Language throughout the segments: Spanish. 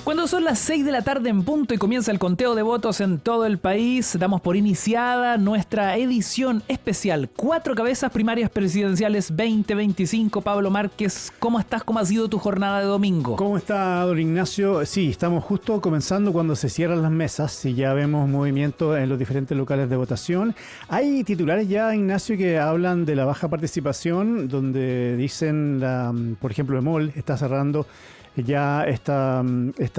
Cuando son las 6 de la tarde en punto y comienza el conteo de votos en todo el país, damos por iniciada nuestra edición especial 4 cabezas primarias presidenciales 2025. Pablo Márquez, ¿cómo estás? ¿Cómo ha sido tu jornada de domingo? ¿Cómo está, don Ignacio? Sí, estamos justo comenzando cuando se cierran las mesas y ya vemos movimiento en los diferentes locales de votación. Hay titulares ya, Ignacio, que hablan de la baja participación, donde dicen, por ejemplo, EMOL está cerrando ya esta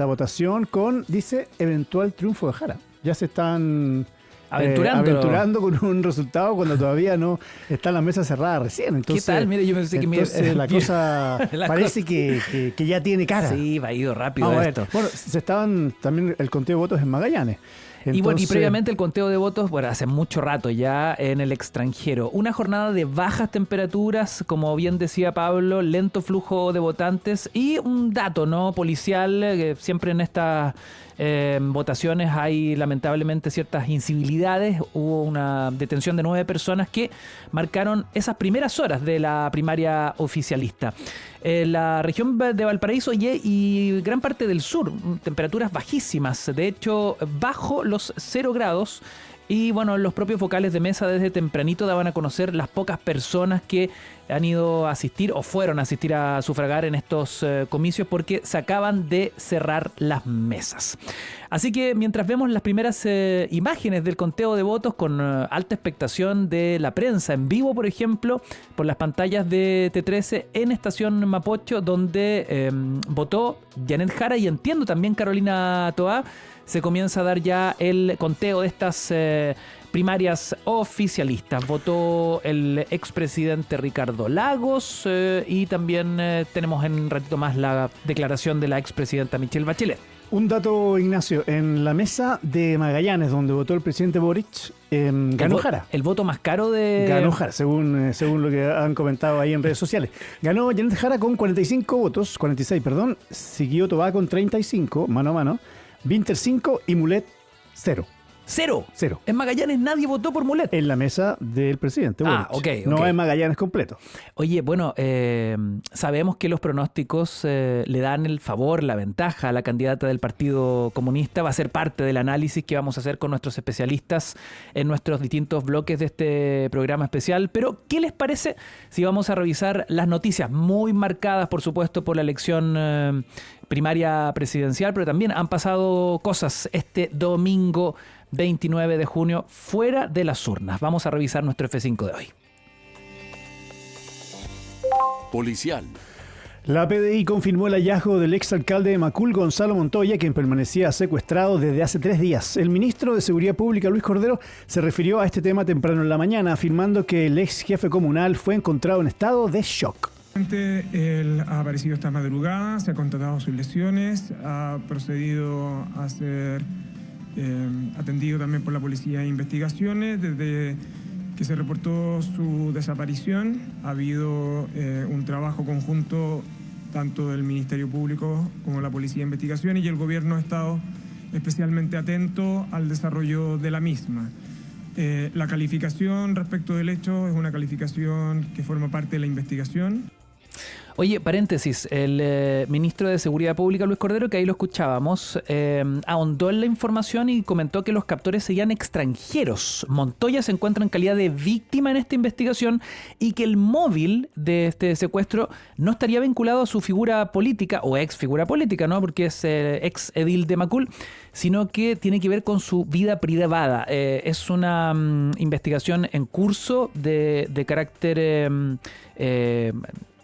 votación con, dice, eventual triunfo de Jara. Ya se están aventurando con un resultado cuando todavía no están las mesas cerradas recién. Entonces, ¿qué tal? Mire, yo pensé que la cosa parece que ya tiene cara. Sí, va ido rápido esto. Bueno, se estaban también el conteo de votos en Magallanes. Entonces, y previamente el conteo de votos, bueno, hace mucho rato ya en el extranjero. Una jornada de bajas temperaturas, como bien decía Pablo, lento flujo de votantes y un dato, ¿no? Policial, que siempre en estas votaciones hay lamentablemente ciertas incivilidades. Hubo una detención de 9 personas que marcaron esas primeras horas de la primaria oficialista. La región de Valparaíso y gran parte del sur, temperaturas bajísimas, de hecho bajo los 0 grados. Y bueno, los propios vocales de mesa desde tempranito daban a conocer las pocas personas que han ido a asistir o fueron a asistir a sufragar en estos comicios porque se acaban de cerrar las mesas. Así que mientras vemos las primeras imágenes del conteo de votos con alta expectación de la prensa en vivo, por ejemplo, por las pantallas de T13 en Estación Mapocho, donde votó Janet Jara y entiendo también Carolina Toá, se comienza a dar ya el conteo de estas primarias oficialistas. Votó el expresidente Ricardo Lagos y también tenemos en un ratito más la declaración de la expresidenta Michelle Bachelet. Un dato, Ignacio, en la mesa de Magallanes, donde votó el presidente Boric, ganó Jara. El voto más caro de... Ganó Jara, según lo que han comentado ahí en redes sociales. Ganó Janet Jara con 46 perdón. Siguió Toá con 35, mano a mano. Vinter 5 y Mulet 0. ¿Cero? Cero. En Magallanes nadie votó por Mulet. En la mesa del presidente Boric. Okay. No en Magallanes completo. Oye, bueno, sabemos que los pronósticos le dan el favor, la ventaja a la candidata del Partido Comunista. Va a ser parte del análisis que vamos a hacer con nuestros especialistas en nuestros distintos bloques de este programa especial. Pero, ¿qué les parece si vamos a revisar las noticias muy marcadas, por supuesto, por la elección primaria presidencial? Pero también han pasado cosas este domingo 29 de junio fuera de las urnas. Vamos a revisar nuestro F5 de hoy. Policial. La PDI confirmó el hallazgo del exalcalde de Macul, Gonzalo Montoya, quien permanecía secuestrado desde hace 3 días. El ministro de Seguridad Pública, Luis Cordero, se refirió a este tema temprano en la mañana, afirmando que el ex jefe comunal fue encontrado en estado de shock. Él ha aparecido esta madrugada, se ha constatado sus lesiones, ha procedido a ser atendido también por la Policía de Investigaciones. Desde que se reportó su desaparición ha habido un trabajo conjunto tanto del Ministerio Público como la Policía de Investigaciones, y el gobierno ha estado especialmente atento al desarrollo de la misma. La calificación respecto del hecho es una calificación que forma parte de la investigación. Oye, paréntesis, el ministro de Seguridad Pública, Luis Cordero, que ahí lo escuchábamos, ahondó en la información y comentó que los captores serían extranjeros. Montoya se encuentra en calidad de víctima en esta investigación y que el móvil de este secuestro no estaría vinculado a su figura política o ex figura política, ¿no? Porque es ex edil de Macul, sino que tiene que ver con su vida privada. Es una investigación en curso de carácter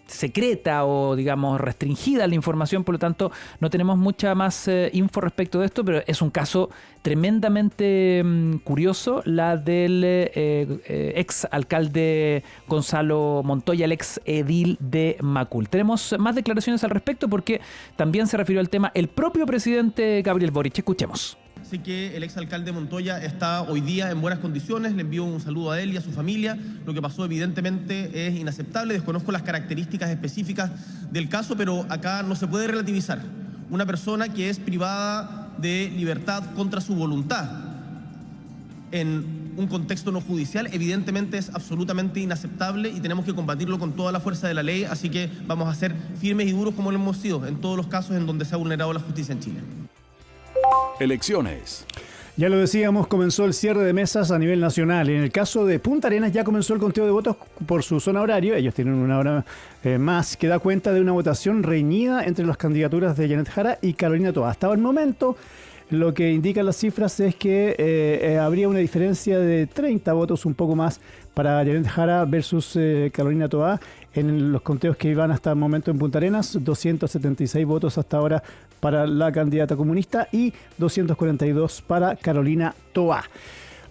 secreta o, digamos, restringida la información, por lo tanto no tenemos mucha más info respecto de esto, pero es un caso tremendamente curioso, la del ex alcalde Gonzalo Montoya, el ex edil de Macul. Tenemos más declaraciones al respecto porque también se refirió al tema el propio presidente Gabriel Boric. Escuchemos. Sé que el exalcalde Montoya está hoy día en buenas condiciones, le envío un saludo a él y a su familia. Lo que pasó evidentemente es inaceptable, desconozco las características específicas del caso, pero acá no se puede relativizar. Una persona que es privada de libertad contra su voluntad en un contexto no judicial, evidentemente es absolutamente inaceptable y tenemos que combatirlo con toda la fuerza de la ley, así que vamos a ser firmes y duros como lo hemos sido en todos los casos en donde se ha vulnerado la justicia en Chile. Elecciones. Ya lo decíamos, comenzó el cierre de mesas a nivel nacional. En el caso de Punta Arenas ya comenzó el conteo de votos por su zona horario. Ellos tienen una hora más que da cuenta de una votación reñida entre las candidaturas de Janet Jara y Carolina Toá. Hasta el momento, lo que indican las cifras es que habría una diferencia de 30 votos, un poco más, para Janet Jara versus Carolina Toá. En los conteos que iban hasta el momento en Punta Arenas, 276 votos hasta ahora para la candidata comunista y 242 para Carolina Toá.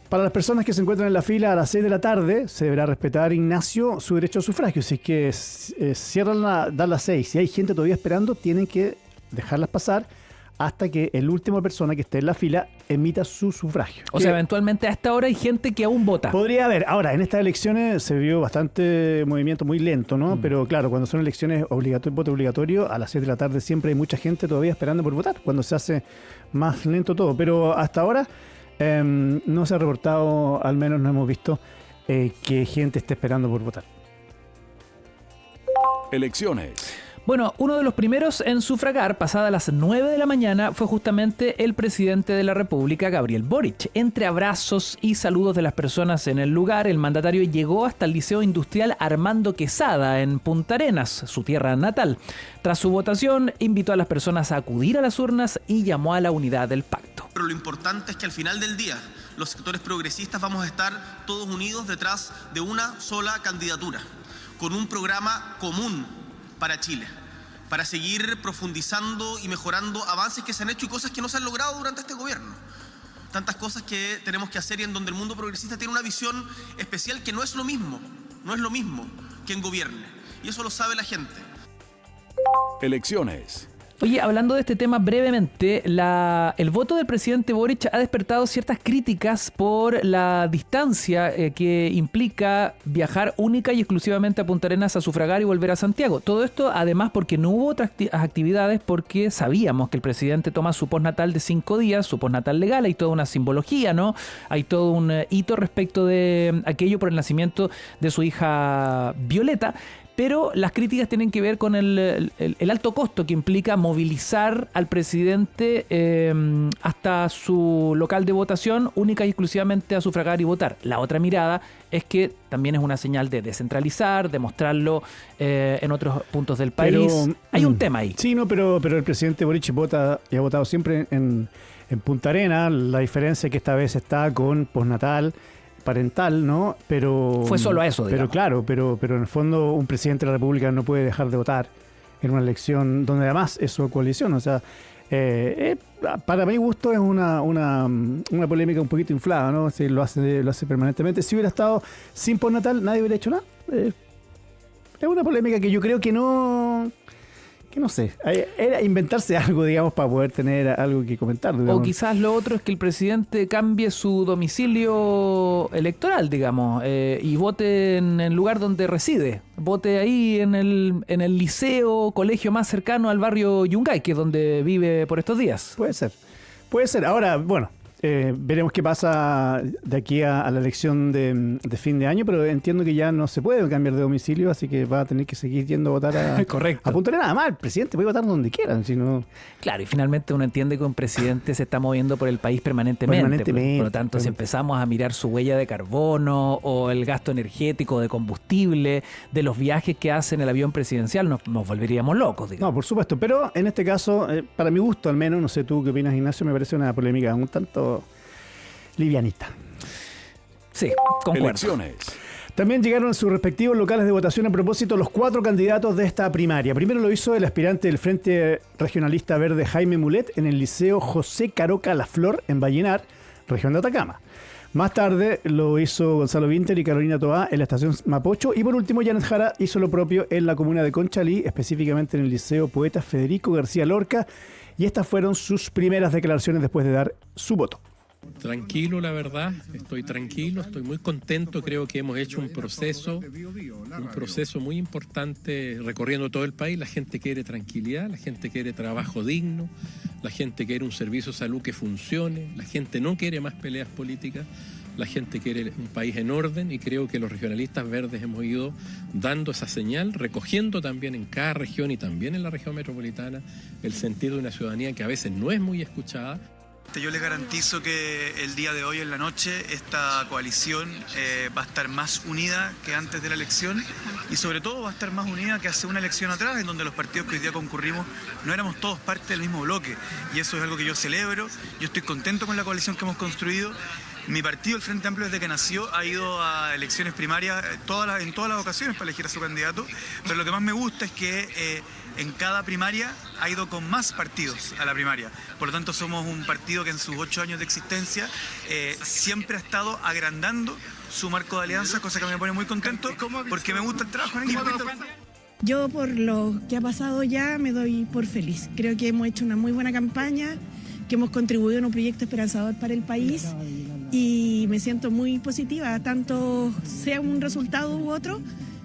Para las personas que se encuentran en la fila a las 6 de la tarde, se deberá respetar, Ignacio, su derecho a sufragio. Si es que cierran dan las 6, si hay gente todavía esperando, tienen que dejarlas pasar hasta que la última persona que esté en la fila emita su sufragio. O sea, eventualmente a esta hora hay gente que aún vota. Podría haber. Ahora, en estas elecciones se vio bastante movimiento muy lento, ¿no? Pero claro, cuando son elecciones voto obligatorio, a las 7 de la tarde siempre hay mucha gente todavía esperando por votar, cuando se hace más lento todo. Pero hasta ahora no se ha reportado, al menos no hemos visto, que gente esté esperando por votar. Elecciones. Bueno, uno de los primeros en sufragar, pasada las 9 de la mañana, fue justamente el presidente de la República, Gabriel Boric. Entre abrazos y saludos de las personas en el lugar, el mandatario llegó hasta el Liceo Industrial Armando Quesada, en Punta Arenas, su tierra natal. Tras su votación, invitó a las personas a acudir a las urnas y llamó a la unidad del pacto. Pero lo importante es que al final del día, los sectores progresistas vamos a estar todos unidos detrás de una sola candidatura, con un programa común para Chile, para seguir profundizando y mejorando avances que se han hecho y cosas que no se han logrado durante este gobierno. Tantas cosas que tenemos que hacer y en donde el mundo progresista tiene una visión especial que no es lo mismo quien gobierne. Y eso lo sabe la gente. Elecciones. Oye, hablando de este tema brevemente, el voto del presidente Boric ha despertado ciertas críticas por la distancia que implica viajar única y exclusivamente a Punta Arenas a sufragar y volver a Santiago. Todo esto además porque no hubo otras actividades, porque sabíamos que el presidente toma su postnatal de 5 días, su postnatal legal, hay toda una simbología, ¿no? Hay todo un hito respecto de aquello por el nacimiento de su hija Violeta. Pero las críticas tienen que ver con el alto costo que implica movilizar al presidente hasta su local de votación única y exclusivamente a sufragar y votar. La otra mirada es que también es una señal de descentralizar, de mostrarlo en otros puntos del país. Pero, hay un tema ahí. Sí, no, pero el presidente Boric vota y ha votado siempre en Punta Arenas. La diferencia es que esta vez está con postnatal parental, ¿no? Pero fue solo a eso, digamos. Pero claro, pero en el fondo un presidente de la República no puede dejar de votar en una elección donde además es su coalición. O sea, para mi gusto es una polémica un poquito inflada, ¿no? Si lo hace permanentemente. Si hubiera estado sin postnatal, nadie hubiera hecho nada. Es una polémica que yo creo que no sé, era inventarse algo, digamos, para poder tener algo que comentar, digamos. O quizás lo otro es que el presidente cambie su domicilio electoral, digamos, y vote en el lugar donde reside. Vote ahí en el liceo, colegio más cercano al barrio Yungay, que es donde vive por estos días. Puede ser. Ahora, bueno, veremos qué pasa de aquí a la elección de fin de año, pero entiendo que ya no se puede cambiar de domicilio, así que va a tener que seguir yendo a votar a Punta Arenas. Además, el presidente puede votar donde quieran, si no... Claro, y finalmente uno entiende que un presidente se está moviendo por el país permanentemente. Por lo tanto, si empezamos a mirar su huella de carbono o el gasto energético de combustible, de los viajes que hace en el avión presidencial, nos volveríamos locos, digamos. No, por supuesto, pero en este caso, para mi gusto al menos, no sé tú qué opinas, Ignacio, me parece una polémica un tanto livianita. Sí, concuerdo. Elecciones. También llegaron a sus respectivos locales de votación a propósito los 4 candidatos de esta primaria. Primero lo hizo el aspirante del Frente Regionalista Verde Jaime Mulet en el Liceo José Caroca La Flor en Vallenar, región de Atacama. Más tarde lo hizo Gonzalo Vinter y Carolina Toá en la estación Mapocho. Y por último, Janet Jara hizo lo propio en la comuna de Conchalí, específicamente en el Liceo Poeta Federico García Lorca. Y estas fueron sus primeras declaraciones después de dar su voto. Tranquilo, la verdad, estoy tranquilo, estoy muy contento, creo que hemos hecho un proceso muy importante recorriendo todo el país. La gente quiere tranquilidad, la gente quiere trabajo digno, la gente quiere un servicio de salud que funcione, la gente no quiere más peleas políticas. la gente quiere un país en orden y creo que los regionalistas verdes hemos ido dando esa señal, recogiendo también en cada región y también en la región metropolitana el sentido de una ciudadanía que a veces no es muy escuchada. Yo les garantizo que el día de hoy en la noche esta coalición va a estar más unida que antes de la elección y sobre todo va a estar más unida que hace una elección atrás, en donde los partidos que hoy día concurrimos no éramos todos parte del mismo bloque, y eso es algo que yo celebro. Yo estoy contento con la coalición que hemos construido. Mi partido, el Frente Amplio, desde que nació ha ido a elecciones primarias en todas las ocasiones para elegir a su candidato, pero lo que más me gusta es que en cada primaria ha ido con más partidos a la primaria. Por lo tanto, somos un partido que en sus 8 años de existencia siempre ha estado agrandando su marco de alianza, cosa que me pone muy contento porque me gusta el trabajo en equipo. Yo, por lo que ha pasado ya, me doy por feliz. Creo que hemos hecho una muy buena campaña, que hemos contribuido en un proyecto esperanzador para el país y me siento muy positiva, tanto sea un resultado u otro.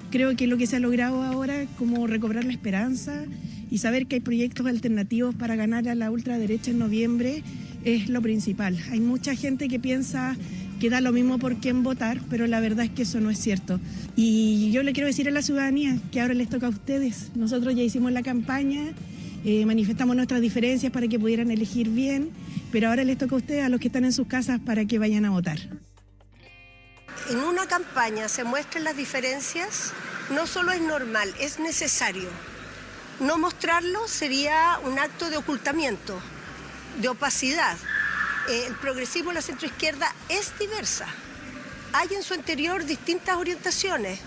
Creo que lo que se ha logrado ahora es como recobrar la esperanza y saber que hay proyectos alternativos para ganar a la ultraderecha en noviembre es lo principal. Hay mucha gente que piensa que da lo mismo por quién votar, pero la verdad es que eso no es cierto. Y yo le quiero decir a la ciudadanía que ahora les toca a ustedes. Nosotros ya hicimos la campaña, manifestamos nuestras diferencias para que pudieran elegir bien, pero ahora les toca a ustedes, a los que están en sus casas, para que vayan a votar. En una campaña se muestran las diferencias, no solo es normal, es necesario. No mostrarlo sería un acto de ocultamiento, de opacidad. El progresismo, la centroizquierda, es diversa. Hay en su interior distintas orientaciones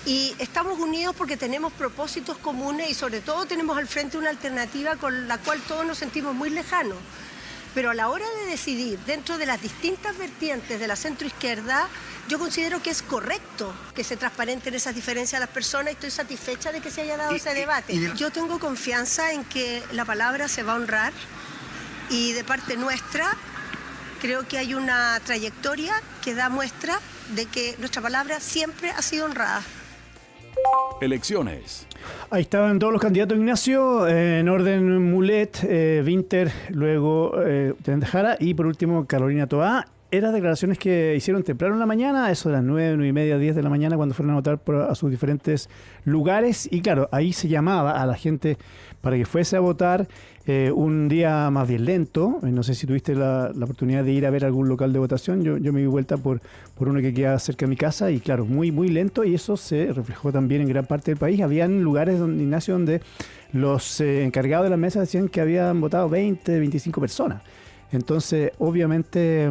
y estamos unidos porque tenemos propósitos comunes y sobre todo tenemos al frente una alternativa con la cual todos nos sentimos muy lejanos. Pero a la hora de decidir dentro de las distintas vertientes de la centroizquierda, yo considero que es correcto que se transparenten esas diferencias a las personas y estoy satisfecha de que se haya dado ese debate. Yo tengo confianza en que la palabra se va a honrar y de parte nuestra creo que hay una trayectoria que da muestra de que nuestra palabra siempre ha sido honrada. Elecciones. Ahí estaban todos los candidatos, Ignacio, en orden: Mulet, Winter, luego Janet Jara y por último Carolina Toá. Eran declaraciones que hicieron temprano en la mañana, eso de las 9, 9 y media, 10 de la mañana, cuando fueron a votar a sus diferentes lugares. Y claro, ahí se llamaba a la gente para que fuese a votar un día más bien lento. No sé si tuviste la oportunidad de ir a ver algún local de votación. Yo me di vuelta por uno que queda cerca de mi casa y claro, muy, muy lento, y eso se reflejó también en gran parte del país. Habían lugares, Ignacio, donde los encargados de las mesas decían que habían votado 20, 25 personas. Entonces, obviamente,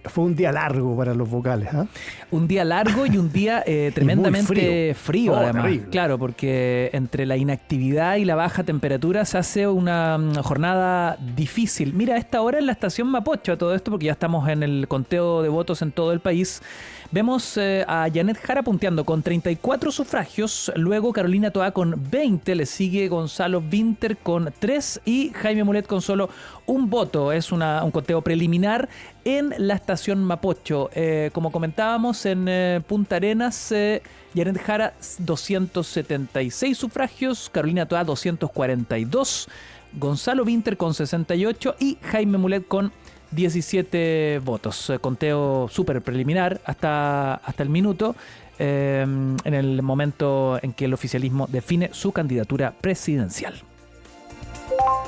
fue un día largo para los vocales. ¿Eh? Un día largo y un día tremendamente frío además. Terrible. Claro, porque entre la inactividad y la baja temperatura se hace una jornada difícil. Mira, a esta hora en la estación Mapocho, a todo esto, porque ya estamos en el conteo de votos en todo el país, vemos a Janet Jara punteando con 34 sufragios, luego Carolina Toá con 20, le sigue Gonzalo Winter con 3 y Jaime Mulet con solo un voto. Es un conteo preliminar en la estación Mapocho. Como comentábamos, en Punta Arenas, Janet Jara 276 sufragios, Carolina Toá 242, Gonzalo Winter con 68 y Jaime Mulet con 17 votos. Conteo súper preliminar hasta el minuto, en el momento en que el oficialismo define su candidatura presidencial.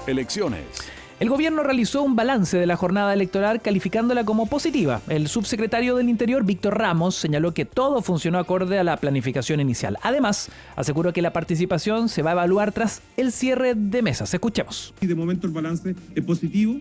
Elecciones. El gobierno realizó un balance de la jornada electoral calificándola como positiva. El subsecretario del Interior, Víctor Ramos, señaló que todo funcionó acorde a la planificación inicial. Además, aseguró que la participación se va a evaluar tras el cierre de mesas. Escuchemos. De momento el balance es positivo.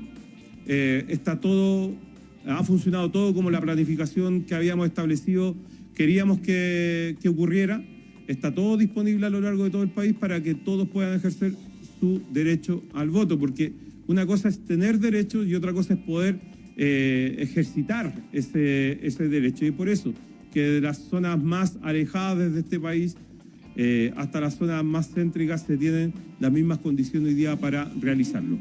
Ha funcionado todo como la planificación que habíamos establecido queríamos que ocurriera. Está todo disponible a lo largo de todo el país para que todos puedan ejercer su derecho al voto, porque una cosa es tener derecho y otra cosa es poder ejercitar ese derecho. Y por eso que de las zonas más alejadas de este país hasta las zonas más céntricas se tienen las mismas condiciones hoy día para realizarlo.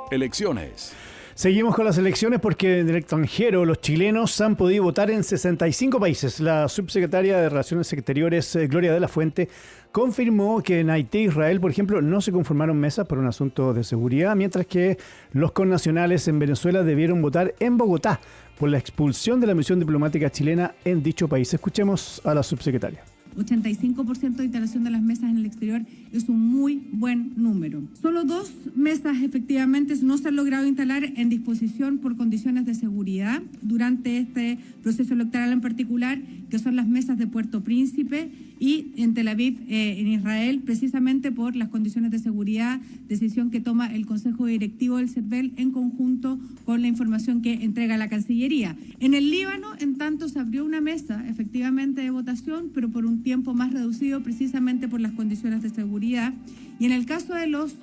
Elecciones. Seguimos con las elecciones porque en el extranjero los chilenos han podido votar en 65 países. La subsecretaria de Relaciones Exteriores, Gloria de la Fuente, confirmó que en Haití e Israel, por ejemplo, no se conformaron mesas por un asunto de seguridad, mientras que los connacionales en Venezuela debieron votar en Bogotá por la expulsión de la misión diplomática chilena en dicho país. Escuchemos a la subsecretaria. 85% de instalación de las mesas en el exterior es un muy buen número. Solo 2 mesas efectivamente no se han logrado instalar en disposición por condiciones de seguridad durante este proceso electoral en particular, que son las mesas de Puerto Príncipe y en Tel Aviv, en Israel, precisamente por las condiciones de seguridad, decisión que toma el Consejo Directivo del CERVEL en conjunto con la información que entrega la Cancillería. En el Líbano, en tanto, se abrió una mesa efectivamente de votación, pero por un tiempo más reducido precisamente por las condiciones de seguridad. Y en el caso de los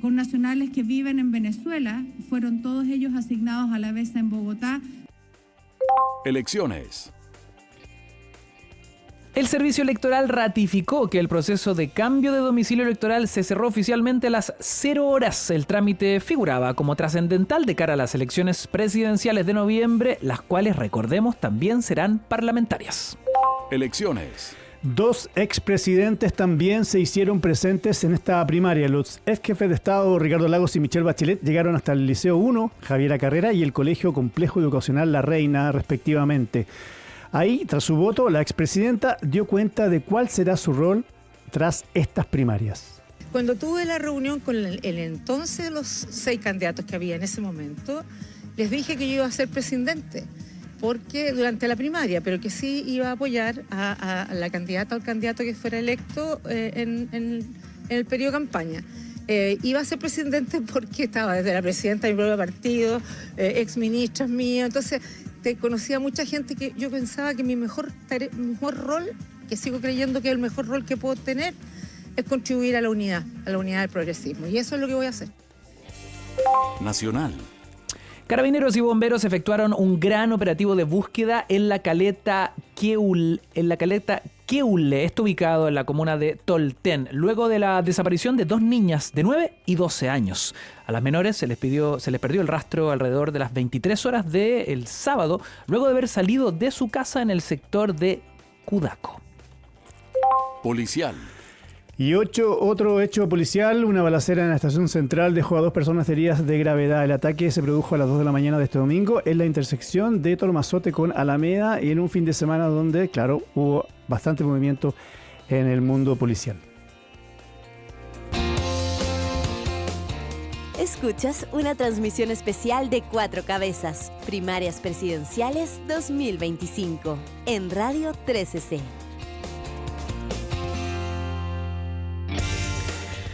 connacionales que viven en Venezuela, fueron todos ellos asignados a la mesa en Bogotá. Elecciones. El Servicio Electoral ratificó que el proceso de cambio de domicilio electoral se cerró oficialmente a las 0 horas. El trámite figuraba como trascendental de cara a las elecciones presidenciales de noviembre, las cuales, recordemos, también serán parlamentarias. Elecciones. 2 expresidentes también se hicieron presentes en esta primaria. Los ex jefes de Estado Ricardo Lagos y Michelle Bachelet llegaron hasta el Liceo 1, Javiera Carrera, y el Colegio Complejo Educacional La Reina, respectivamente. Ahí, tras su voto, la expresidenta dio cuenta de cuál será su rol tras estas primarias. Cuando tuve la reunión con el entonces de los 6 candidatos que había en ese momento, les dije que yo iba a ser presidente, porque durante la primaria, pero que sí iba a apoyar a la candidata o al candidato que fuera electo en el periodo de campaña. Iba a ser presidente porque estaba desde la presidenta de mi propio partido, ex ministras míos, entonces conocía a mucha gente que yo pensaba que mi mejor rol, que sigo creyendo que es el mejor rol que puedo tener, es contribuir a la unidad del progresismo. Y eso es lo que voy a hacer. Nacional. Carabineros y bomberos efectuaron un gran operativo de búsqueda en la caleta Queule, esto ubicado en la comuna de Tolten, luego de la desaparición de 2 niñas de 9 y 12 años. A las menores se les perdió el rastro alrededor de las 23 horas del sábado, luego de haber salido de su casa en el sector de Cudaco. Policial. Y otro hecho policial, una balacera en la estación central dejó a 2 personas heridas de gravedad. El ataque se produjo a las 2 de la mañana de este domingo en la intersección de Tormazote con Alameda y en un fin de semana donde, claro, hubo bastante movimiento en el mundo policial. Escuchas una transmisión especial de 4 Cabezas, Primarias Presidenciales 2025, en Radio 13C.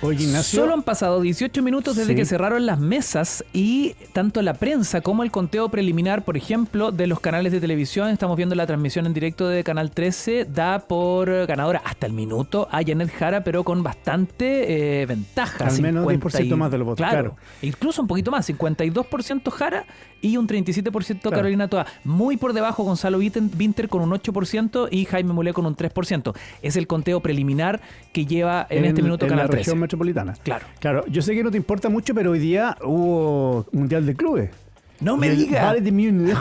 Oye, Ignacio, Solo han pasado 18 minutos desde que cerraron las mesas y tanto la prensa como el conteo preliminar, por ejemplo, de los canales de televisión, estamos viendo la transmisión en directo de Canal 13, da por ganadora hasta el minuto a Janet Jara, pero con bastante ventaja. Al menos 10% más de los votos, claro. Incluso un poquito más, 52% Jara y un 37% Carolina Toa. Muy por debajo Gonzalo Vinter con un 8% y Jaime Mulé con un 3%. Es el conteo preliminar que lleva en este minuto Canal 13. Región metropolitana. Claro. Yo sé que no te importa mucho, pero hoy día hubo Mundial de Clubes. No me digas. Bayern de Múnich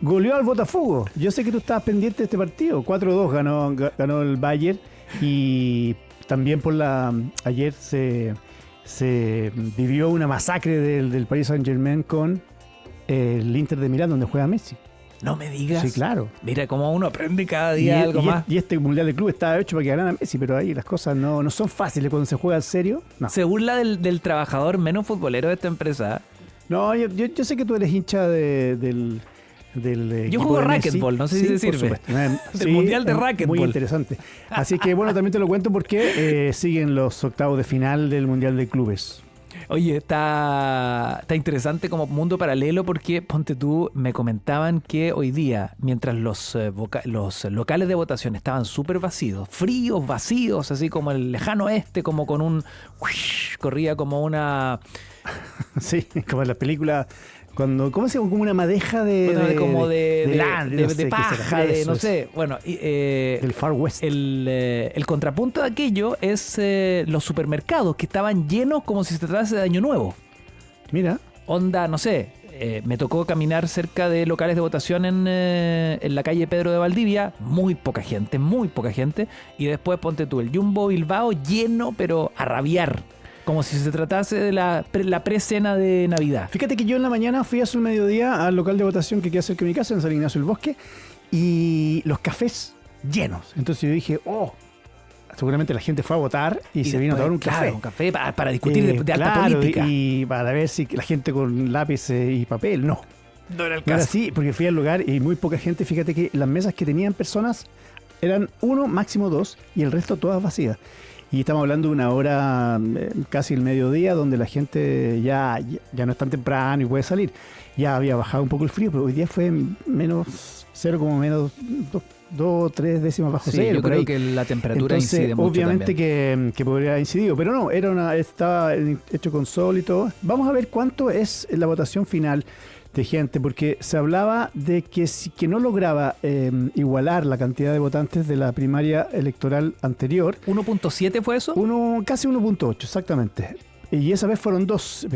goleó al Botafogo. Yo sé que tú estabas pendiente de este partido. 4-2 ganó el Bayern y también ayer se vivió una masacre del Paris Saint-Germain con el Inter de Milán, donde juega Messi. No me digas. Sí, claro. Mira cómo uno aprende cada día algo más. Y este Mundial de Club estaba hecho para que ganara Messi, pero ahí las cosas no son fáciles cuando se juega en serio. No. Se burla del trabajador menos futbolero de esta empresa. No, yo sé que tú eres hincha del yo juego racquetball, no sé si se sirve. Del Mundial de Racquetball. Muy interesante. Así que bueno, también te lo cuento porque siguen los octavos de final del Mundial de Clubes. Oye, está interesante como mundo paralelo porque, ponte tú, me comentaban que hoy día, mientras los locales de votación estaban súper vacíos, fríos, vacíos, así como el lejano oeste, como con un... corría como una... Sí, como en la película... ¿Cómo se llama? Como una madeja de paja, no sé. Bueno, del Far West. El contrapunto de aquello es los supermercados que estaban llenos como si se tratase de Año Nuevo. Mira. onda, no sé, me tocó caminar cerca de locales de votación en la calle Pedro de Valdivia, muy poca gente, y después ponte tú el Jumbo Bilbao lleno, pero a rabiar, como si se tratase de la pre-cena de Navidad. Fíjate que yo en la mañana fui hace un mediodía al local de votación que queda cerca de mi casa, en San Ignacio del Bosque, y los cafés llenos. Entonces yo dije, seguramente la gente fue a votar y se vino a tomar un café. Claro, un café para discutir de alta política. Y para ver si la gente con lápiz y papel, no era el No era caso. así, porque fui al lugar y muy poca gente. Fíjate que las mesas que tenían personas eran 1, máximo 2, y el resto todas vacías. Y estamos hablando de una hora, casi el mediodía, donde la gente ya no es tan temprano y puede salir. Ya había bajado un poco el frío, pero hoy día fue menos 0, como menos 2 o 3 décimas bajo cero. Yo creo que la temperatura incide mucho. Obviamente que podría haber incidido, pero no, estaba hecho con sol y todo. Vamos a ver cuánto es la votación final de gente, porque se hablaba de que que no lograba igualar la cantidad de votantes de la primaria electoral anterior. ¿1.7 fue eso? Casi 1.8, exactamente. Y esa vez fueron dos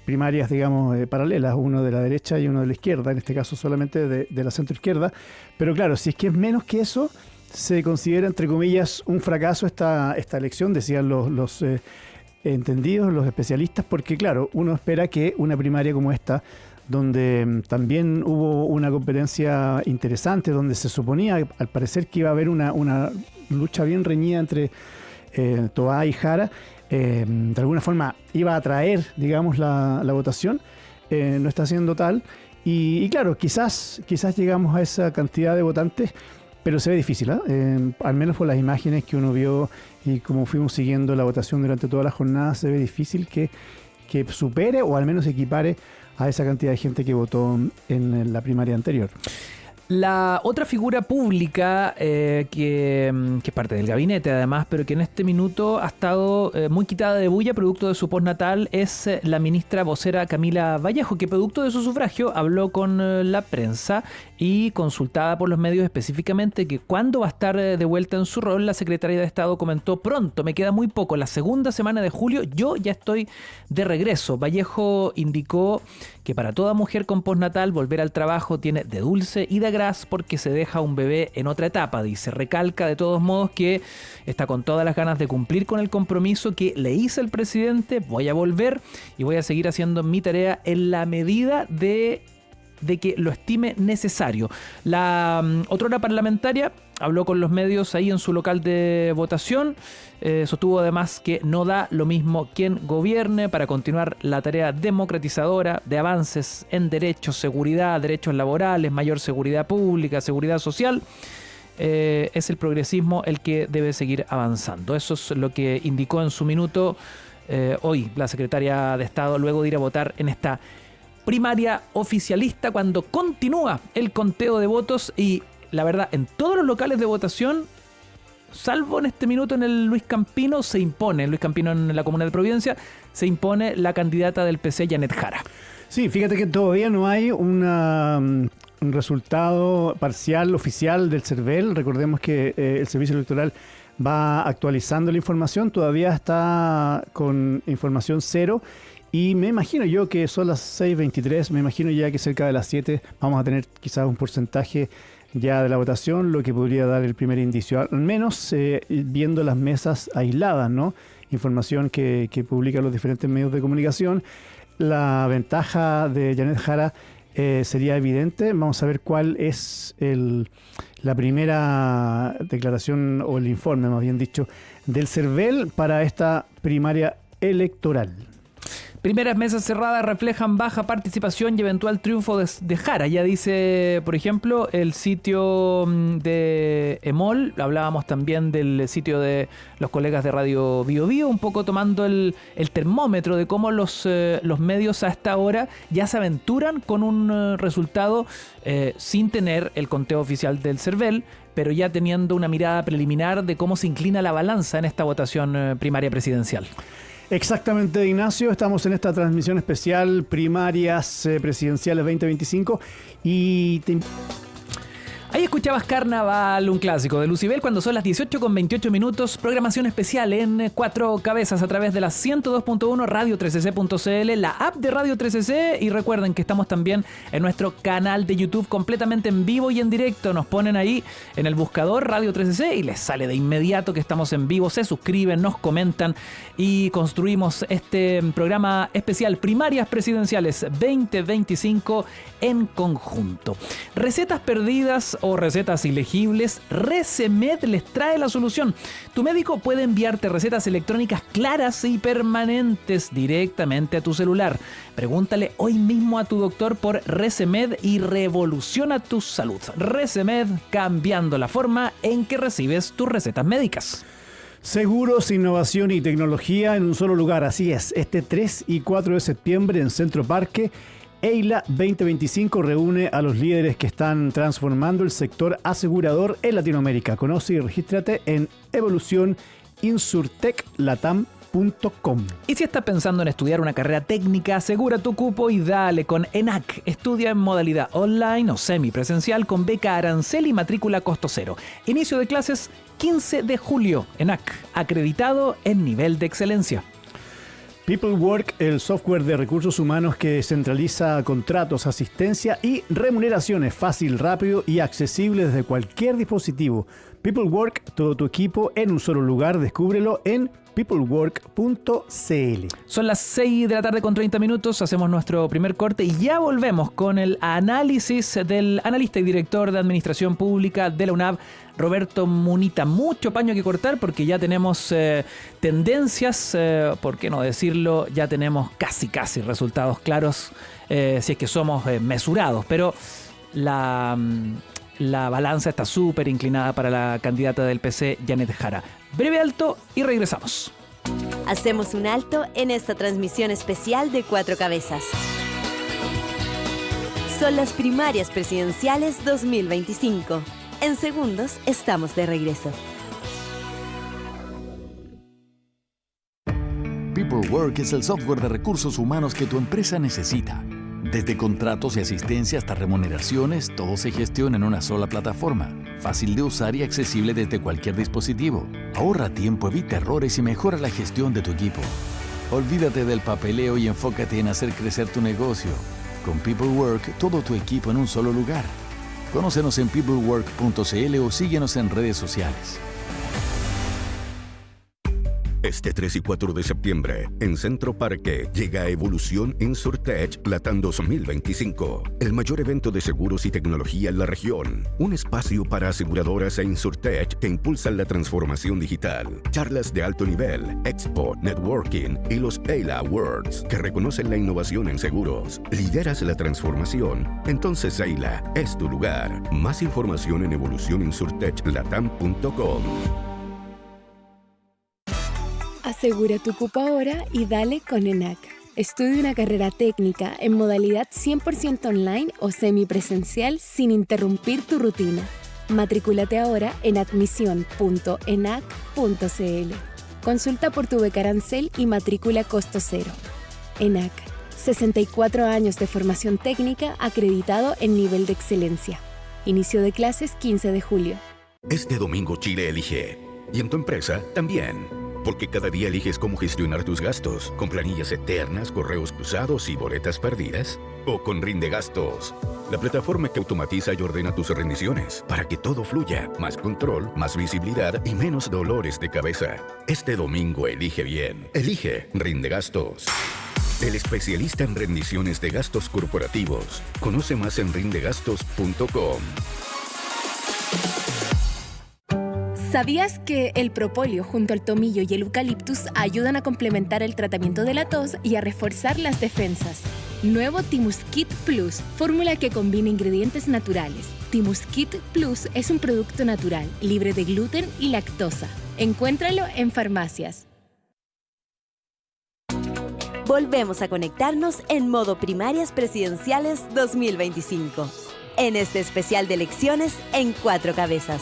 primarias, digamos, paralelas, uno de la derecha y uno de la izquierda, en este caso solamente de la centroizquierda. Pero claro, si es que es menos que eso, se considera, entre comillas, un fracaso esta elección, decían los entendidos, los especialistas, porque claro, uno espera que una primaria como esta, donde también hubo una competencia interesante, donde se suponía, al parecer, que iba a haber una lucha bien reñida entre Toá y Jara, de alguna forma iba a atraer, digamos, la votación, no está siendo tal, y claro, quizás llegamos a esa cantidad de votantes, pero se ve difícil, al menos por las imágenes que uno vio y como fuimos siguiendo la votación durante toda la jornada, se ve difícil que supere o al menos equipare a esa cantidad de gente que votó en la primaria anterior. La otra figura pública que es parte del gabinete además, pero que en este minuto ha estado muy quitada de bulla producto de su postnatal, es la ministra vocera Camila Vallejo, que producto de su sufragio habló con la prensa y consultada por los medios específicamente que cuándo va a estar de vuelta en su rol. La secretaria de Estado comentó: pronto, me queda muy poco, la segunda semana de julio yo ya estoy de regreso. Vallejo indicó que para toda mujer con postnatal volver al trabajo tiene de dulce y de gras porque se deja un bebé en otra etapa. Dice, recalca de todos modos que está con todas las ganas de cumplir con el compromiso que le hizo el presidente. Voy a volver y voy a seguir haciendo mi tarea en la medida de que lo estime necesario. La otrora parlamentaria habló con los medios ahí en su local de votación. Sostuvo además que no da lo mismo quien gobierne para continuar la tarea democratizadora de avances en derechos, seguridad, derechos laborales, mayor seguridad pública, seguridad social. Es el progresismo el que debe seguir avanzando. Eso es lo que indicó en su minuto hoy la secretaria de Estado luego de ir a votar en esta primaria oficialista, cuando continúa el conteo de votos. Y la verdad, en todos los locales de votación, salvo en este minuto en el Luis Campino, se impone, Luis Campino en la comuna de Providencia, se impone la candidata del PC, Janet Jara. Sí, fíjate que todavía no hay un resultado parcial oficial del CERVEL. Recordemos que el Servicio Electoral va actualizando la información, todavía está con información 0. Y me imagino yo que son las 6:23, me imagino ya que cerca de las 7 vamos a tener quizás un porcentaje ya de la votación, lo que podría dar el primer indicio, al menos viendo las mesas aisladas, ¿no? Información que publican los diferentes medios de comunicación. La ventaja de Janet Jara sería evidente. Vamos a ver cuál es la primera declaración o el informe, más bien dicho, del CERVEL para esta primaria electoral. Primeras mesas cerradas reflejan baja participación y eventual triunfo de Jara. Ya dice, por ejemplo, el sitio de EMOL. Hablábamos también del sitio de los colegas de Radio Bio Bio, un poco tomando el termómetro de cómo los medios a esta hora ya se aventuran con un resultado sin tener el conteo oficial del CERVEL, pero ya teniendo una mirada preliminar de cómo se inclina la balanza en esta votación primaria presidencial. Exactamente, Ignacio, estamos en esta transmisión especial Primarias Presidenciales 2025 y Ahí escuchabas Carnaval, un clásico de Lucibel, cuando son las 18:28 minutos. Programación especial en 4 cabezas a través de la 102.1 Radio 3cc.cl, la app de Radio 3cc, y recuerden que estamos también en nuestro canal de YouTube completamente en vivo y en directo. Nos ponen ahí en el buscador Radio 3cc y les sale de inmediato que estamos en vivo. Se suscriben, nos comentan y construimos este programa especial Primarias Presidenciales 2025 en conjunto. Recetas perdidas o recetas ilegibles, Recemed les trae la solución. Tu médico puede enviarte recetas electrónicas claras y permanentes directamente a tu celular. Pregúntale hoy mismo a tu doctor por Recemed y revoluciona tu salud. Recemed, cambiando la forma en que recibes tus recetas médicas. Seguros, innovación y tecnología en un solo lugar. Así es, este 3 y 4 de septiembre en Centro Parque, EILA 2025 reúne a los líderes que están transformando el sector asegurador en Latinoamérica. Conoce y regístrate en evolucioninsurtechlatam.com. Y si estás pensando en estudiar una carrera técnica, asegura tu cupo y dale con ENAC. Estudia en modalidad online o semipresencial con beca arancel y matrícula costo cero. Inicio de clases 15 de julio. ENAC, acreditado en nivel de excelencia. PeopleWork, el software de recursos humanos que centraliza contratos, asistencia y remuneraciones, fácil, rápido y accesible desde cualquier dispositivo. PeopleWork, todo tu equipo en un solo lugar. Descúbrelo en peoplework.cl. Son las 6 de la tarde con 30 minutos, hacemos nuestro primer corte y ya volvemos con el análisis del analista y director de Administración Pública de la UNAV, Roberto Munita. Mucho paño que cortar porque ya tenemos tendencias, por qué no decirlo, ya tenemos casi resultados claros, si es que somos mesurados, pero la balanza está súper inclinada para la candidata del PC, Janet Jara. Breve alto y regresamos. Hacemos un alto en esta transmisión especial de 4 cabezas. Son las primarias presidenciales 2025. En segundos estamos de regreso. PeopleWork es el software de recursos humanos que tu empresa necesita. Desde contratos y asistencia hasta remuneraciones, todo se gestiona en una sola plataforma. Fácil de usar y accesible desde cualquier dispositivo. Ahorra tiempo, evita errores y mejora la gestión de tu equipo. Olvídate del papeleo y enfócate en hacer crecer tu negocio. Con PeopleWork, todo tu equipo en un solo lugar. Conócenos en peoplework.cl o síguenos en redes sociales. Este 3 y 4 de septiembre, en Centro Parque, llega Evolución Insurtech Latam 2025, el mayor evento de seguros y tecnología en la región. Un espacio para aseguradoras e Insurtech que impulsan la transformación digital. Charlas de alto nivel, expo, networking y los EILA Awards, que reconocen la innovación en seguros. ¿Lideras la transformación? Entonces EILA es tu lugar. Más información en evolucioninsurtechlatam.com. Asegura tu cupo ahora y dale con ENAC. Estudia una carrera técnica en modalidad 100% online o semipresencial sin interrumpir tu rutina. Matrículate ahora en admisión.enac.cl. Consulta por tu beca arancel y matrícula costo cero. ENAC, 64 años de formación técnica acreditado en nivel de excelencia. Inicio de clases 15 de julio. Este domingo Chile elige. Y en tu empresa también. Porque cada día eliges cómo gestionar tus gastos, con planillas eternas, correos cruzados y boletas perdidas, o con Rindegastos, la plataforma que automatiza y ordena tus rendiciones para que todo fluya, más control, más visibilidad y menos dolores de cabeza. Este domingo elige bien. Elige Rindegastos. El especialista en rendiciones de gastos corporativos. Conoce más en rindegastos.com. ¿Sabías que el propóleo junto al tomillo y el eucaliptus ayudan a complementar el tratamiento de la tos y a reforzar las defensas? Nuevo Timuskit Plus, fórmula que combina ingredientes naturales. Timuskit Plus es un producto natural, libre de gluten y lactosa. Encuéntralo en farmacias. Volvemos a conectarnos en modo Primarias Presidenciales 2025. En este especial de elecciones en 4 cabezas.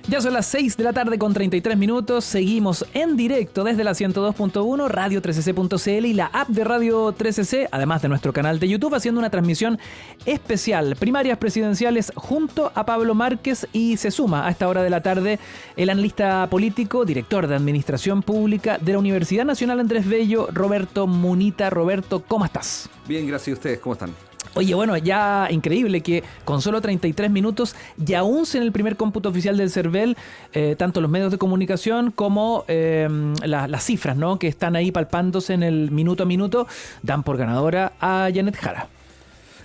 Ya son las 6 de la tarde con 33 minutos. Seguimos en directo desde la 102.1, Radio 13C.cl y la app de Radio 13C, además de nuestro canal de YouTube, haciendo una transmisión especial. Primarias presidenciales junto a Pablo Márquez, y se suma a esta hora de la tarde el analista político, director de Administración Pública de la Universidad Nacional Andrés Bello, Roberto Munita. Roberto, ¿cómo estás? Bien, gracias. ¿Y ustedes cómo están? Oye, bueno, ya increíble que con solo 33 minutos ya aún en el primer cómputo oficial del CERVEL, tanto los medios de comunicación como las cifras, ¿no?, que están ahí palpándose en el minuto a minuto, dan por ganadora a Janet Jara.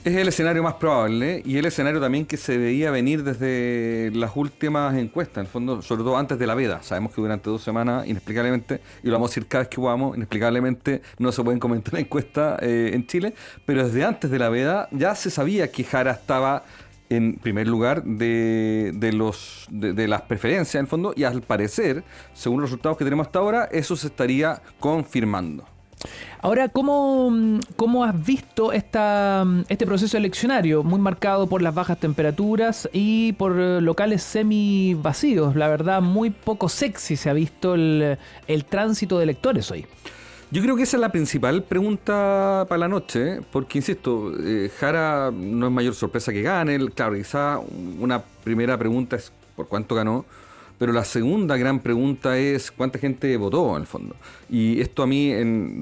Es el escenario más probable y el escenario también que se veía venir desde las últimas encuestas, en el fondo, sobre todo antes de la veda. Sabemos que durante 2 semanas, inexplicablemente, y lo vamos a decir cada vez que podamos, inexplicablemente no se pueden comentar encuestas en Chile, pero desde antes de la veda ya se sabía que Jara estaba en primer lugar de las preferencias, en el fondo, y al parecer, según los resultados que tenemos hasta ahora, eso se estaría confirmando. Ahora, ¿cómo has visto este proceso eleccionario muy marcado por las bajas temperaturas y por locales semi vacíos? La verdad, muy poco sexy se ha visto el tránsito de electores hoy. Yo creo que esa es la principal pregunta para la noche, porque, insisto, Jara no es mayor sorpresa que gane. Claro, quizá una primera pregunta es por cuánto ganó, pero la segunda gran pregunta es cuánta gente votó, en el fondo. Y esto a mí,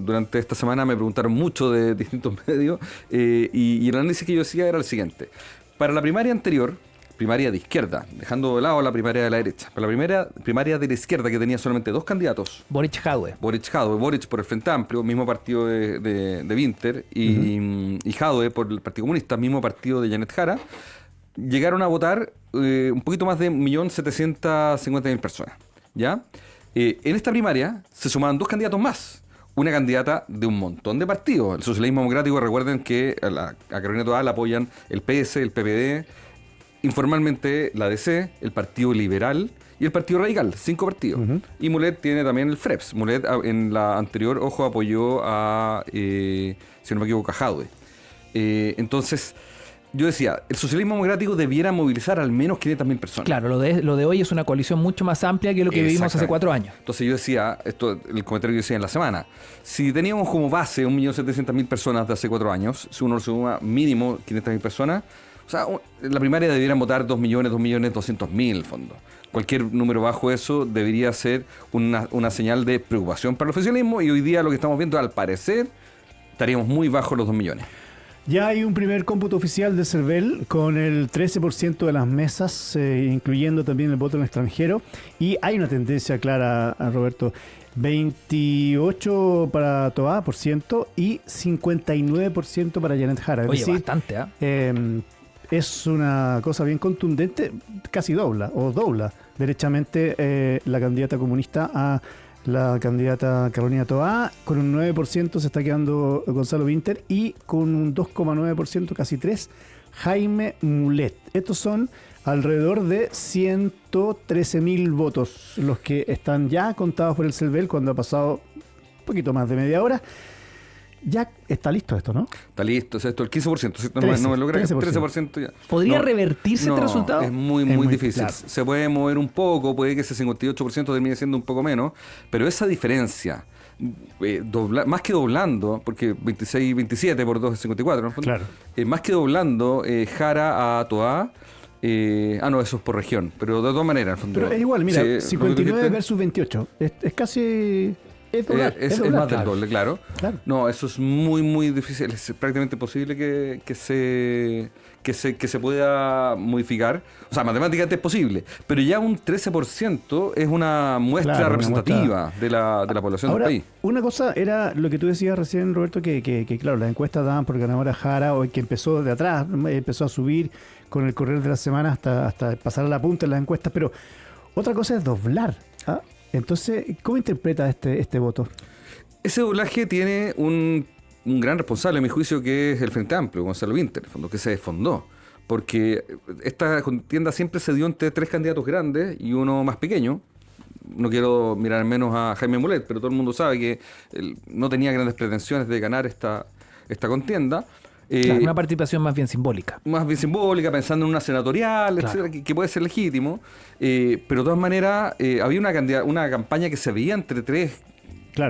durante esta semana, me preguntaron mucho de distintos medios, y el análisis que yo decía era el siguiente. Para la primaria anterior, primaria de izquierda, dejando de lado la primaria de la derecha, para la primaria de la izquierda, que tenía solamente 2 candidatos. Boric Jadwe, Boric por el Frente Amplio, mismo partido de Winter, y Jadwe por el Partido Comunista, mismo partido de Janet Jara. Llegaron a votar un poquito más de 1.750.000 personas, ¿ya? En esta primaria se sumaban 2 candidatos más. Una candidata de un montón de partidos. El socialismo democrático, recuerden que a Carolina Toá la apoyan el PS, el PPD, informalmente la DC, el Partido Liberal y el Partido Radical, 5 partidos. Y Mulet tiene también el FREPS. Mulet en la anterior, apoyó a, si no me equivoco, a Jadwe. Entonces, yo decía, el socialismo democrático debiera movilizar al menos 500.000 personas. Claro, lo de hoy es una coalición mucho más amplia que lo que vivimos hace 4 años. Entonces yo decía, el comentario que yo decía en la semana, si teníamos como base 1.700.000 personas de hace 4 años, si uno suma mínimo 500.000 personas, o sea, en la primaria debieran votar 2.200.000 en el fondo. Cualquier número bajo eso debería ser una señal de preocupación para el oficialismo, y hoy día lo que estamos viendo, al parecer, estaríamos muy bajo los 2 millones. Ya hay un primer cómputo oficial de CERVEL con el 13% de las mesas, incluyendo también el voto en el extranjero. Y hay una tendencia clara, Roberto. 28% para Toá y 59% para Janet Jara. Oye, decir, bastante, es una cosa bien contundente, casi dobla derechamente la candidata comunista a la candidata Carolina Toá. Con un 9% se está quedando Gonzalo Winter, y con un 2,9%, casi 3%, Jaime Mulet. Estos son alrededor de 113.000 votos los que están ya contados por el CERVEL cuando ha pasado un poquito más de media hora. Ya está listo esto, ¿no? Está listo, o sea, esto el 15%, ¿cierto? No me logra 13% ya. ¿Podría revertirse este resultado? Es muy difícil. Claro. Se puede mover un poco, puede que ese 58% termine siendo un poco menos, pero esa diferencia, más que doblando, porque 26-27 por 2 es 54, ¿no? Claro. Más que doblando Jara a Toá, no, eso es por región, pero de todas maneras, en el fondo. Pero es igual, mira, 59 versus 28, es casi... Es más del doble, claro. No, eso es muy difícil. Es prácticamente imposible que se pueda modificar. O sea, matemáticamente es posible, pero ya un 13% es una muestra representativa de la población del país. Una cosa era lo que tú decías recién, Roberto, que claro, las encuestas daban por ganadora Jara, o que empezó de atrás, empezó a subir con el correr de la semana hasta pasar a la punta en las encuestas, pero otra cosa es doblar. Entonces, ¿cómo interpreta este voto? Ese doblaje tiene un gran responsable, a mi juicio, que es el Frente Amplio, Gonzalo Winter, que se desfondó. Porque esta contienda siempre se dio entre 3 candidatos grandes y uno más pequeño. No quiero mirar menos a Jaime Mulet, pero todo el mundo sabe que él no tenía grandes pretensiones de ganar esta contienda. Claro, una participación más bien simbólica. Más bien simbólica, pensando en una senatorial, Claro. etcétera, que puede ser legítimo. Pero de todas maneras, había una campaña que se veía entre tres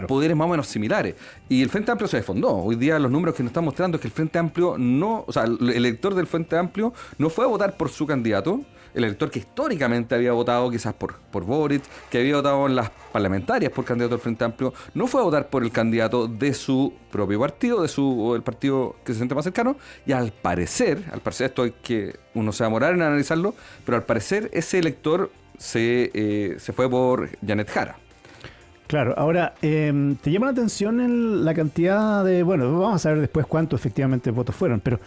poderes más o menos similares. Y el Frente Amplio se desfondó. Hoy día los números que nos están mostrando es que el Frente Amplio no... O sea, el elector del Frente Amplio no fue a votar por su candidato. El elector que históricamente había votado quizás por Boric, que había votado en las parlamentarias por candidato del Frente Amplio, no fue a votar por el candidato de su propio partido, o el partido que se siente más cercano, y al parecer esto hay que uno se va a demorar en analizarlo, pero al parecer ese elector se fue por Janet Jara. Claro, ahora, ¿te llama la atención la cantidad de... Bueno, vamos a saber después cuántos efectivamente votos fueron, pero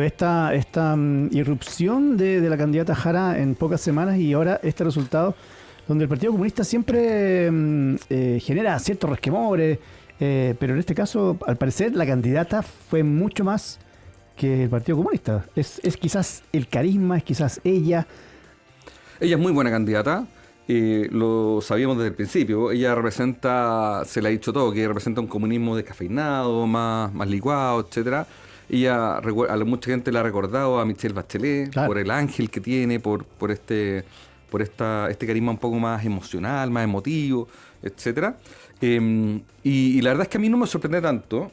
esta irrupción de la candidata Jara en pocas semanas y ahora este resultado donde el Partido Comunista siempre genera ciertos resquemores, pero en este caso, al parecer, la candidata fue mucho más que el Partido Comunista. Es quizás el carisma, es quizás ella. Ella es muy buena candidata. Lo sabíamos desde el principio. Ella representa, se le ha dicho todo, que representa un comunismo descafeinado, más licuado, etcétera. Ella, a mucha gente le ha recordado a Michelle Bachelet, claro, por el ángel que tiene, por este carisma un poco más emocional, más emotivo, etcétera. Y la verdad es que a mí no me sorprende tanto,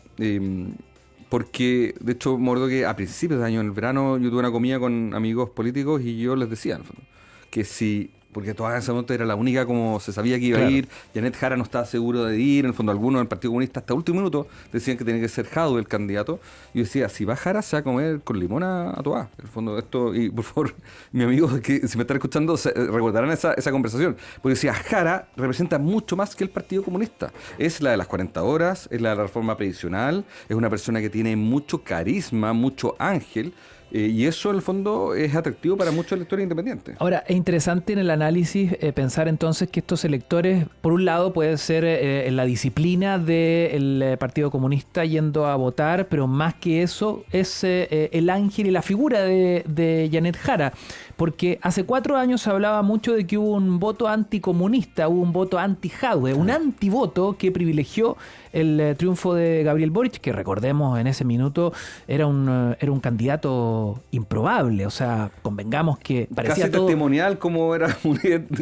porque de hecho me acuerdo que a principios de año, en el verano, yo tuve una comida con amigos políticos y yo les decía, en el fondo, que si... Porque toda esa nota era la única como se sabía que iba a ir. Janet Jara no estaba seguro de ir. En el fondo, algunos del Partido Comunista hasta el último minuto decían que tenía que ser Jadwe el candidato. Y yo decía, si va Jara, se va a comer con limón a todas. En el fondo, esto, y por favor, mi amigo, que si me están escuchando, recordarán esa conversación. Porque decía, Jara representa mucho más que el Partido Comunista. Es la de las 40 horas, es la de la reforma previsional, es una persona que tiene mucho carisma, mucho ángel. Y eso, en el fondo, es atractivo para muchos electores independientes. Ahora, es interesante en el análisis pensar entonces que estos electores, por un lado, puede ser en la disciplina del Partido Comunista yendo a votar, pero más que eso, es el ángel y la figura de Janet Jara. Porque hace 4 años se hablaba mucho de que hubo un voto anticomunista, hubo un voto anti-Jadwe, un antivoto que privilegió el triunfo de Gabriel Boric, que recordemos en ese minuto era un candidato improbable, o sea, convengamos que parecía casi todo... testimonial como era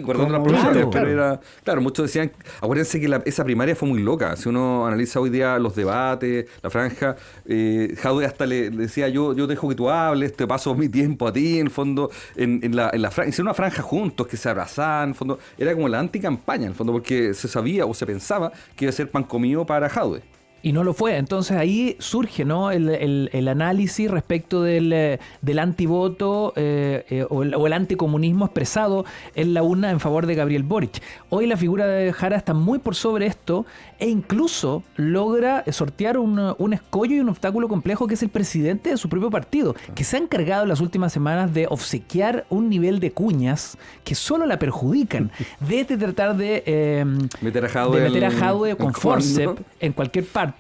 guardando las proporciones, pero era, claro, muchos decían, acuérdense que esa primaria fue muy loca, si uno analiza hoy día los debates, la franja, Jadwe hasta le decía, yo dejo que tú hables, te paso mi tiempo a ti, en el fondo, en la franja, hicieron una franja juntos, que se abrazaban, en el fondo, era como la anticampaña, en el fondo, porque se sabía o se pensaba que iba a ser pan comido para Jadwe. Y no lo fue. Entonces ahí surge, ¿no?, el análisis respecto del antivoto o el anticomunismo expresado en la urna en favor de Gabriel Boric. Hoy la figura de Jara está muy por sobre esto e incluso logra sortear un escollo y un obstáculo complejo que es el presidente de su propio partido, que se ha encargado en las últimas semanas de obsequiar un nivel de cuñas que solo la perjudican, desde tratar de meter a Jadwe con forceps en cualquier parte,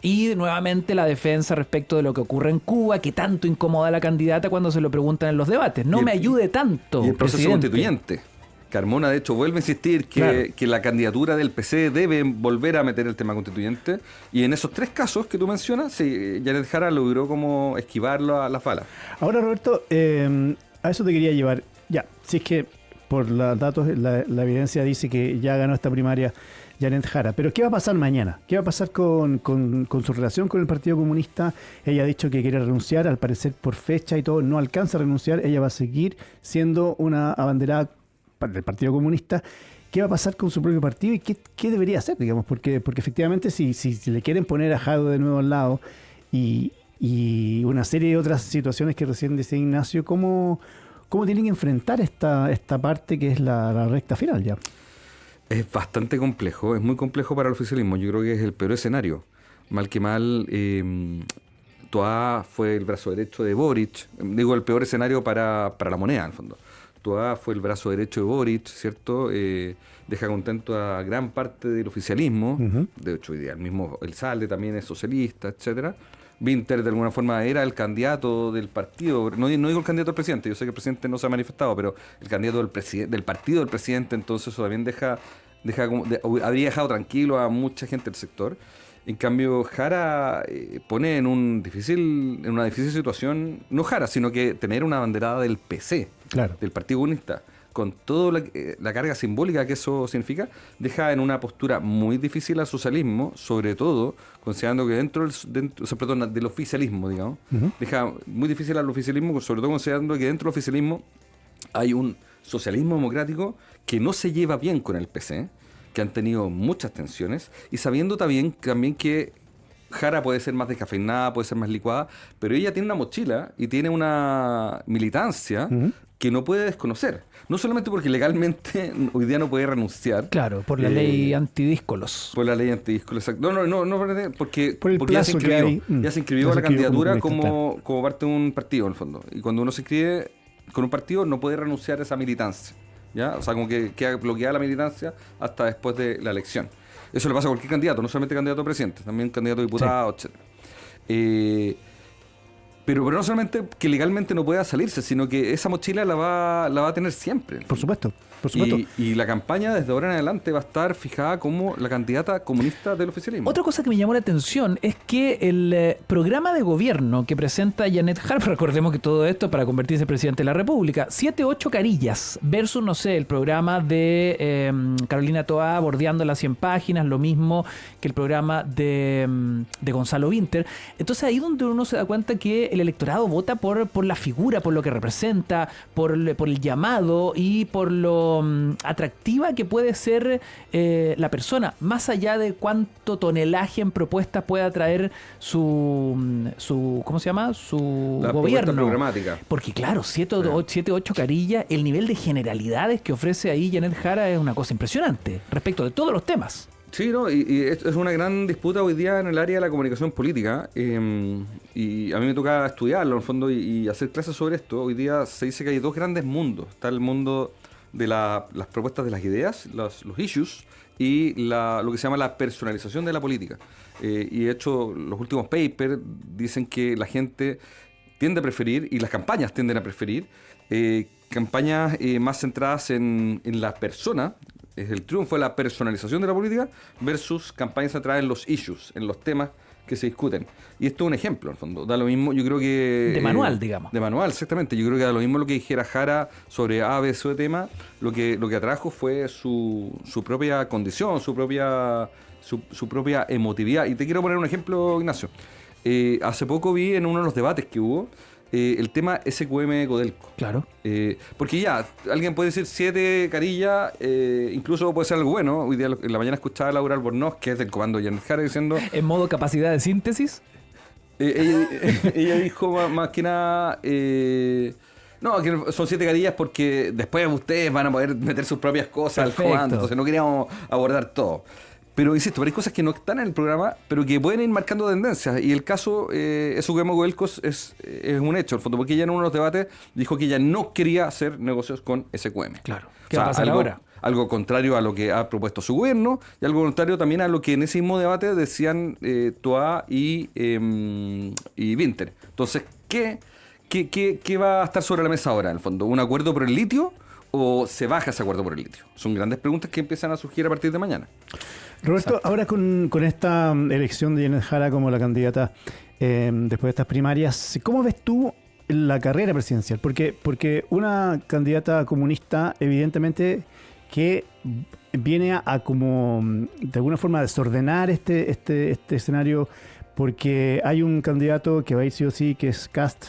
y nuevamente la defensa respecto de lo que ocurre en Cuba, que tanto incomoda a la candidata cuando se lo preguntan en los debates. No me ayude tanto, y el proceso constituyente. Carmona, de hecho, vuelve a insistir que la candidatura del PC debe volver a meter el tema constituyente. Y en esos 3 casos que tú mencionas, sí, Janet Jara logró como esquivarlo a las balas. Ahora, Roberto, a eso te quería llevar. Ya, si es que por los datos, la evidencia dice que ya ganó esta primaria Janet Jara. Pero ¿qué va a pasar mañana? ¿Qué va a pasar con su relación con el Partido Comunista? Ella ha dicho que quiere renunciar, al parecer por fecha y todo, no alcanza a renunciar. Ella va a seguir siendo una abanderada del Partido Comunista. ¿Qué va a pasar con su propio partido y qué debería hacer, digamos? Porque efectivamente si le quieren poner a Jadwe de nuevo al lado y una serie de otras situaciones que recién decía Ignacio, ¿cómo tienen que enfrentar esta parte que es la recta final ya? Es bastante complejo, es muy complejo para el oficialismo. Yo creo que es el peor escenario. Mal que mal, Toá fue el brazo derecho de Boric. Digo, el peor escenario para la moneda, en el fondo. Toá fue el brazo derecho de Boric, ¿cierto? Deja contento a gran parte del oficialismo. Uh-huh. De hecho, hoy día el Salde también es socialista, etcétera. Winter, de alguna forma, era el candidato del partido. No digo el candidato al presidente, yo sé que el presidente no se ha manifestado, pero el candidato del partido del presidente, entonces eso también habría dejado tranquilo a mucha gente del sector. En cambio, Jara pone en una difícil situación, no Jara, sino que tener una banderada del PC, claro, del Partido Comunista, con toda la carga simbólica que eso significa, deja en una postura muy difícil al socialismo, sobre todo considerando que del oficialismo, digamos, deja muy difícil al oficialismo, sobre todo considerando que dentro del oficialismo hay un socialismo democrático que no se lleva bien con el PC, que han tenido muchas tensiones, y sabiendo también que Jara puede ser más descafeinada, puede ser más licuada, pero ella tiene una mochila y tiene una militancia que no puede desconocer. No solamente porque legalmente hoy día no puede renunciar. Claro, por la ley antidíscolos. Por la ley antidíscolos, exacto. No, porque ya se inscribió. Ya se inscribió a la candidatura como parte de un partido, en el fondo. Y cuando uno se inscribe con un partido, no puede renunciar a esa militancia. ¿Ya? O sea, como que queda bloqueada la militancia hasta después de la elección. Eso le pasa a cualquier candidato, no solamente candidato a presidente, también candidato a diputado, etc. Pero no solamente que legalmente no pueda salirse, sino que esa mochila la va a tener siempre. Por supuesto. Y la campaña desde ahora en adelante va a estar fijada como la candidata comunista del oficialismo. Otra cosa que me llamó la atención es que el programa de gobierno que presenta Janet Jara, recordemos que todo esto para convertirse en presidente de la República, 7-8 carillas versus, no sé, el programa de Carolina Toá bordeando las 100 páginas, lo mismo que el programa de Gonzalo Vinter. Entonces ahí donde uno se da cuenta que el electorado vota por la figura, por lo que representa, por el llamado y por lo atractiva que puede ser la persona, más allá de cuánto tonelaje en propuestas pueda traer su ¿cómo se llama? Su la gobierno. Programática. Porque claro, 7-8 carillas, el nivel de generalidades que ofrece ahí Janet Jara es una cosa impresionante respecto de todos los temas. Sí, ¿no? Y es una gran disputa hoy día en el área de la comunicación política, y a mí me toca estudiarlo en el fondo y hacer clases sobre esto. Hoy día se dice que hay dos grandes mundos. Está el mundo de las propuestas de las ideas, los issues, y lo que se llama la personalización de la política. Y de hecho, los últimos papers dicen que la gente tiende a preferir, y las campañas tienden a preferir, campañas más centradas en la persona. Es el triunfo de la personalización de la política versus campañas centradas en los issues, en los temas que se discuten. Y esto es un ejemplo, en el fondo. Da lo mismo, yo creo que... De manual, digamos. De manual, exactamente. Yo creo que da lo mismo lo que dijera Jara sobre A, B, C de tema. Lo que atrajo fue su propia condición, su propia emotividad. Y te quiero poner un ejemplo, Ignacio. Hace poco vi en uno de los debates que hubo el tema SQM Codelco. Claro. Porque ya, alguien puede decir 7 carillas, incluso puede ser algo bueno. Hoy día en la mañana escuchaba a Laura Albornoz, que es del comando de Janet Jara, diciendo... ¿En modo capacidad de síntesis? Ella dijo más que nada... no, que son 7 carillas porque después ustedes van a poder meter sus propias cosas al comando. Entonces no queríamos abordar todo. Pero insisto, pero hay cosas que no están en el programa, pero que pueden ir marcando tendencias. Y el caso SQM Codelco es un hecho, en el fondo, porque ella en uno de los debates dijo que ella no quería hacer negocios con SQM. Claro. ¿Qué va a pasar ahora? Algo contrario a lo que ha propuesto su gobierno, y algo contrario también a lo que en ese mismo debate decían Toá y Vinter. Entonces, ¿qué va a estar sobre la mesa ahora, en el fondo? ¿Un acuerdo por el litio o se baja ese acuerdo por el litio? Son grandes preguntas que empiezan a surgir a partir de mañana. Roberto, exacto. Ahora con esta elección de Janet Jara como la candidata después de estas primarias, ¿cómo ves tú la carrera presidencial? Porque una candidata comunista evidentemente que viene a como de alguna forma desordenar este escenario, porque hay un candidato que va a ir sí o sí, que es Kast,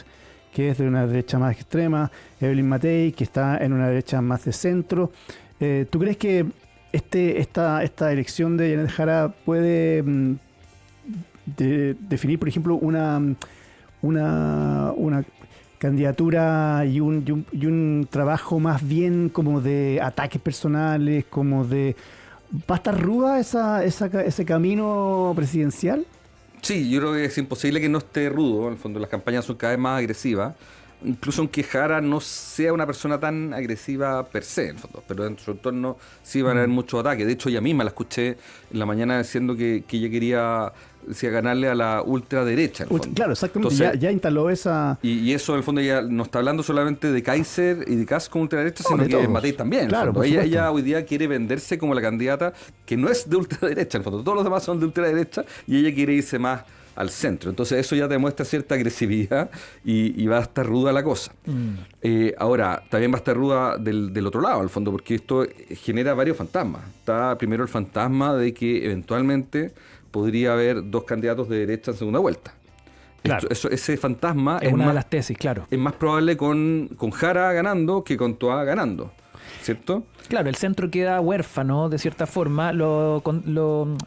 que es de una derecha más extrema, Evelyn Matei, que está en una derecha más de centro. ¿Tú crees que esta elección de Janet Jara puede definir, por ejemplo, una candidatura y un trabajo más bien como de ataques personales, como de... ¿Va a estar ruda ese camino presidencial? Sí, yo creo que es imposible que no esté rudo. En el fondo, las campañas son cada vez más agresivas. incluso aunque Jara no sea una persona tan agresiva per se, en fondo, pero en su entorno sí van a haber muchos ataques. De hecho, ella misma la escuché en la mañana diciendo que ella quería ganarle a la ultraderecha. Claro, exactamente. Entonces, ya instaló esa... Y eso, en el fondo, ya no está hablando solamente de Kaiser y de Kast como ultraderecha, sino que Matei también. Claro, ella hoy día quiere venderse como la candidata que no es de ultraderecha, en el fondo. Todos los demás son de ultraderecha y ella quiere irse más al centro. Entonces eso ya demuestra cierta agresividad y va a estar ruda la cosa. Ahora, también va a estar ruda del otro lado, al fondo, porque esto genera varios fantasmas. Está primero el fantasma de que eventualmente podría haber 2 candidatos de derecha en segunda vuelta. Claro. Ese fantasma es una de las tesis, claro. Es más probable con Jara ganando que con Toá ganando, ¿cierto? Claro, el centro queda huérfano, de cierta forma. Lo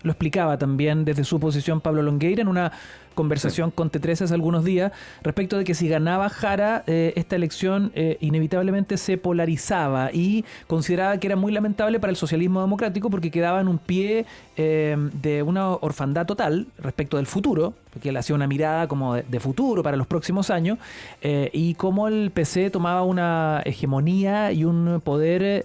explicaba también desde su posición Pablo Longueira en una conversación con T13 hace algunos días, respecto de que si ganaba Jara, esta elección inevitablemente se polarizaba, y consideraba que era muy lamentable para el socialismo democrático porque quedaba en un pie de una orfandad total respecto del futuro, porque él hacía una mirada como de futuro para los próximos años, y cómo el PC tomaba una hegemonía y un poder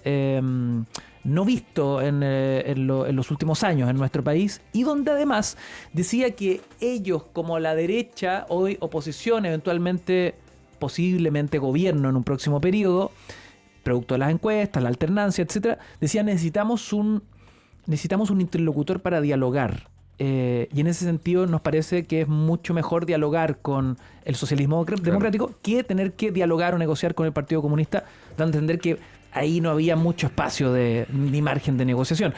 no visto en los últimos años en nuestro país, y donde además decía que ellos, como la derecha, hoy oposición, eventualmente, posiblemente gobierno en un próximo periodo, producto de las encuestas, la alternancia, etcétera, decía necesitamos un interlocutor para dialogar. Y en ese sentido nos parece que es mucho mejor dialogar con el socialismo democrático que tener que dialogar o negociar con el Partido Comunista, dando a entender que ahí no había mucho espacio ni margen de negociación.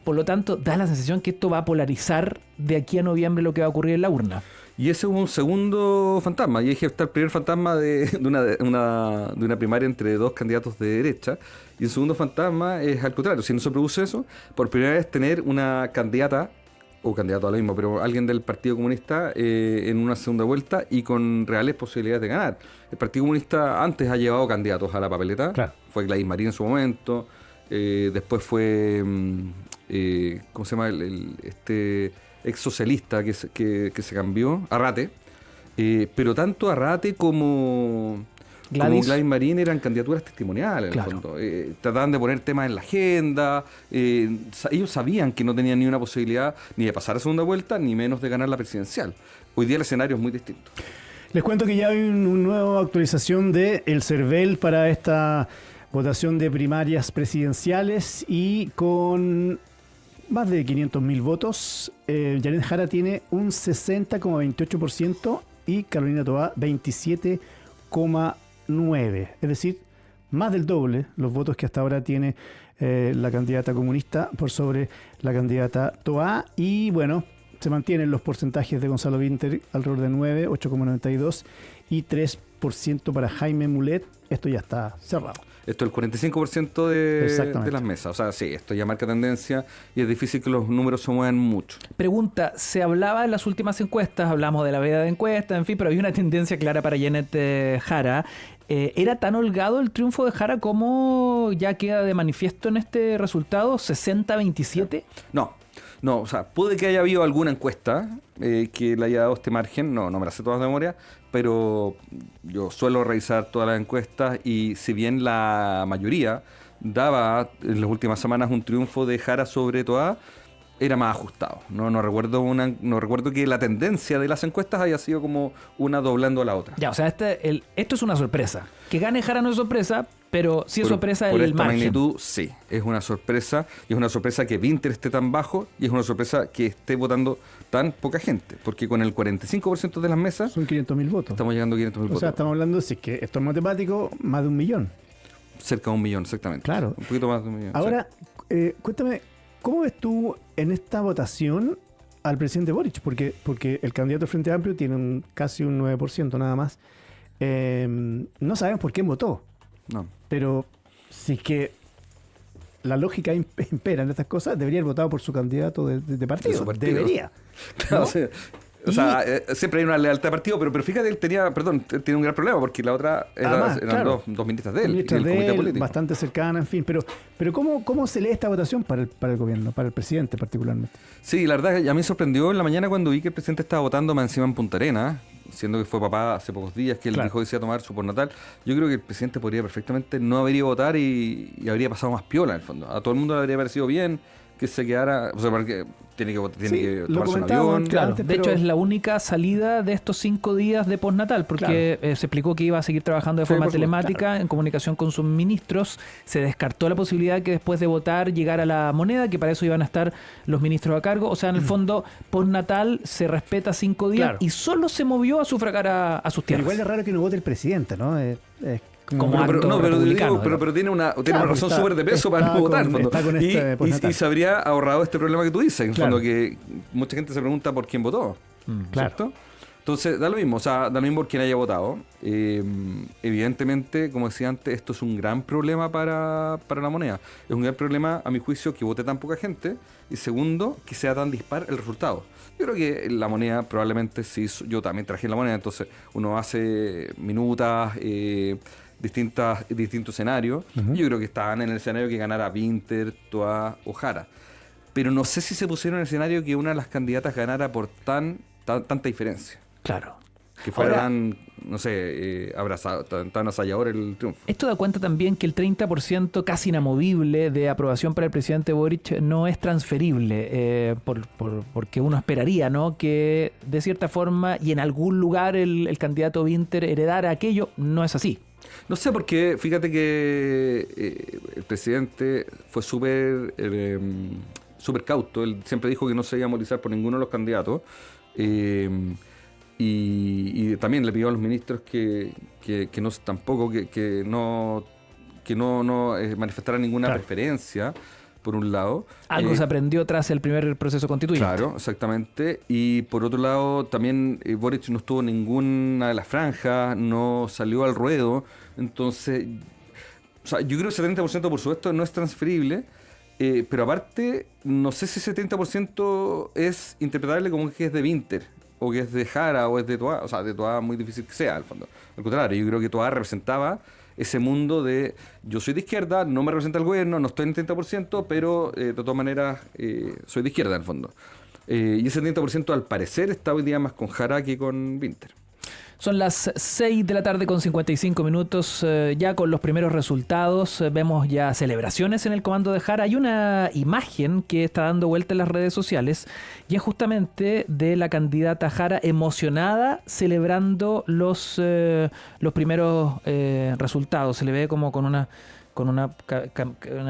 Por lo tanto, da la sensación que esto va a polarizar de aquí a noviembre lo que va a ocurrir en la urna. Y ese es un segundo fantasma. Y dije, está el primer fantasma de una primaria entre 2 candidatos de derecha. Y el segundo fantasma es al contrario. Si no se produce eso, por primera vez tener una candidata, o candidato a lo mismo, pero alguien del Partido Comunista en una segunda vuelta y con reales posibilidades de ganar. El Partido Comunista antes ha llevado candidatos a la papeleta. Claro. Fue Gladys Marín en su momento. Después fue... ¿cómo se llama? Este ex socialista que se cambió, Arrate. Pero tanto Arrate como Gladys Marín eran candidaturas testimoniales, claro. En el fondo. Trataban de poner temas en la agenda. Ellos sabían que no tenían ni una posibilidad ni de pasar a segunda vuelta, ni menos de ganar la presidencial. Hoy día el escenario es muy distinto. Les cuento que ya hay una nueva actualización de el CERVEL para esta votación de primarias presidenciales, y con más de 500.000 votos, Janet Jara tiene un 60,28% y Carolina Toá 27,9%. Es decir, más del doble los votos que hasta ahora tiene la candidata comunista por sobre la candidata Toá. Y bueno, se mantienen los porcentajes de Gonzalo Vinter alrededor de 9, 8,92 y 3% para Jaime Mulet. Esto ya está cerrado. Esto es el 45% de las mesas. O sea, sí, esto ya marca tendencia y es difícil que los números se muevan mucho. Pregunta, se hablaba en las últimas encuestas, hablamos de la veda de encuestas, en fin, pero había una tendencia clara para Janet Jara. ¿Era tan holgado el triunfo de Jara como ya queda de manifiesto en este resultado? ¿60-27? No, o sea, puede que haya habido alguna encuesta que le haya dado este margen, no me la sé todas de memoria, pero yo suelo revisar todas las encuestas y si bien la mayoría daba en las últimas semanas un triunfo de Jara sobre Toá, era más ajustado. No recuerdo que la tendencia de las encuestas haya sido como una doblando a la otra. Ya, o sea, esto es una sorpresa. Que gane Jara no es sorpresa, pero sí es sorpresa el margen. Por esta magnitud, sí, es una sorpresa. Y es una sorpresa que Vinter esté tan bajo, y es una sorpresa que esté votando tan poca gente. Porque con el 45% de las mesas... Son 500.000 votos. Estamos llegando a 500.000 votos. O sea, estamos hablando, si es que esto es matemático, más de 1 millón. Cerca de 1 millón, exactamente. Claro. Un poquito más de 1 millón. Ahora, cuéntame, ¿cómo ves tú en esta votación al presidente Boric? Porque el candidato Frente Amplio tiene casi un 9% nada más. No sabemos por quién votó. No. Pero si es que la lógica impera en estas cosas, debería haber votado por su candidato de partido. Debería. Claro, ¿no? O sea, siempre hay una lealtad de partido, pero fíjate, él tiene un gran problema, porque la otra eran claro, dos ministras de él, y el comité político. Bastante cercana, en fin. Pero ¿cómo se lee esta votación para el gobierno, para el presidente particularmente? Sí, la verdad, a mí me sorprendió en la mañana cuando vi que el presidente estaba votando más encima en Punta Arenas, siendo que fue papá hace pocos días, que él Claro. dijo que se iba a tomar su postnatal, yo creo que el presidente podría perfectamente no haber ido a votar y habría pasado más piola, en el fondo. A todo el mundo le habría parecido bien que se quedara, o sea, porque tiene que lo tomarse un comentábamos avión. Claro, antes, de pero- hecho es la única salida de estos 5 días de postnatal, porque se explicó que iba a seguir trabajando de Sí, forma por supuesto, telemática en comunicación con sus ministros. Se descartó la posibilidad de que después de votar llegara la moneda, que para eso iban a estar los ministros a cargo. O sea, en el fondo, postnatal se respeta 5 días Claro. y solo se movió a sufragar a sus Pero tierras. igual es raro que no vote el presidente, ¿no? Como pero, acto no, pero, republicano, digo, pero tiene una Claro, razón está- súper de peso para está no votar. con- en el fondo. está con este postnatal. y se habría ahorrado este problema que tú dices. En el Claro. fondo, que mucha gente se pregunta por quién votó. Claro. ¿Cierto? Entonces, da lo mismo, o sea, da lo mismo por quien haya votado. Evidentemente, como decía antes, esto es un gran problema para la moneda. Es un gran problema, a mi juicio, que vote tan poca gente. Y segundo, que sea tan dispar el resultado. Yo creo que la moneda probablemente sí, yo también traje la moneda, entonces uno hace minutas, distintos escenarios. Yo creo que estaban en el escenario que ganara Winter, Toa o Jara. Pero no sé si se pusieron en el escenario que una de las candidatas ganara por tanta diferencia. Claro. Que fuera Ahora- tan, no sé, abrazado, tan asallador el triunfo. Esto da cuenta también que el 30% casi inamovible de aprobación para el presidente Boric no es transferible, porque uno esperaría, ¿no?, que de cierta forma y en algún lugar el candidato Winter heredara aquello. No es así. No sé, porque fíjate que el presidente fue súper cauto. Él siempre dijo que no se iba a movilizar por ninguno de los candidatos. Y también le pidió a los ministros que no tampoco que no manifestaran ninguna preferencia, por un lado. Algo se aprendió tras el primer proceso constituyente. Claro, exactamente. Y por otro lado, también Boric no estuvo en ninguna de las franjas, no salió al ruedo. Entonces, o sea, yo creo que el 70% por supuesto no es transferible. Pero aparte, no sé si ese 30% es interpretable como que es de Winter, o que es de Jara, o es de Toa. O sea, de Toa muy difícil que sea, al fondo. Al contrario, yo creo que Toa representaba ese mundo de yo soy de izquierda, no me representa el gobierno, no estoy en el 30%, pero de todas maneras soy de izquierda, en el fondo. Y ese 30% al parecer está hoy día más con Jara que con Winter. Son las 6 de la tarde con 55 minutos, ya con los primeros resultados. Vemos ya celebraciones en el comando de Jara. Hay una imagen que está dando vuelta en las redes sociales y es justamente de la candidata Jara emocionada celebrando los primeros resultados. Se le ve como con una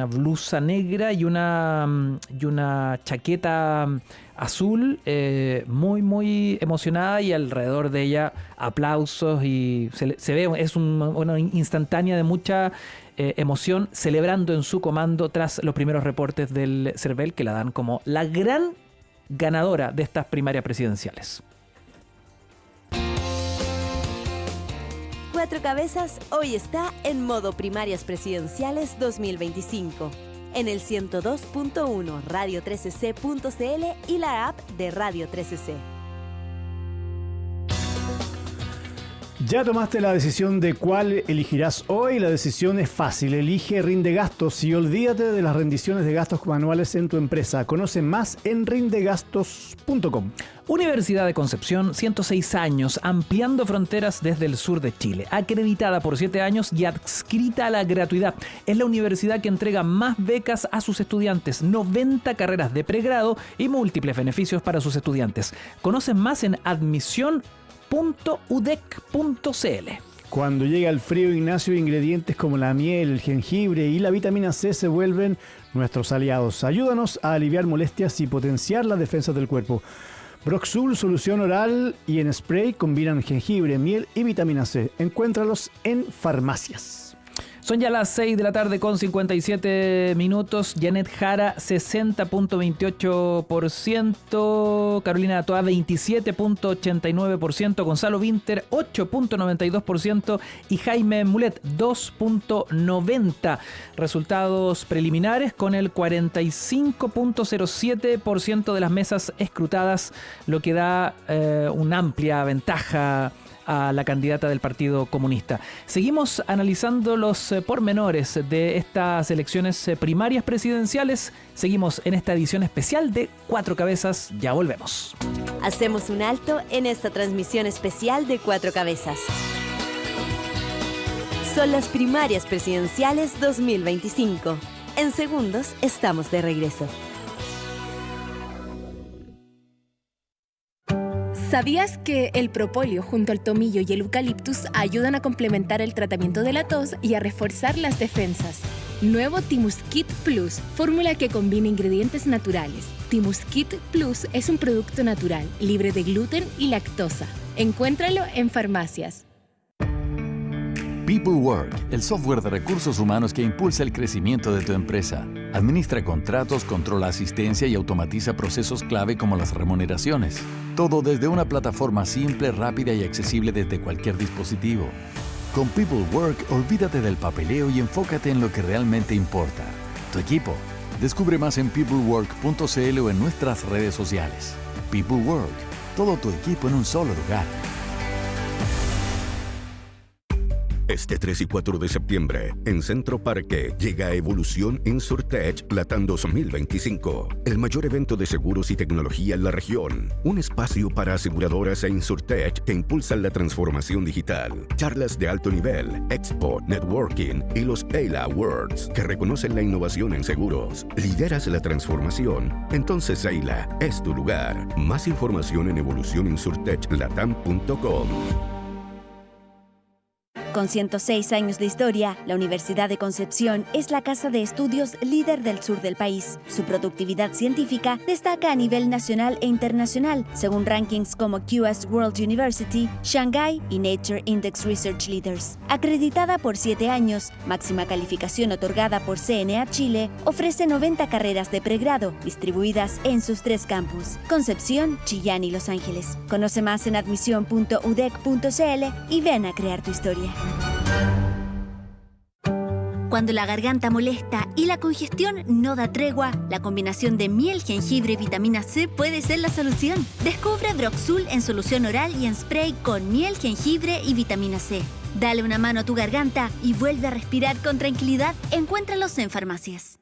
blusa negra y una chaqueta azul, muy muy emocionada, y alrededor de ella aplausos, y se ve, es una instantánea de mucha emoción, celebrando en su comando tras los primeros reportes del CERVEL, que la dan como la gran ganadora de estas primarias presidenciales. Cuatro Cabezas hoy está en modo Primarias Presidenciales 2025. En el 102.1 radio13c.cl y la app de Radio 13C. ¿Ya tomaste la decisión de cuál elegirás hoy? La decisión es fácil. Elige Rinde Gastos y olvídate de las rendiciones de gastos manuales en tu empresa. Conoce más en rindegastos.com. Universidad de Concepción, 106 años, ampliando fronteras desde el sur de Chile. Acreditada por 7 años y adscrita a la gratuidad. Es la universidad que entrega más becas a sus estudiantes, 90 carreras de pregrado y múltiples beneficios para sus estudiantes. Conoce más en admisión.udec.cl. Cuando llega el frío, Ignacio, ingredientes como la miel, el jengibre y la vitamina C se vuelven nuestros aliados. Ayúdanos a aliviar molestias y potenciar las defensas del cuerpo. Broxul, solución oral y en spray, combinan jengibre, miel y vitamina C. Encuéntralos en farmacias. Son ya las 6 de la tarde con 57 minutos. Janet Jara, 60.28%. Carolina Toa, 27.89%. Gonzalo Winter, 8.92%. Y Jaime Mulet, 2.90%. Resultados preliminares con el 45.07% de las mesas escrutadas, lo que da una amplia ventaja a la candidata del Partido Comunista. Seguimos analizando los pormenores de estas elecciones primarias presidenciales. Seguimos en esta edición especial de Cuatro Cabezas. Ya volvemos. Hacemos un alto en esta transmisión especial de Cuatro Cabezas. Son las primarias presidenciales 2025. En segundos estamos de regreso. ¿Sabías que el propóleo junto al tomillo y el eucaliptus ayudan a complementar el tratamiento de la tos y a reforzar las defensas? Nuevo Timuskit Plus, fórmula que combina ingredientes naturales. Timuskit Plus es un producto natural, libre de gluten y lactosa. Encuéntralo en farmacias. People Work, el software de recursos humanos que impulsa el crecimiento de tu empresa. Administra contratos, controla asistencia y automatiza procesos clave como las remuneraciones. Todo desde una plataforma simple, rápida y accesible desde cualquier dispositivo. Con People Work, olvídate del papeleo y enfócate en lo que realmente importa: tu equipo. Descubre más en peoplework.cl o en nuestras redes sociales. People Work, todo tu equipo en un solo lugar. Este 3 y 4 de septiembre, en Centro Parque, llega Evolución InsurTech Latam 2025, el mayor evento de seguros y tecnología en la región. Un espacio para aseguradoras e InsurTech que impulsan la transformación digital. Charlas de alto nivel, expo, networking y los EILA Awards, que reconocen la innovación en seguros. ¿Lideras la transformación? Entonces EILA es tu lugar. Más información en evolucioninsurtechlatam.com. Con 106 años de historia, la Universidad de Concepción es la casa de estudios líder del sur del país. Su productividad científica destaca a nivel nacional e internacional, según rankings como QS World University, Shanghai y Nature Index Research Leaders. Acreditada por 7 años, máxima calificación otorgada por CNA Chile, ofrece 90 carreras de pregrado, distribuidas en sus 3 campus: Concepción, Chillán y Los Ángeles. Conoce más en admisión.udec.cl y ven a crear tu historia. Cuando la garganta molesta y la congestión no da tregua, la combinación de miel, jengibre y vitamina C puede ser la solución. Descubre Broxul en solución oral y en spray con miel, jengibre y vitamina C. Dale una mano a tu garganta y vuelve a respirar con tranquilidad. Encuéntralos en farmacias.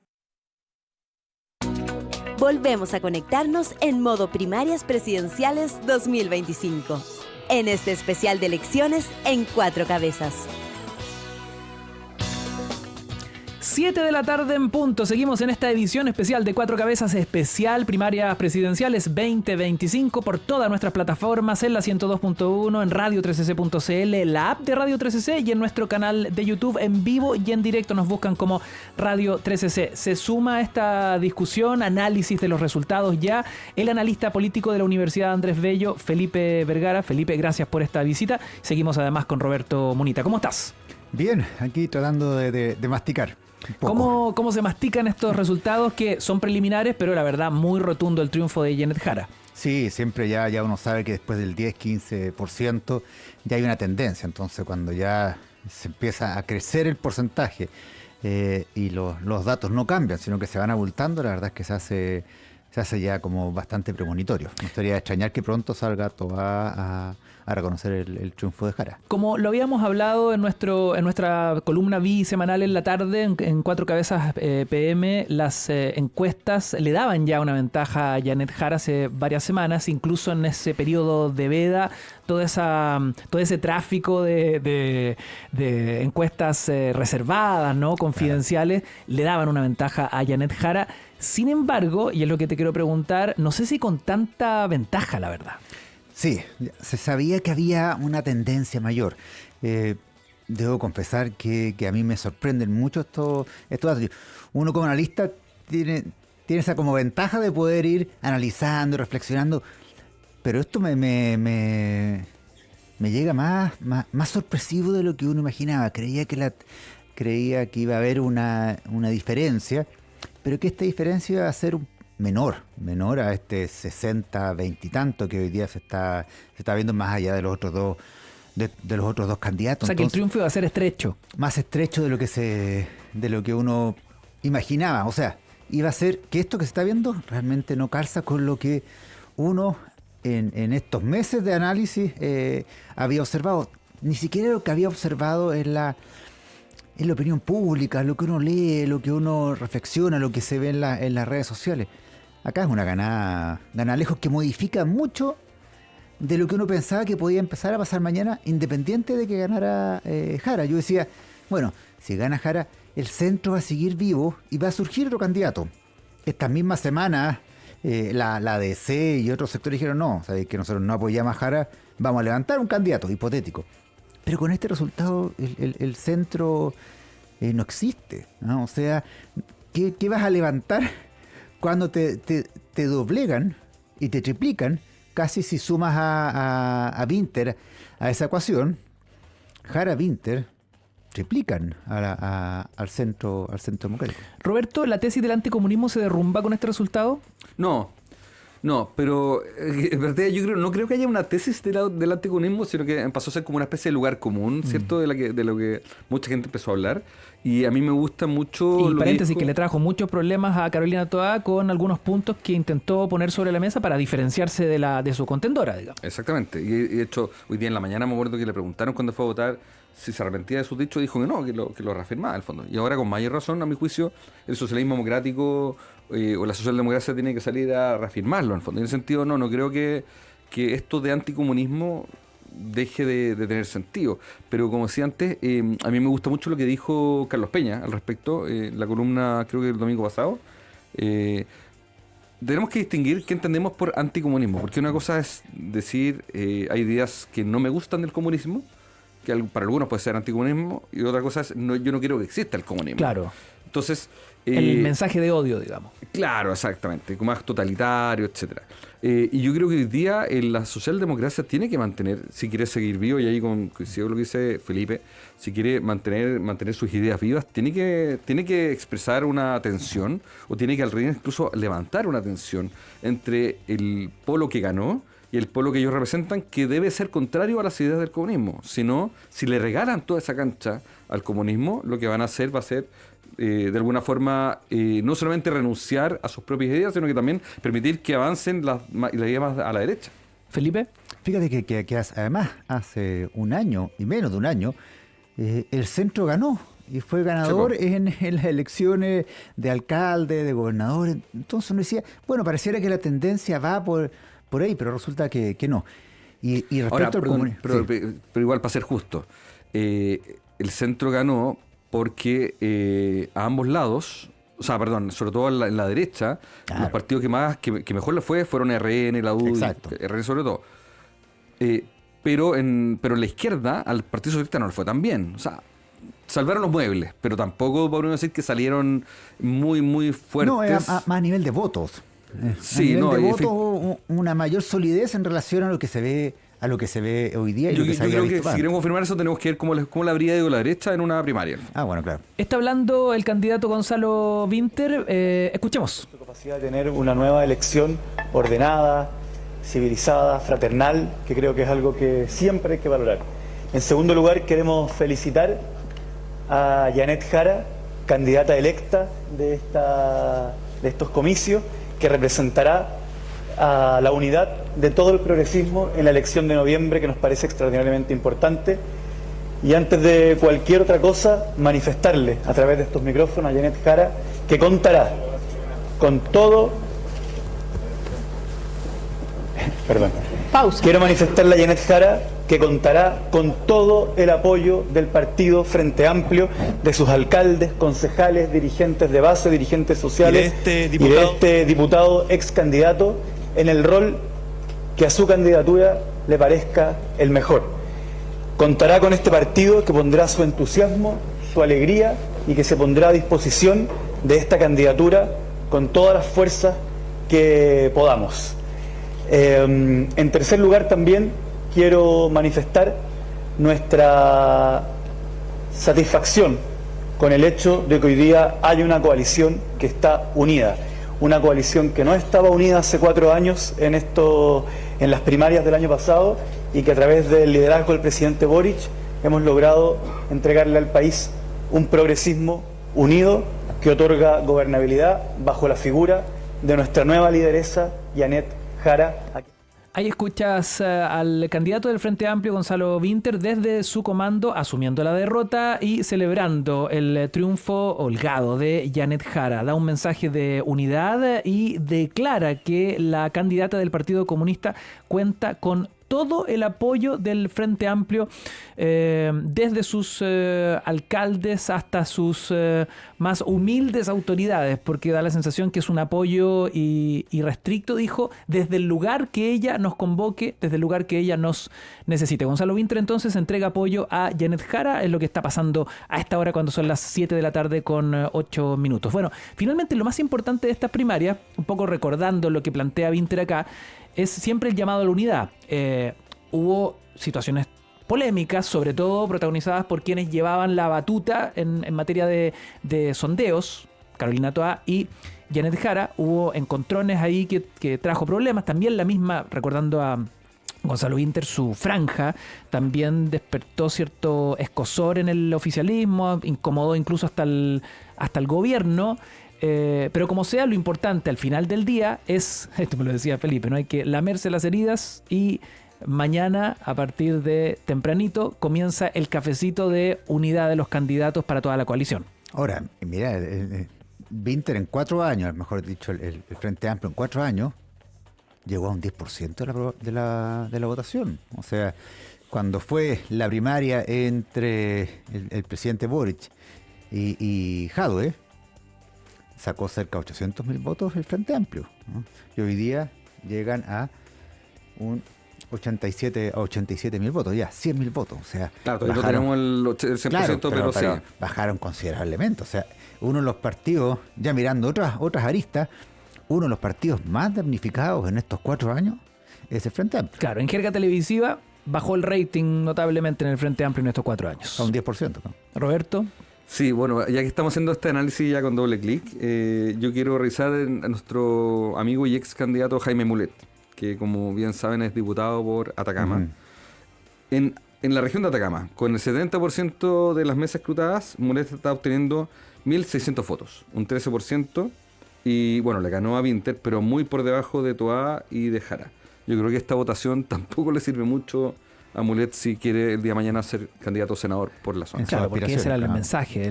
Volvemos a conectarnos en modo Primarias Presidenciales 2025. En este especial de elecciones en Cuatro Cabezas. 7 de la tarde en punto. Seguimos en esta edición especial de Cuatro Cabezas, especial Primarias Presidenciales 2025 por todas nuestras plataformas, en la 102.1, en radio3cc.cl, la app de Radio 3cc y en nuestro canal de YouTube en vivo y en directo. Nos buscan como Radio 3cc. Se suma a esta discusión, análisis de los resultados ya, el analista político de la Universidad Andrés Bello, Felipe Vergara. Felipe, gracias por esta visita. Seguimos además con Roberto Munita. ¿Cómo estás? Bien, aquí tratando de masticar. ¿Cómo se mastican estos resultados que son preliminares, pero la verdad muy rotundo el triunfo de Janet Jara? Sí, siempre ya uno sabe que después del 10-15% ya hay una tendencia. Entonces cuando ya se empieza a crecer el porcentaje y los datos no cambian, sino que se van abultando, la verdad es que se hace ya como bastante premonitorio. No estaría de extrañar que pronto salga Toa a reconocer el triunfo de Jara. Como lo habíamos hablado en nuestra columna bisemanal en la tarde, en Cuatro Cabezas PM, las encuestas le daban ya una ventaja a Janet Jara hace varias semanas, incluso en ese periodo de veda, todo ese tráfico de encuestas reservadas, ¿no? Confidenciales, le daban una ventaja a Janet Jara. Sin embargo, y es lo que te quiero preguntar, no sé si con tanta ventaja, la verdad. Sí, se sabía que había una tendencia mayor. Debo confesar que a mí me sorprenden mucho estos datos. Uno como analista tiene esa como ventaja de poder ir analizando, reflexionando, pero esto me llega más sorpresivo de lo que uno imaginaba. Creía que iba a haber una diferencia, pero que esta diferencia iba a ser menor a este 60-20 y tanto que hoy día se está viendo, más allá de los otros dos candidatos. O sea, entonces, que el triunfo iba a ser estrecho. Más estrecho de lo que uno imaginaba. O sea, iba a ser que esto que se está viendo realmente no calza con lo que uno en estos meses de análisis había observado. Ni siquiera lo que había observado en la opinión pública, lo que uno lee, lo que uno reflexiona, lo que se ve en las redes sociales. Acá es una ganada lejos que modifica mucho de lo que uno pensaba que podía empezar a pasar mañana, independiente de que ganara Jara. Yo decía, bueno, si gana Jara, el centro va a seguir vivo y va a surgir otro candidato. Estas mismas semanas, la DC y otros sectores dijeron, no, sabéis que nosotros no apoyamos a Jara, vamos a levantar un candidato hipotético. Pero con este resultado, el centro no existe, ¿no? O sea, ¿qué vas a levantar cuando te doblegan y te triplican? Casi si sumas a Winter a esa ecuación, Jara, Winter triplican al centro democrático. Roberto, ¿la tesis del anticomunismo se derrumba con este resultado? No, pero en verdad no creo que haya una tesis del anticomunismo, sino que pasó a ser como una especie de lugar común, ¿cierto? De lo que mucha gente empezó a hablar. Y a mí me gusta mucho... Y paréntesis, que le trajo muchos problemas a Carolina Toá con algunos puntos que intentó poner sobre la mesa para diferenciarse de su contendora, digamos. Exactamente. Y de hecho, hoy día en la mañana me acuerdo que le preguntaron cuando fue a votar si se arrepentía de sus dichos, dijo que no, que lo reafirmaba al fondo. Y ahora, con mayor razón, a mi juicio, el socialismo democrático o la socialdemocracia tiene que salir a reafirmarlo, en el fondo. En ese sentido, no creo que esto de anticomunismo deje de tener sentido. Pero como decía antes, a mí me gusta mucho lo que dijo Carlos Peña al respecto, la columna creo que el domingo pasado. Tenemos que distinguir qué entendemos por anticomunismo, porque una cosa es decir, hay ideas que no me gustan del comunismo, que para algunos puede ser anticomunismo, y otra cosa es, yo no quiero que exista el comunismo. Claro. Entonces... el mensaje de odio, digamos. Claro, exactamente, más totalitario, etcétera. Y yo creo que hoy día la socialdemocracia tiene que mantener, si quiere seguir vivo, y ahí coincido con lo que dice Felipe, si quiere mantener sus ideas vivas, tiene que expresar una tensión, o tiene que al revés incluso levantar una tensión entre el polo que ganó y el polo que ellos representan, que debe ser contrario a las ideas del comunismo. Si no, si le regalan toda esa cancha al comunismo, lo que van a hacer va a ser de alguna forma no solamente renunciar a sus propias ideas, sino que también permitir que avancen las ideas más a la derecha. Felipe, fíjate que además hace un año y menos de un año el centro ganó y fue ganador en las elecciones de alcalde, de gobernador. Entonces uno decía, bueno, pareciera que la tendencia va por ahí, pero resulta que no. Y respecto al comunismo, pero igual, para ser justo, el centro ganó porque a ambos lados, sobre todo en la derecha, claro, los partidos que mejor le fueron RN, la UDI, RN sobre todo. Pero en la izquierda, al Partido Socialista no le fue tan bien. O sea, salvaron los muebles, pero tampoco podemos decir que salieron muy, muy fuertes. No, más a nivel de votos. Sí, a nivel de votos, una mayor solidez en relación a lo que se ve hoy día. Yo creo que si queremos confirmar eso, tenemos que ver cómo le habría ido la derecha en una primaria. Bueno, claro. Está hablando el candidato Gonzalo Winter. Escuchemos. La capacidad de tener una nueva elección ordenada, civilizada, fraternal, que creo que es algo que siempre hay que valorar. En segundo lugar, queremos felicitar a Janet Jara, candidata electa de estos comicios, que representará a la unidad de todo el progresismo en la elección de noviembre, que nos parece extraordinariamente importante. Y antes de cualquier otra cosa, manifestarle a través de estos micrófonos a Janet Jara que contará con todo... Perdón. Pausa. Quiero manifestarle a Janet Jara que contará con todo el apoyo del partido Frente Amplio, de sus alcaldes, concejales, dirigentes de base, dirigentes sociales y de este diputado ex candidato en el rol que a su candidatura le parezca el mejor. Contará con este partido que pondrá su entusiasmo, su alegría y que se pondrá a disposición de esta candidatura con todas las fuerzas que podamos. En tercer lugar, también quiero manifestar nuestra satisfacción con el hecho de que hoy día hay una coalición que está unida. Una coalición que no estaba unida hace 4 años en las primarias del año pasado, y que a través del liderazgo del presidente Boric hemos logrado entregarle al país un progresismo unido que otorga gobernabilidad bajo la figura de nuestra nueva lideresa, Janet Jara. Ahí escuchas al candidato del Frente Amplio, Gonzalo Vinter, desde su comando, asumiendo la derrota y celebrando el triunfo holgado de Janet Jara. Da un mensaje de unidad y declara que la candidata del Partido Comunista cuenta con todo el apoyo del Frente Amplio, desde sus alcaldes hasta sus más humildes autoridades, porque da la sensación que es un apoyo irrestricto, dijo, desde el lugar que ella nos convoque, desde el lugar que ella nos necesite. Gonzalo Vinter entonces entrega apoyo a Janet Jara, es lo que está pasando a esta hora cuando son las 7 de la tarde con 8 minutos. Bueno, finalmente lo más importante de estas primarias, un poco recordando lo que plantea Vinter acá, es siempre el llamado a la unidad. Hubo situaciones polémicas, sobre todo protagonizadas por quienes llevaban la batuta en materia de sondeos, Carolina Toá y Janet Jara. Hubo encontrones ahí que trajo problemas. También la misma, recordando a Gonzalo Vinter, su franja también despertó cierto escozor en el oficialismo, incomodó incluso hasta el gobierno. Pero como sea, lo importante al final del día es, esto me lo decía Felipe, no hay que lamerse las heridas, y mañana a partir de tempranito comienza el cafecito de unidad de los candidatos para toda la coalición. Ahora, mira, Vinter en 4 años, mejor dicho, el Frente Amplio en 4 años llegó a un 10% de la votación. O sea, cuando fue la primaria entre el presidente Boric y Jadwe, sacó cerca de 800.000 votos el Frente Amplio, ¿no? Y hoy día llegan a un 87.000 votos, ya 100.000 votos. O sea, claro, todavía no tenemos el 100%, claro, pero sí. Bajaron considerablemente. O sea, uno de los partidos, ya mirando otras aristas, uno de los partidos más damnificados en estos 4 años es el Frente Amplio. Claro, en jerga televisiva bajó el rating notablemente en el Frente Amplio en estos 4 años. A un 10%, ¿no? Roberto. Sí, bueno, ya que estamos haciendo este análisis ya con doble clic, yo quiero revisar a nuestro amigo y ex candidato Jaime Mulet, que como bien saben es diputado por Atacama. Uh-huh. En la región de Atacama, con el 70% de las mesas escrutadas, Mulet está obteniendo 1.600 votos, un 13%, y bueno, le ganó a Vinter, pero muy por debajo de Toá y de Jara. Yo creo que esta votación tampoco le sirve mucho a Mulet si quiere el día de mañana ser candidato a senador por la zona. Claro, porque ese era el mensaje,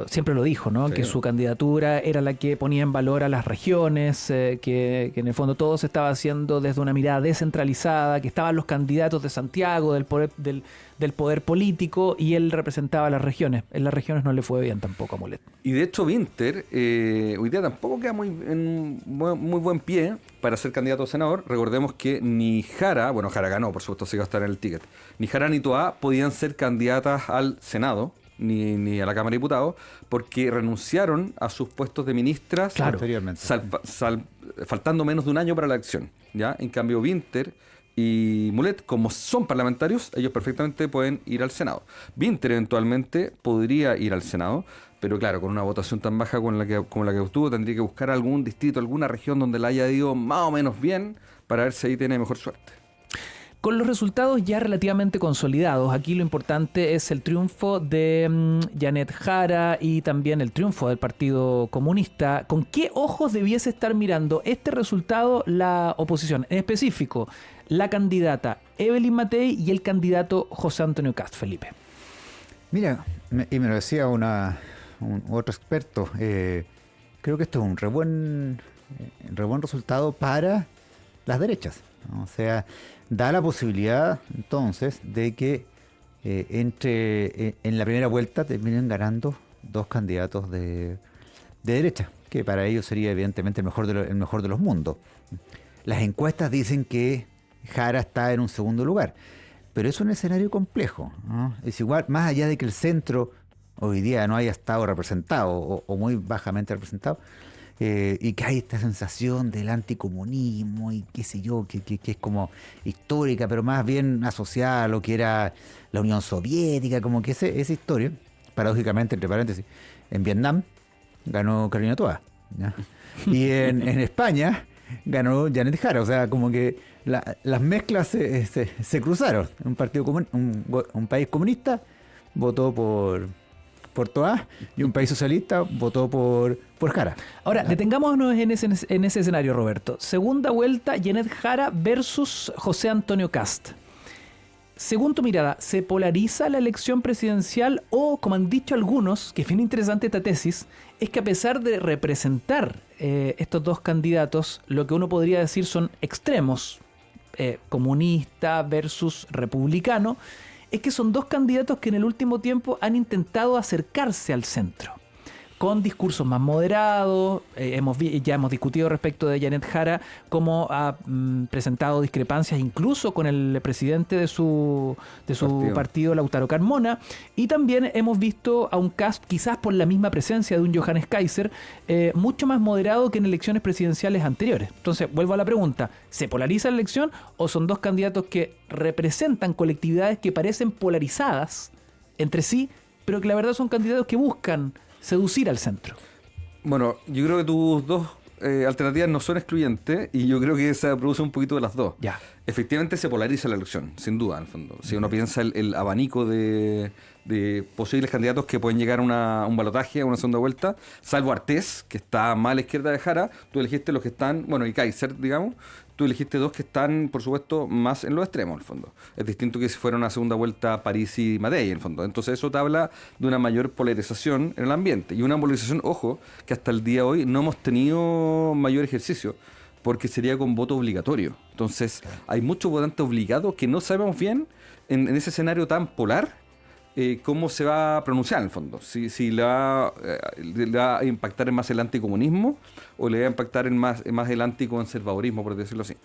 siempre lo dijo, ¿no? Sí. Que su candidatura era la que ponía en valor a las regiones, que en el fondo todo se estaba haciendo desde una mirada descentralizada, que estaban los candidatos de Santiago, del poder político, y él representaba a las regiones. En las regiones no le fue bien tampoco a Mulet. Y de hecho Vinter hoy día tampoco queda en muy buen pie para ser candidato a senador. Recordemos que ni Jara, bueno, Jara ganó, por supuesto, se iba a estar en el ticket, ni Jara ni Toá podían ser candidatas al Senado, ni a la Cámara de Diputados, porque renunciaron a sus puestos de ministras, claro, faltando menos de un año para la elección, ¿ya? En cambio, Vinter y Mulet, como son parlamentarios, ellos perfectamente pueden ir al Senado. Vinter eventualmente podría ir al Senado, pero claro, con una votación tan baja como la que obtuvo, tendría que buscar algún distrito, alguna región donde la haya ido más o menos bien, para ver si ahí tiene mejor suerte. Con los resultados ya relativamente consolidados, aquí lo importante es el triunfo de Janet Jara y también el triunfo del Partido Comunista. ¿Con qué ojos debiese estar mirando este resultado la oposición? En específico, la candidata Evelyn Matei y el candidato José Antonio Kast, Felipe. Mira, y me lo decía otro experto, creo que esto es un re buen resultado para las derechas, ¿no? O sea, da la posibilidad entonces de que en la primera vuelta terminen ganando 2 candidatos de derecha, que para ellos sería evidentemente el mejor de los mundos. Las encuestas dicen que Jara está en un segundo lugar, pero es un escenario complejo, ¿no? Es igual, más allá de que el centro hoy día no haya estado representado o muy bajamente representado, y que hay esta sensación del anticomunismo y qué sé yo, que es como histórica, pero más bien asociada a lo que era la Unión Soviética, como que esa historia, paradójicamente, entre paréntesis, en Vietnam ganó Carolina Toá, ¿ya? Y en España ganó Janet Jara. O sea, como que las mezclas se cruzaron. Un país comunista votó por por Toá y un país socialista votó por Jara. Ahora, detengámonos en ese escenario, Roberto. Segunda vuelta, Janet Jara versus José Antonio Kast. Según tu mirada, ¿se polariza la elección presidencial o, como han dicho algunos, que es bien interesante esta tesis, es que a pesar de representar estos dos candidatos, lo que uno podría decir son extremos, comunista versus republicano, es que son dos candidatos que en el último tiempo han intentado acercarse al centro, con discursos más moderados? Ya hemos discutido respecto de Janet Jara, cómo ha presentado discrepancias incluso con el presidente de su partido, Lautaro Carmona, y también hemos visto a un Kast, quizás por la misma presencia de un Johannes Kaiser, mucho más moderado que en elecciones presidenciales anteriores. Entonces, vuelvo a la pregunta, ¿se polariza la elección o son dos candidatos que representan colectividades que parecen polarizadas entre sí, pero que la verdad son candidatos que buscan seducir al centro? Bueno, yo creo que tus dos alternativas no son excluyentes y yo creo que se produce un poquito de las dos. Ya. Efectivamente se polariza la elección, sin duda, en el fondo. Si uno piensa el abanico de posibles candidatos que pueden llegar a un balotaje, a una segunda vuelta, salvo Artés, que está más a la izquierda de Jara, tú elegiste los que están, bueno, y Kaiser, digamos, tú elegiste dos que están, por supuesto, más en los extremos, en el fondo. Es distinto que si fuera una segunda vuelta París y Matei, en el fondo. Entonces eso te habla de una mayor polarización en el ambiente. Y una polarización, ojo, que hasta el día de hoy no hemos tenido mayor ejercicio, porque sería con voto obligatorio. Entonces hay muchos votantes obligados que no sabemos bien, en ese escenario tan polar, cómo se va a pronunciar en el fondo. Si le va a impactar en más el anticomunismo o le va a impactar en más el anticonservadurismo, por decirlo así.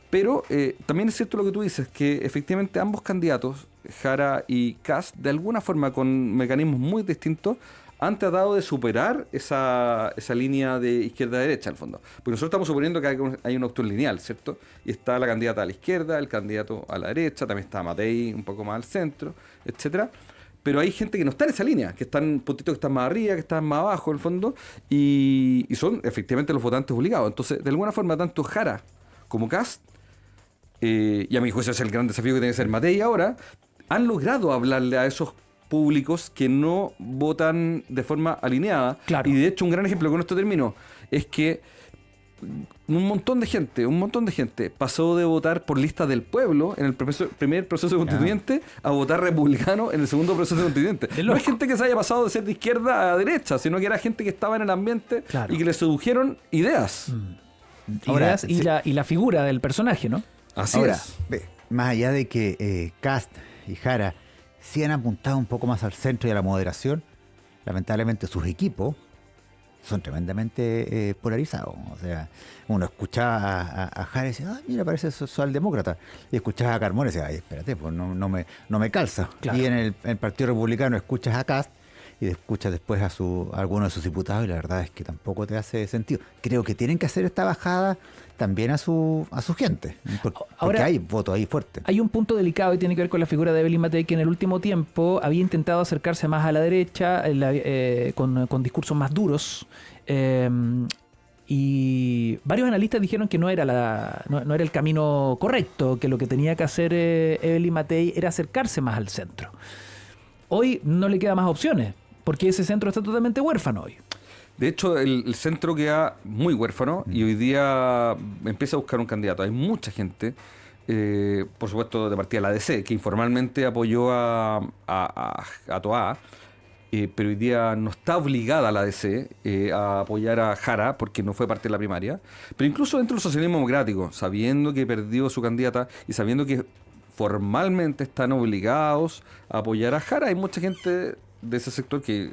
Pero también es cierto lo que tú dices, que efectivamente ambos candidatos, Jara y Kast, de alguna forma con mecanismos muy distintos, han tratado de superar esa línea de izquierda a derecha, en el fondo. Porque nosotros estamos suponiendo que hay un actor lineal, ¿cierto? Y está la candidata a la izquierda, el candidato a la derecha, también está Matei un poco más al centro, etcétera. Pero hay gente que no está en esa línea, que están puntitos que están más arriba, que están más abajo, en el fondo, y son efectivamente los votantes obligados. Entonces, de alguna forma, tanto Jara como Kast, y a mi juicio es el gran desafío que tiene que ser Matei ahora, han logrado hablarle a esos públicos que no votan de forma alineada. Claro. Y de hecho, un gran ejemplo, con esto termino, es que un montón de gente pasó de votar por lista del pueblo en el primer proceso constituyente a votar republicano en el segundo proceso constituyente. No es gente que se haya pasado de ser de izquierda a derecha, sino que era gente que estaba en el ambiente y que le sedujeron ideas. Ahora, y la figura del personaje, ¿no? Así es. Más allá de que Kast y Jara sí han apuntado un poco más al centro y a la moderación, lamentablemente sus equipos son tremendamente polarizados. O sea, uno escuchaba a Jara y decía, mira, parece socialdemócrata. Y escuchaba a Carmona y decía, espérate, pues no me calza. Claro. Y en el Partido Republicano escuchas a Kast y escuchas después a algunos de sus diputados y la verdad es que tampoco te hace sentido. Creo que tienen que hacer esta bajada también a su gente, porque hay voto ahí fuerte. Hay un punto delicado y tiene que ver con la figura de Evelyn Matei, que en el último tiempo había intentado acercarse más a la derecha con discursos más duros, y varios analistas dijeron que no era el camino correcto, que lo que tenía que hacer Evelyn Matei era acercarse más al centro. Hoy no le quedan más opciones, porque ese centro está totalmente huérfano hoy. De hecho, el centro queda muy huérfano y hoy día empieza a buscar un candidato. Hay mucha gente, por supuesto, de partida de la ADC, que informalmente apoyó a Toá, pero hoy día no está obligada la ADC a apoyar a Jara porque no fue parte de la primaria. Pero incluso dentro del socialismo democrático, sabiendo que perdió su candidata y sabiendo que formalmente están obligados a apoyar a Jara, hay mucha gente de ese sector que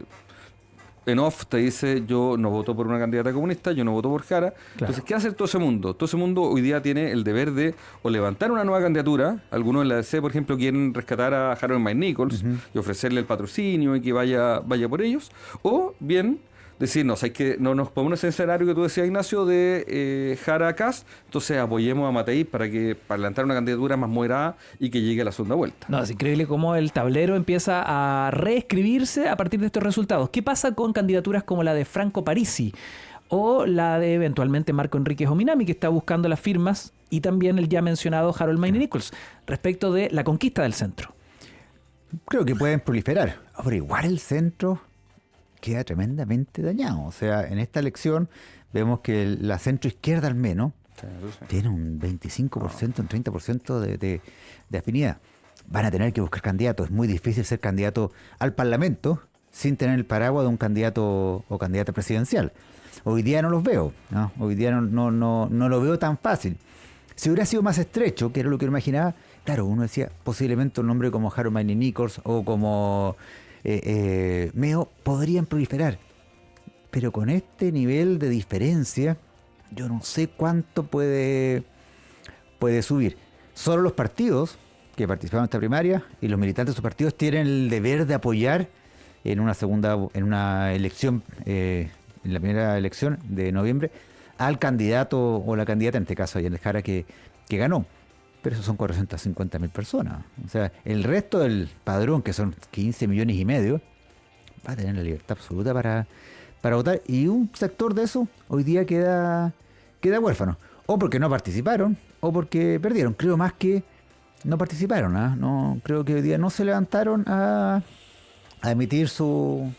en off te dice, yo no voto por una candidata comunista, yo no voto por Jara. Claro. Entonces, ¿qué hace todo ese mundo? Todo ese mundo hoy día tiene el deber de o levantar una nueva candidatura. Algunos en la DC, por ejemplo, quieren rescatar a Harold Mike Nichols y ofrecerle el patrocinio y que vaya por ellos. O bien decir, no nos ponemos en ese escenario que tú decías, Ignacio, de Jara Kast, entonces apoyemos a Matei para levantar una candidatura más moderada y que llegue a la segunda vuelta. No, es increíble cómo el tablero empieza a reescribirse a partir de estos resultados. ¿Qué pasa con candidaturas como la de Franco Parisi o la de eventualmente Marco Enríquez Ominami, que está buscando las firmas, y también el ya mencionado Harold Mine Nichols, respecto de la conquista del centro? Creo que pueden proliferar. Ahora, igual el centro queda tremendamente dañado. O sea, en esta elección vemos que la centroizquierda al menos tiene un 25%, un 30% de afinidad. Van a tener que buscar candidatos. Es muy difícil ser candidato al Parlamento sin tener el paraguas de un candidato o candidata presidencial. Hoy día no los veo, ¿no? Hoy día no lo veo tan fácil. Si hubiera sido más estrecho, que era lo que imaginaba, claro, uno decía, posiblemente un nombre como Harold Maine Nichols o como Meo podrían proliferar. Pero con este nivel de diferencia, yo no sé cuánto puede subir. Solo los partidos que participaron en esta primaria y los militantes de sus partidos tienen el deber de apoyar en una elección, en la primera elección de noviembre, al candidato o la candidata, en este caso Janet Jara, que ganó. Pero eso son 450.000 personas. O sea, el resto del padrón, que son 15 millones y medio, va a tener la libertad absoluta para votar. Y un sector de eso hoy día queda huérfano. O porque no participaron, o porque perdieron. Creo más que no participaron. No, creo que hoy día no se levantaron a emitir su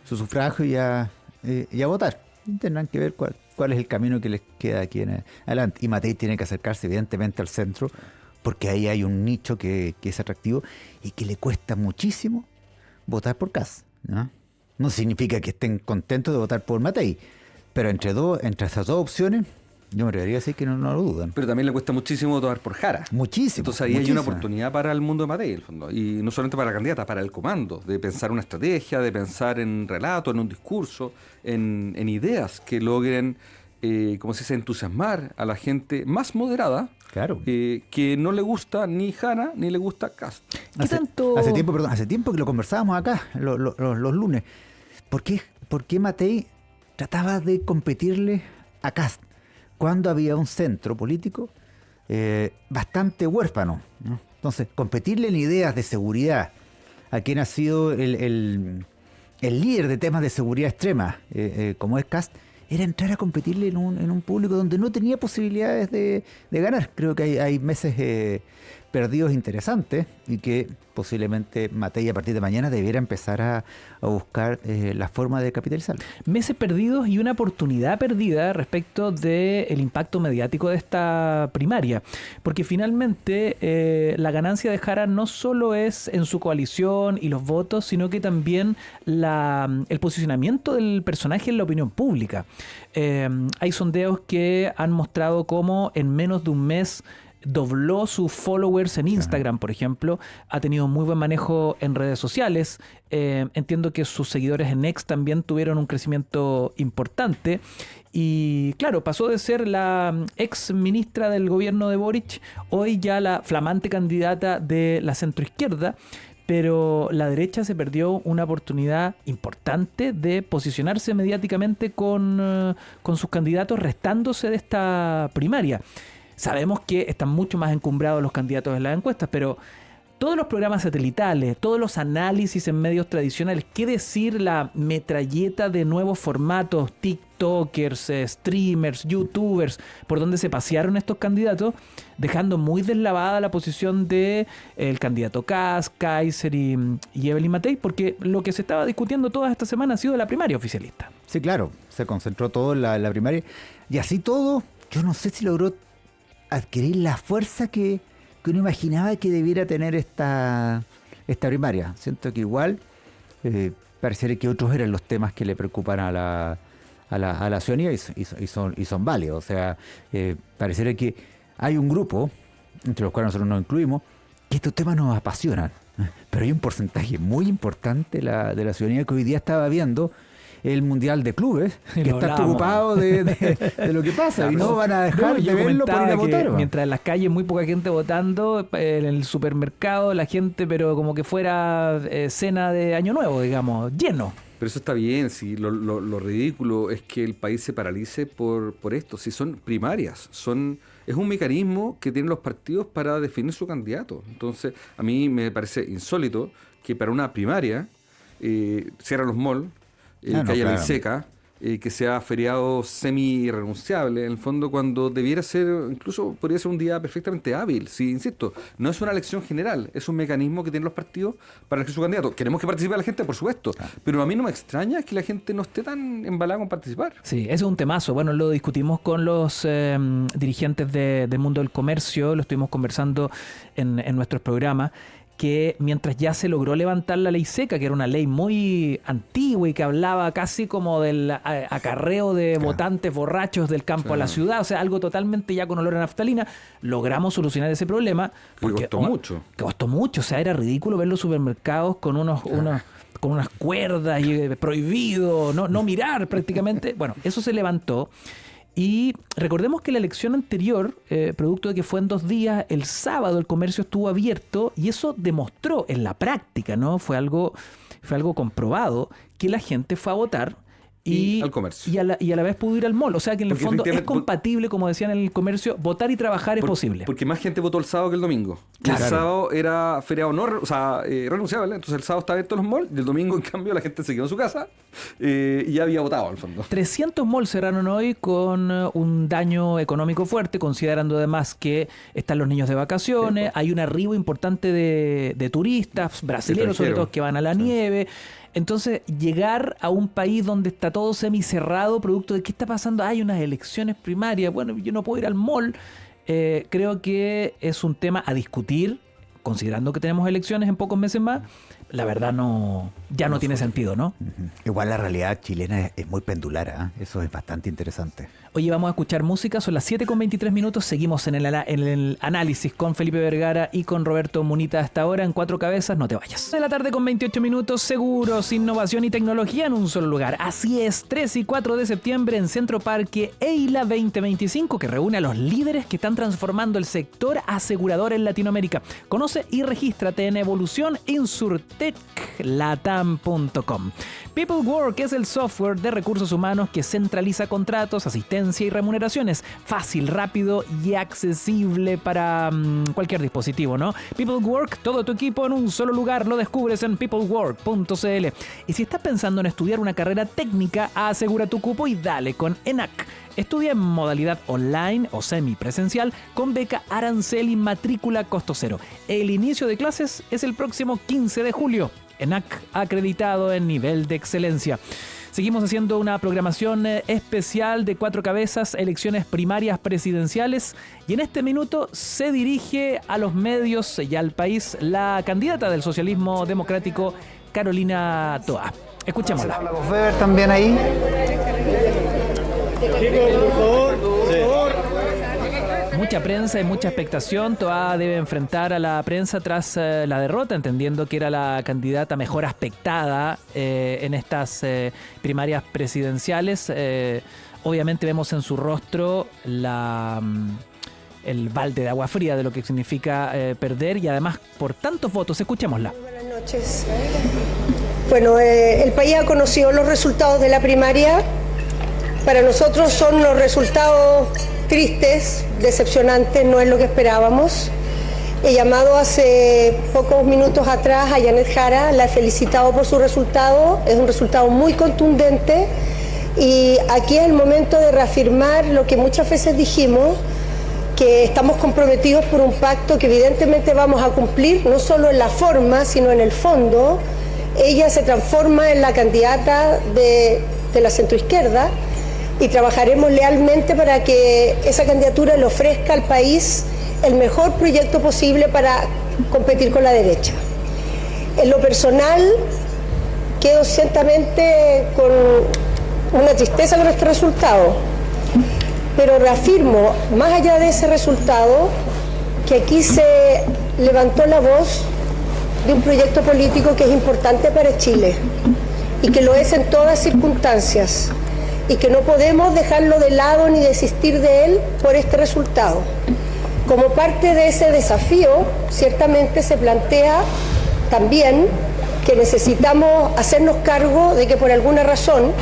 sufragio y a votar. Tendrán que ver cuál es el camino que les queda aquí en adelante. Y Matei tiene que acercarse evidentemente al centro, porque ahí hay un nicho que es atractivo y que le cuesta muchísimo votar por Kast, ¿no? No significa que estén contentos de votar por Matei, pero entre esas dos opciones, yo me atrevería a decir que no lo dudan. Pero también le cuesta muchísimo votar por Jara. Muchísimo. Entonces ahí hay una oportunidad para el mundo de Matei, en el fondo. Y no solamente para la candidata, para el comando, de pensar una estrategia, de pensar en relato, en un discurso, en ideas que logren, como se dice, entusiasmar a la gente más moderada. Claro. Que no le gusta ni Jara ni le gusta Kast. Hace tiempo que lo conversábamos acá, los lunes. ¿Por qué Matei trataba de competirle a Kast cuando había un centro político bastante huérfano, ¿no? Entonces, competirle en ideas de seguridad a quien ha sido el líder de temas de seguridad extrema, como es Kast, era entrar a competirle en un público donde no tenía posibilidades de ganar. Creo que hay meses perdidos interesantes y que posiblemente Matei a partir de mañana debiera empezar a buscar la forma de capitalizar. Meses perdidos y una oportunidad perdida respecto del impacto mediático de esta primaria, porque finalmente la ganancia de Jara no solo es en su coalición y los votos, sino que también el posicionamiento del personaje en la opinión pública. Hay sondeos que han mostrado cómo en menos de un mes dobló sus followers en Instagram, por ejemplo. Ha tenido muy buen manejo en redes sociales. Entiendo que sus seguidores en X también tuvieron un crecimiento importante. Y claro, pasó de ser la ex ministra del gobierno de Boric, hoy ya la flamante candidata de la centroizquierda. Pero la derecha se perdió una oportunidad importante de posicionarse mediáticamente con sus candidatos, restándose de esta primaria. Sabemos que están mucho más encumbrados los candidatos en las encuestas, pero todos los programas satelitales, todos los análisis en medios tradicionales, qué decir la metralleta de nuevos formatos, TikTokers, streamers, YouTubers, por donde se pasearon estos candidatos, dejando muy deslavada la posición de el candidato Kast, Kaiser y Evelyn Matei, porque lo que se estaba discutiendo toda esta semana ha sido la primaria oficialista. Sí, claro, se concentró todo en la primaria, y así todo, yo no sé si logró adquirir la fuerza que uno imaginaba que debiera tener esta primaria. Siento que igual pareciera que otros eran los temas que le preocupan a la ciudadanía y son válidos. O sea, pareciera que hay un grupo, entre los cuales nosotros nos incluimos, que estos temas nos apasionan. Pero hay un porcentaje muy importante de la ciudadanía que hoy día estaba viendo el Mundial de Clubes, que está preocupado de lo que pasa, y no van a dejar de verlo por ir a votar. Mientras en las calles muy poca gente votando, en el supermercado la gente, pero como que fuera cena de Año Nuevo, digamos, lleno. Pero eso está bien, si lo ridículo es que el país se paralice por esto. Si son primarias, es un mecanismo que tienen los partidos para definir su candidato. Entonces, a mí me parece insólito que para una primaria cierran los malls, que haya ley seca, que sea feriado semi-irrenunciable, en el fondo, cuando debiera ser, incluso podría ser un día perfectamente hábil. Sí, insisto, no es una elección general, es un mecanismo que tienen los partidos para elegir su candidato. Queremos que participe la gente, por supuesto, pero a mí no me extraña que la gente no esté tan embalada con participar. Sí, ese es un temazo. Bueno, lo discutimos con los dirigentes del mundo del comercio, lo estuvimos conversando en nuestros programas, que mientras ya se logró levantar la ley seca, que era una ley muy antigua y que hablaba casi como del acarreo de votantes borrachos del campo a la ciudad, o sea, algo totalmente ya con olor a naftalina, logramos solucionar ese problema. Porque costó mucho. Costó mucho, o sea, era ridículo ver los supermercados con con unas cuerdas y prohibido, no mirar prácticamente. Bueno, eso se levantó. Y recordemos que la elección anterior, producto de que fue en 2 días, el sábado el comercio estuvo abierto y eso demostró en la práctica, ¿no? Fue algo comprobado, que la gente fue a votar y al comercio. Y a la vez pudo ir al mall. O sea que en el fondo es compatible, como decían en el comercio, votar y trabajar es posible. Porque más gente votó el sábado que el domingo. Claro. El sábado era feriado renunciable, entonces el sábado estaba abierto los malls y el domingo, en cambio, la gente se quedó en su casa y ya había votado, al fondo. 300 malls cerraron hoy con un daño económico fuerte, considerando además que están los niños de vacaciones, hay un arribo importante de turistas, brasileños sobre todo, que van a la nieve. Entonces, llegar a un país donde está todo semicerrado, producto de qué está pasando, hay unas elecciones primarias, bueno, yo no puedo ir al mall, creo que es un tema a discutir, considerando que tenemos elecciones en pocos meses más. La verdad no tiene sentido, ¿no? Igual la realidad chilena es muy pendular, ¿eh? Eso es bastante interesante. Oye, vamos a escuchar música, son las 7:23, seguimos en el análisis con Felipe Vergara y con Roberto Munita hasta ahora en Cuatro Cabezas, no te vayas. De la tarde con 28 minutos, seguros, innovación y tecnología en un solo lugar. Así es, 3 y 4 de septiembre en Centro Parque EILA 2025, que reúne a los líderes que están transformando el sector asegurador en Latinoamérica. Conoce y regístrate en Evolución InsurTechLatam.com. People Work es el software de recursos humanos que centraliza contratos, asistencia y remuneraciones. Fácil, rápido y accesible para cualquier dispositivo, ¿no? People Work, todo tu equipo en un solo lugar, lo descubres en peoplework.cl. Y si estás pensando en estudiar una carrera técnica, asegura tu cupo y dale con ENAC. Estudia en modalidad online o semipresencial con beca arancel y matrícula costo cero. El inicio de clases es el próximo 15 de julio. ENAC, acreditado en nivel de excelencia. Seguimos haciendo una programación especial de Cuatro Cabezas, elecciones primarias presidenciales, y en este minuto se dirige a los medios y al país la candidata del socialismo democrático, Carolina Toa. Escuchémosla. Weber también ahí. Mucha prensa y mucha expectación. Toa debe enfrentar a la prensa tras la derrota, entendiendo que era la candidata mejor aspectada en estas primarias presidenciales. Obviamente vemos en su rostro el balde de agua fría de lo que significa perder, y además por tantos votos. Escuchémosla. Buenas noches. Bueno, el país ha conocido los resultados de la primaria. Para nosotros son los resultados tristes, decepcionantes, no es lo que esperábamos. He llamado hace pocos minutos atrás a Janet Jara, la he felicitado por su resultado, es un resultado muy contundente, y aquí es el momento de reafirmar lo que muchas veces dijimos, que estamos comprometidos por un pacto que evidentemente vamos a cumplir, no solo en la forma, sino en el fondo. Ella se transforma en la candidata de la centroizquierda, y trabajaremos lealmente para que esa candidatura le ofrezca al país el mejor proyecto posible para competir con la derecha. En lo personal, quedo ciertamente con una tristeza con este resultado, pero reafirmo, más allá de ese resultado, que aquí se levantó la voz de un proyecto político que es importante para Chile y que lo es en todas circunstancias, y que no podemos dejarlo de lado ni desistir de él por este resultado. Como parte de ese desafío, ciertamente se plantea también que necesitamos hacernos cargo de que por alguna razón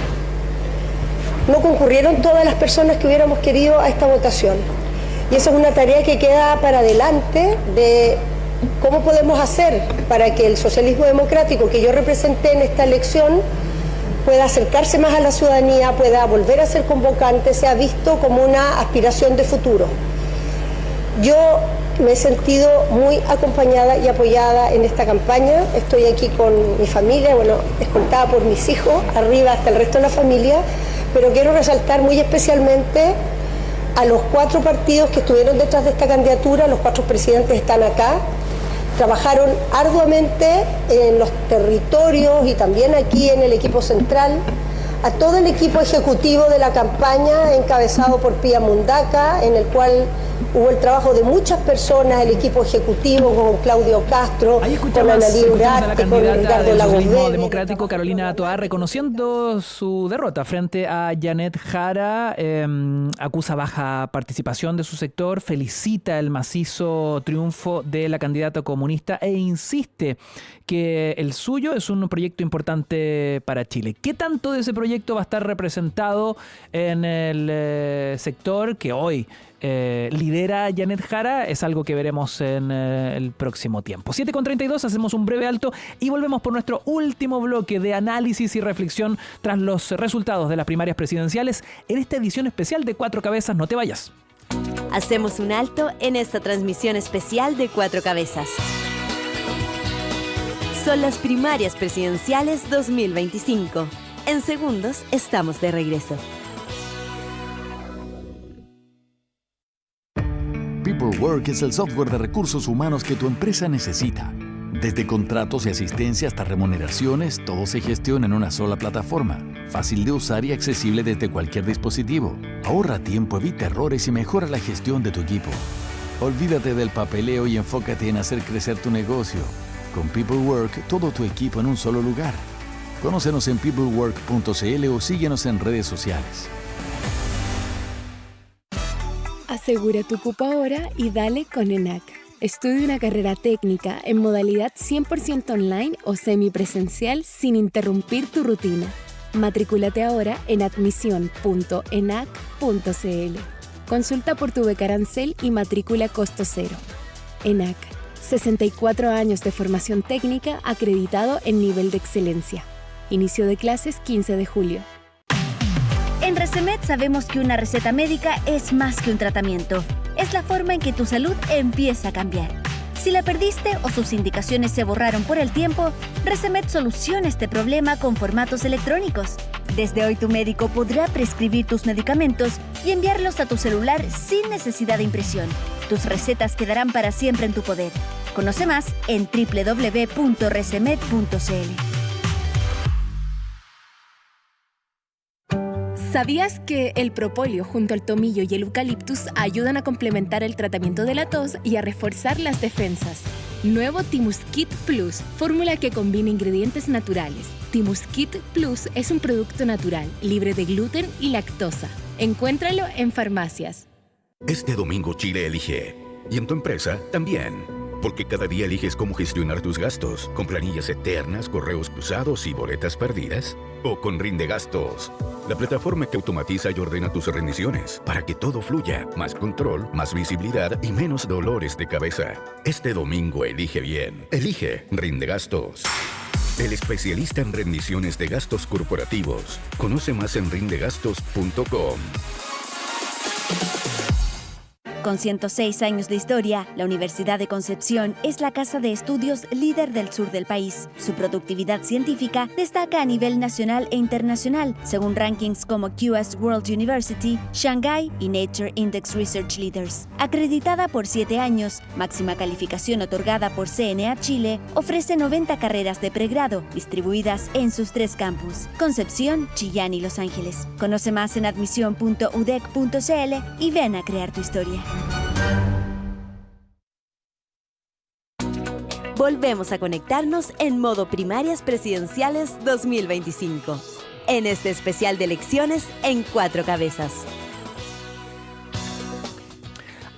no concurrieron todas las personas que hubiéramos querido a esta votación. Y esa es una tarea que queda para adelante de cómo podemos hacer para que el socialismo democrático que yo representé en esta elección pueda acercarse más a la ciudadanía, pueda volver a ser convocante, se ha visto como una aspiración de futuro. Yo me he sentido muy acompañada y apoyada en esta campaña. Estoy aquí con mi familia, bueno, escoltada por mis hijos, arriba hasta el resto de la familia, pero quiero resaltar muy especialmente a los 4 partidos que estuvieron detrás de esta candidatura. Los 4 presidentes están acá. Trabajaron arduamente en los territorios y también aquí en el equipo central. A todo el equipo ejecutivo de la campaña, encabezado por Pía Mundaca, en el cual hubo el trabajo de muchas personas, el equipo ejecutivo con Claudio Castro, con Analí Urarte, con Ricardo Lagos Vélez. Democrático Carolina Toá reconociendo su derrota frente a Janet Jara, acusa baja participación de su sector, felicita el macizo triunfo de la candidata comunista e insiste que el suyo es un proyecto importante para Chile. ¿Qué tanto de ese proyecto va a estar representado en el sector que hoy lidera Janet Jara? Es algo que veremos en el próximo tiempo. 7:32, hacemos un breve alto y volvemos por nuestro último bloque de análisis y reflexión tras los resultados de las primarias presidenciales en esta edición especial de Cuatro Cabezas. No te vayas. Hacemos un alto en esta transmisión especial de Cuatro Cabezas. Son las primarias presidenciales 2025. En segundos estamos de regreso. PeopleWork es el software de recursos humanos que tu empresa necesita. Desde contratos y asistencia hasta remuneraciones, todo se gestiona en una sola plataforma. Fácil de usar y accesible desde cualquier dispositivo. Ahorra tiempo, evita errores y mejora la gestión de tu equipo. Olvídate del papeleo y enfócate en hacer crecer tu negocio. Con PeopleWork, todo tu equipo en un solo lugar. Conócenos en peoplework.cl o síguenos en redes sociales. Asegura tu cupo ahora y dale con ENAC. Estudia una carrera técnica en modalidad 100% online o semipresencial sin interrumpir tu rutina. Matrículate ahora en admisión.enac.cl. Consulta por tu beca arancel y matrícula costo cero. ENAC, 64 años de formación técnica acreditado en nivel de excelencia. Inicio de clases 15 de julio. En Resemed sabemos que una receta médica es más que un tratamiento. Es la forma en que tu salud empieza a cambiar. Si la perdiste o sus indicaciones se borraron por el tiempo, Resemed soluciona este problema con formatos electrónicos. Desde hoy tu médico podrá prescribir tus medicamentos y enviarlos a tu celular sin necesidad de impresión. Tus recetas quedarán para siempre en tu poder. Conoce más en www.resemed.cl. ¿Sabías que el propóleo junto al tomillo y el eucaliptus ayudan a complementar el tratamiento de la tos y a reforzar las defensas? Nuevo Timuskit Plus, fórmula que combina ingredientes naturales. Timuskit Plus es un producto natural, libre de gluten y lactosa. Encuéntralo en farmacias. Este domingo Chile elige. Y en tu empresa también. Porque cada día eliges cómo gestionar tus gastos, con planillas eternas, correos cruzados y boletas perdidas. O con Rindegastos, la plataforma que automatiza y ordena tus rendiciones para que todo fluya. Más control, más visibilidad y menos dolores de cabeza. Este domingo elige bien. Elige Rindegastos. El especialista en rendiciones de gastos corporativos. Conoce más en rindegastos.com. Con 106 años de historia, la Universidad de Concepción es la casa de estudios líder del sur del país. Su productividad científica destaca a nivel nacional e internacional, según rankings como QS World University, Shanghai y Nature Index Research Leaders. Acreditada por 7 años, máxima calificación otorgada por CNA Chile, ofrece 90 carreras de pregrado, distribuidas en sus 3 campus, Concepción, Chillán y Los Ángeles. Conoce más en admisión.udec.cl y ven a crear tu historia. Volvemos a conectarnos en modo Primarias Presidenciales 2025, en este especial de elecciones en Cuatro Cabezas.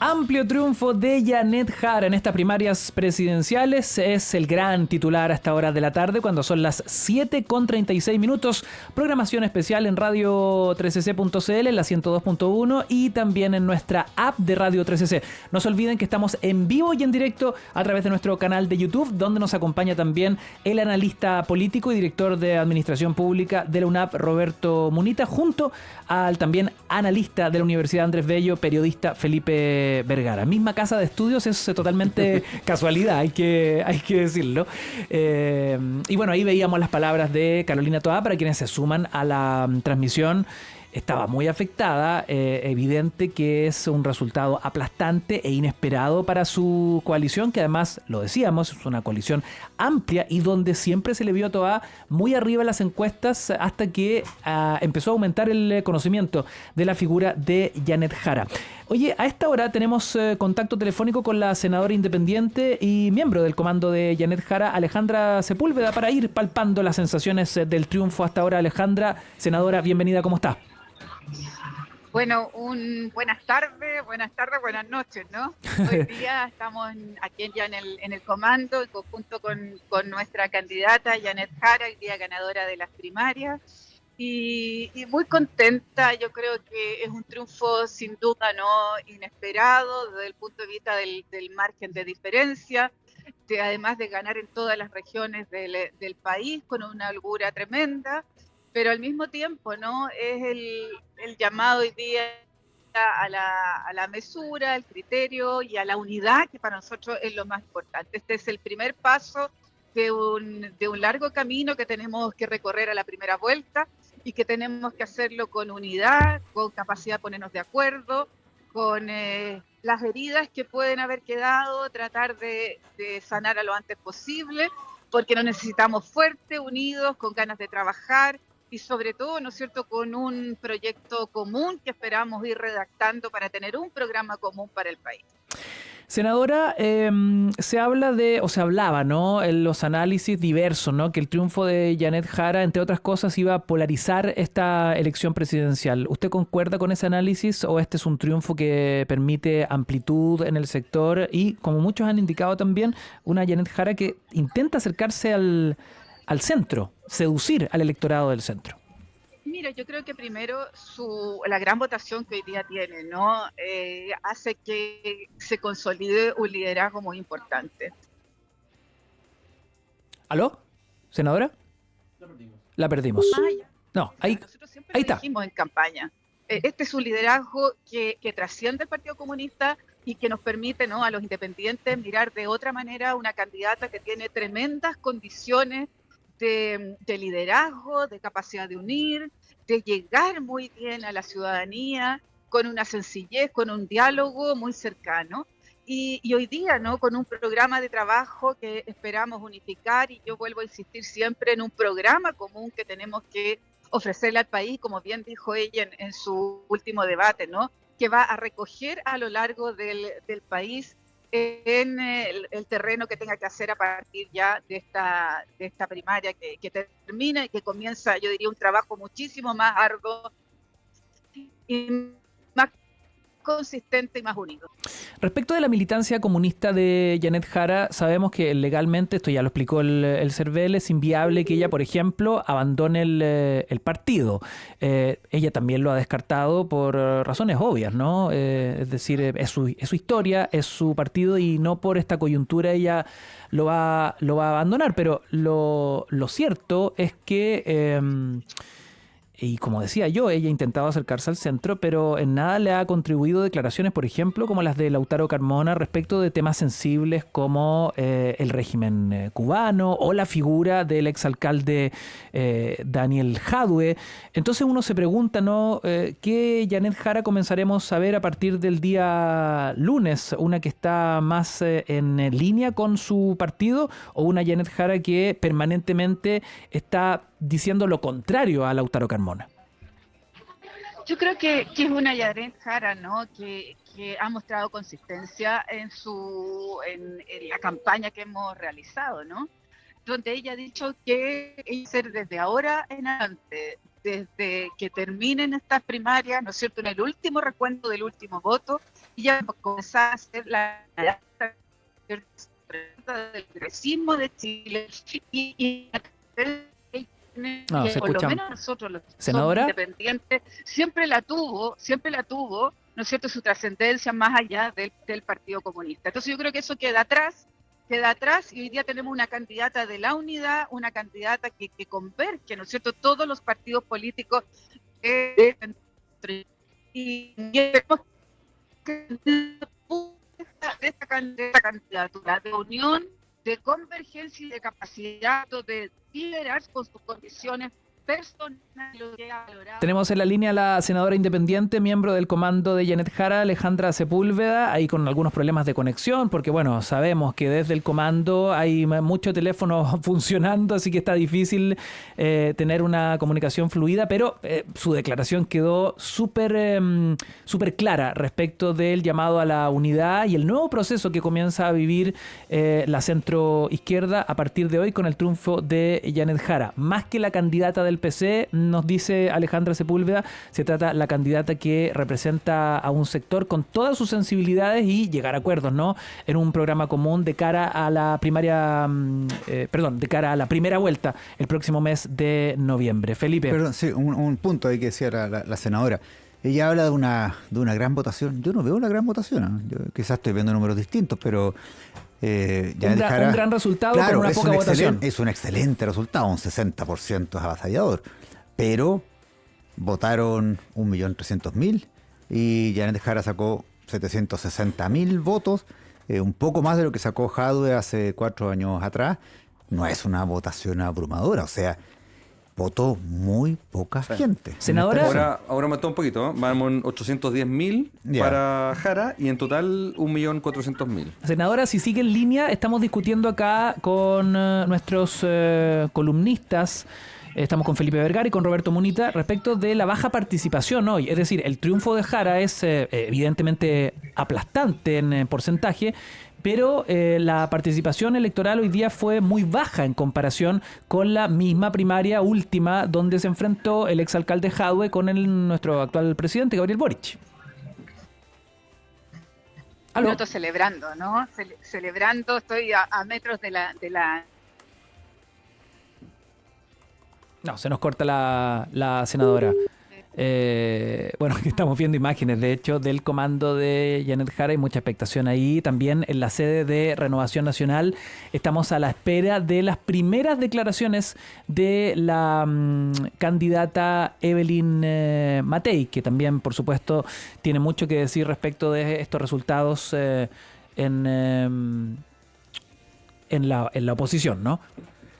Amplio triunfo de Janet Jara en estas primarias presidenciales. Es el gran titular a esta hora de la tarde, cuando son las 7:36. Programación especial en radio 13c.cl, en la 102.1 y también en nuestra app de Radio 13C. No se olviden que estamos en vivo y en directo a través de nuestro canal de YouTube, donde nos acompaña también el analista político y director de Administración Pública de la UNAP, Roberto Munita, junto al también analista de la Universidad Andrés Bello, periodista Felipe Vergara. Misma casa de estudios, es totalmente casualidad, hay que decirlo. Y bueno, ahí veíamos las palabras de Carolina Toá, para quienes se suman a la transmisión. Estaba muy afectada, evidente que es un resultado aplastante e inesperado para su coalición, que además, lo decíamos, es una coalición amplia y donde siempre se le vio a Toá muy arriba en las encuestas, hasta que empezó a aumentar el conocimiento de la figura de Janet Jara. Oye, a esta hora tenemos contacto telefónico con la senadora independiente y miembro del comando de Janet Jara, Alejandra Sepúlveda, para ir palpando las sensaciones del triunfo hasta ahora. Alejandra, senadora, bienvenida, ¿cómo está? Bueno, buenas tardes, buenas noches, ¿no? Hoy día estamos aquí ya en el comando, en conjunto con nuestra candidata Janet Jara, hoy día ganadora de las primarias, y muy contenta. Yo creo que es un triunfo sin duda no inesperado desde el punto de vista del margen de diferencia, además de ganar en todas las regiones del país con una holgura tremenda. Pero al mismo tiempo, ¿no? Es el llamado hoy día a la mesura, al criterio y a la unidad, que para nosotros es lo más importante. Este es el primer paso de un largo camino que tenemos que recorrer a la primera vuelta y que tenemos que hacerlo con unidad, con capacidad de ponernos de acuerdo, con las heridas que pueden haber quedado, tratar de sanar a lo antes posible, porque nos necesitamos fuertes, unidos, con ganas de trabajar, y sobre todo, ¿no es cierto?, con un proyecto común que esperamos ir redactando para tener un programa común para el país. Senadora, se hablaba, ¿no?, en los análisis diversos, ¿no?, que el triunfo de Janet Jara, entre otras cosas, iba a polarizar esta elección presidencial. ¿Usted concuerda con ese análisis o este es un triunfo que permite amplitud en el sector y, como muchos han indicado también, una Janet Jara que intenta acercarse al centro, seducir al electorado del centro? Mira, yo creo que primero la gran votación que hoy día tiene, ¿no? Hace que se consolide un liderazgo muy importante. ¿Aló? ¿Senadora? La perdimos. No, ahí está. Dijimos en campaña. Este es un liderazgo que trasciende el Partido Comunista y que nos permite, ¿no?, a los independientes mirar de otra manera a una candidata que tiene tremendas condiciones de liderazgo, de capacidad de unir, de llegar muy bien a la ciudadanía, con una sencillez, con un diálogo muy cercano. Y hoy día, ¿no?, con un programa de trabajo que esperamos unificar, y yo vuelvo a insistir siempre en un programa común que tenemos que ofrecerle al país, como bien dijo ella en su último debate, ¿no?, que va a recoger a lo largo del país en el terreno que tenga que hacer a partir ya de esta primaria que termina y que comienza, yo diría, un trabajo muchísimo más arduo y más consistente y más unido. Respecto de la militancia comunista de Janet Jara, sabemos que legalmente, esto ya lo explicó el CERVEL, es inviable que ella, por ejemplo, abandone el partido. Ella también lo ha descartado por razones obvias, ¿no? Es decir, es su historia, es su partido y no por esta coyuntura ella lo va a abandonar. Pero lo cierto es que... y como decía yo, ella ha intentado acercarse al centro, pero en nada le ha contribuido declaraciones, por ejemplo, como las de Lautaro Carmona respecto de temas sensibles como el régimen cubano o la figura del exalcalde Daniel Jadue. Entonces uno se pregunta, ¿no?, ¿qué Janet Jara comenzaremos a ver a partir del día lunes? ¿Una que está más en línea con su partido o una Janet Jara que permanentemente está diciendo lo contrario a Lautaro Carmona? Yo creo que es una Janet Jara, ¿no?, que ha mostrado consistencia en la campaña que hemos realizado, ¿no?, donde ella ha dicho que ser desde ahora en adelante, desde que terminen estas primarias, ¿no es cierto?, en el último recuento del último voto, ya comenzar a hacer la del progresismo de Chile y se por lo escucha. menos nosotros los ¿Senadora? somos independientes siempre la tuvo, ¿no es cierto?, su trascendencia más allá del Partido Comunista. Entonces yo creo que eso queda atrás y hoy día tenemos una candidata de la unidad, una candidata que converge, ¿no es cierto?, todos los partidos políticos y vemos que esta candidatura de unión, de convergencia y de capacidad de liderar con sus condiciones personales. Tenemos en la línea a la senadora independiente, miembro del comando de Janet Jara, Alejandra Sepúlveda, ahí con algunos problemas de conexión, porque bueno, sabemos que desde el comando hay mucho teléfono funcionando, así que está difícil tener una comunicación fluida, pero su declaración quedó súper clara respecto del llamado a la unidad y el nuevo proceso que comienza a vivir la centroizquierda a partir de hoy con el triunfo de Janet Jara. Más que la candidata del PC, nos dice Alejandra Sepúlveda, se trata de la candidata que representa a un sector con todas sus sensibilidades y llegar a acuerdos, ¿no?, en un programa común de cara a la primaria, de cara a la primera vuelta el próximo mes de noviembre. Felipe. Perdón, sí, un punto ahí que decía la senadora. Ella habla de una gran votación. Yo no veo una gran votación, ¿eh? Yo quizás estoy viendo números distintos, pero un gran resultado, claro, con una poca votación. Es un excelente resultado, un 60% es avasallador, pero votaron 1.300.000 y Janet Jara sacó 760.000 votos, un poco más de lo que sacó Jadwe hace 4 años atrás. No es una votación abrumadora, o sea, votó muy poca gente. Senadora. Ahora aumentó un poquito, ¿no? Vamos en 810.000 para Jara y en total 1.400.000. Senadora, si sigue en línea, estamos discutiendo acá con nuestros columnistas. Estamos con Felipe Vergara y con Roberto Munita respecto de la baja participación hoy. Es decir, el triunfo de Jara es evidentemente aplastante en porcentaje, pero la participación electoral hoy día fue muy baja en comparación con la misma primaria última donde se enfrentó el exalcalde Jadwe con nuestro actual presidente, Gabriel Boric. ¿Aló? Estoy celebrando, ¿no? Celebrando, estoy a metros de la... No, se nos corta la senadora. Bueno, estamos viendo imágenes, de hecho, del comando de Janet Jara y mucha expectación ahí. También en la sede de Renovación Nacional estamos a la espera de las primeras declaraciones de la candidata Evelyn Matei, que también, por supuesto, tiene mucho que decir respecto de estos resultados en la oposición, ¿no?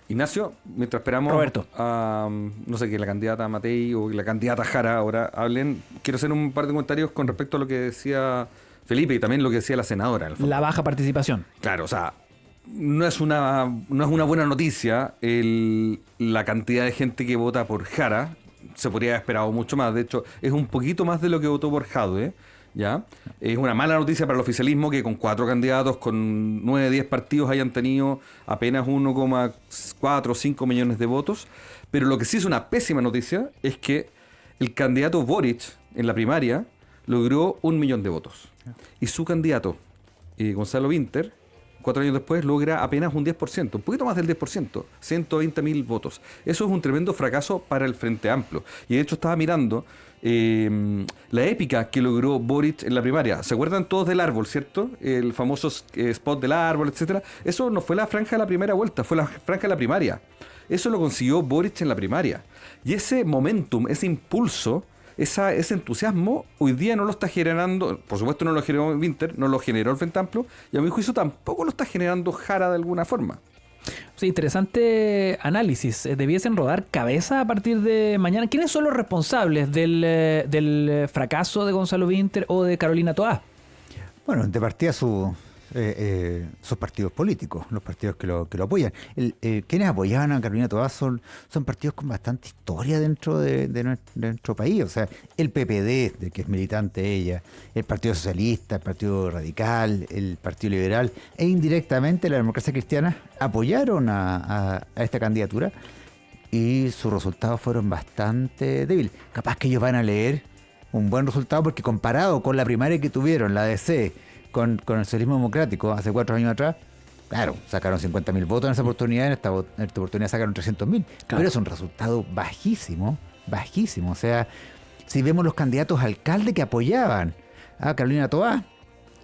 Ignacio, mientras esperamos Roberto. a, no sé, que la candidata Matei o la candidata Jara ahora hablen, quiero hacer un par de comentarios con respecto a lo que decía Felipe y también lo que decía la senadora. La baja participación. Claro, o sea, no es una buena noticia la cantidad de gente que vota por Jara. Se podría haber esperado mucho más. De hecho, es un poquito más de lo que votó por Jadwe. ¿Ya? Es una mala noticia para el oficialismo que con 4 candidatos, con 9, 10 partidos hayan tenido apenas 1,4 o 5 millones de votos. Pero lo que sí es una pésima noticia es que el candidato Boric en la primaria logró 1 millón de votos. Y su candidato, Gonzalo Vinter, 4 años después logra apenas un 10%, un poquito más del 10%, 120.000 votos. Eso es un tremendo fracaso para el Frente Amplio. Y de hecho estaba mirando la épica que logró Boric en la primaria. ¿Se acuerdan todos del árbol, cierto? El famoso spot del árbol, etcétera. Eso no fue la franja de la primera vuelta, fue la franja de la primaria. Eso lo consiguió Boric en la primaria. Y ese momentum, ese impulso, ese entusiasmo, hoy día no lo está generando, por supuesto no lo generó Vinter, no lo generó el Frente Amplio, y a mi juicio tampoco lo está generando Jara de alguna forma. Sí, interesante análisis. Debiesen rodar cabeza a partir de mañana. ¿Quiénes son los responsables del fracaso de Gonzalo Vinter o de Carolina Toá? Bueno, de partida sus partidos políticos, los partidos que lo apoyan. Quienes apoyaban a Carolina Toá son partidos con bastante historia dentro de nuestro país. O sea, el PPD, de que es militante ella, el Partido Socialista, el Partido Radical, el Partido Liberal e indirectamente la Democracia Cristiana apoyaron a esta candidatura y sus resultados fueron bastante débiles. Capaz que ellos van a leer un buen resultado porque comparado con la primaria que tuvieron, la DC, con el socialismo democrático hace 4 años atrás, claro, sacaron 50.000 votos en esa oportunidad, en esta oportunidad sacaron 300.000. Claro. Pero es un resultado bajísimo. O sea, si vemos los candidatos a alcalde que apoyaban a Carolina Toá,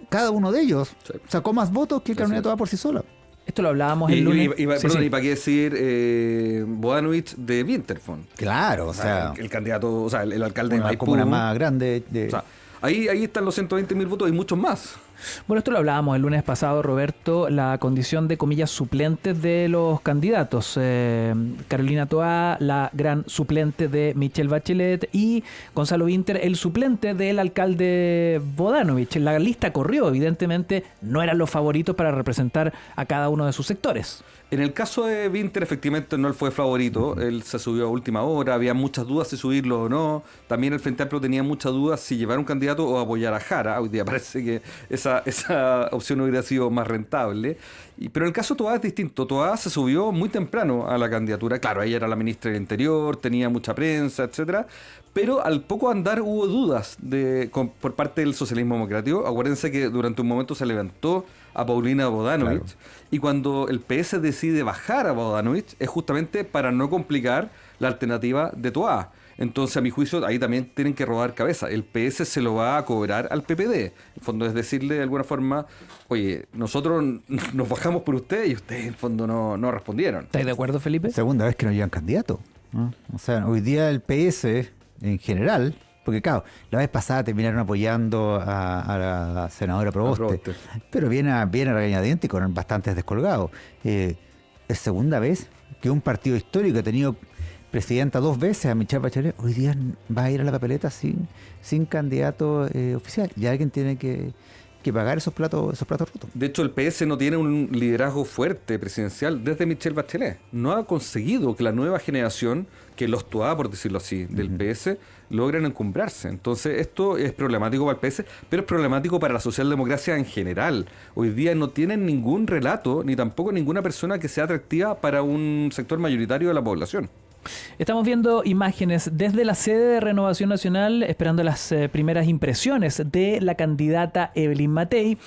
cada uno de ellos sacó más votos que Carolina Toá por sí sola. Esto lo hablábamos el lunes. Y para qué decir Bodanovich de Winterfond. Claro, o sea, el candidato, o sea, el alcalde de Maipú. Una comuna más grande. O sea, ahí están los 120.000 votos y muchos más. Bueno, esto lo hablábamos el lunes pasado, Roberto, la condición de, comillas, suplentes de los candidatos. Carolina Toá, la gran suplente de Michelle Bachelet, y Gonzalo Winter, el suplente del alcalde Bodanovich. La lista corrió, evidentemente no eran los favoritos para representar a cada uno de sus sectores. En el caso de Winter, efectivamente no él fue favorito, él se subió a última hora, había muchas dudas si subirlo o no, también el Frente Amplio tenía muchas dudas si llevar un candidato o apoyar a Jara. Hoy día parece que esa opción hubiera sido más rentable, pero en el caso de Toá es distinto. Toá se subió muy temprano a la candidatura, claro, ella era la ministra del Interior, tenía mucha prensa, etcétera, pero al poco andar hubo dudas por parte del socialismo democrático. Acuérdense que durante un momento se levantó a Paulina Bodanovich, claro. Y cuando el PS decide bajar a Bodanovich es justamente para no complicar la alternativa de Toá. Entonces, a mi juicio, ahí también tienen que rodar cabeza. El PS se lo va a cobrar al PPD. En el fondo es decirle de alguna forma, oye, nosotros nos bajamos por usted y ustedes en el fondo no respondieron. ¿Estáis de acuerdo, Felipe? Segunda vez que no llegan candidato, ¿no? O sea, hoy día el PS en general, porque claro, la vez pasada terminaron apoyando a la senadora Proboste, pero viene a regañadientes y con bastantes descolgados. Es segunda vez que un partido histórico ha tenido presidenta 2 veces, a Michelle Bachelet, hoy día va a ir a la papeleta sin candidato oficial. Y alguien tiene que pagar esos platos rotos. De hecho, el PS no tiene un liderazgo fuerte presidencial desde Michelle Bachelet. No ha conseguido que la nueva generación, que los Toá, por decirlo así, del PS, logren encumbrarse. Entonces, esto es problemático para el PS, pero es problemático para la socialdemocracia en general. Hoy día no tienen ningún relato, ni tampoco ninguna persona que sea atractiva para un sector mayoritario de la población. Estamos viendo imágenes desde la sede de Renovación Nacional, esperando las primeras impresiones de la candidata Evelyn Matei.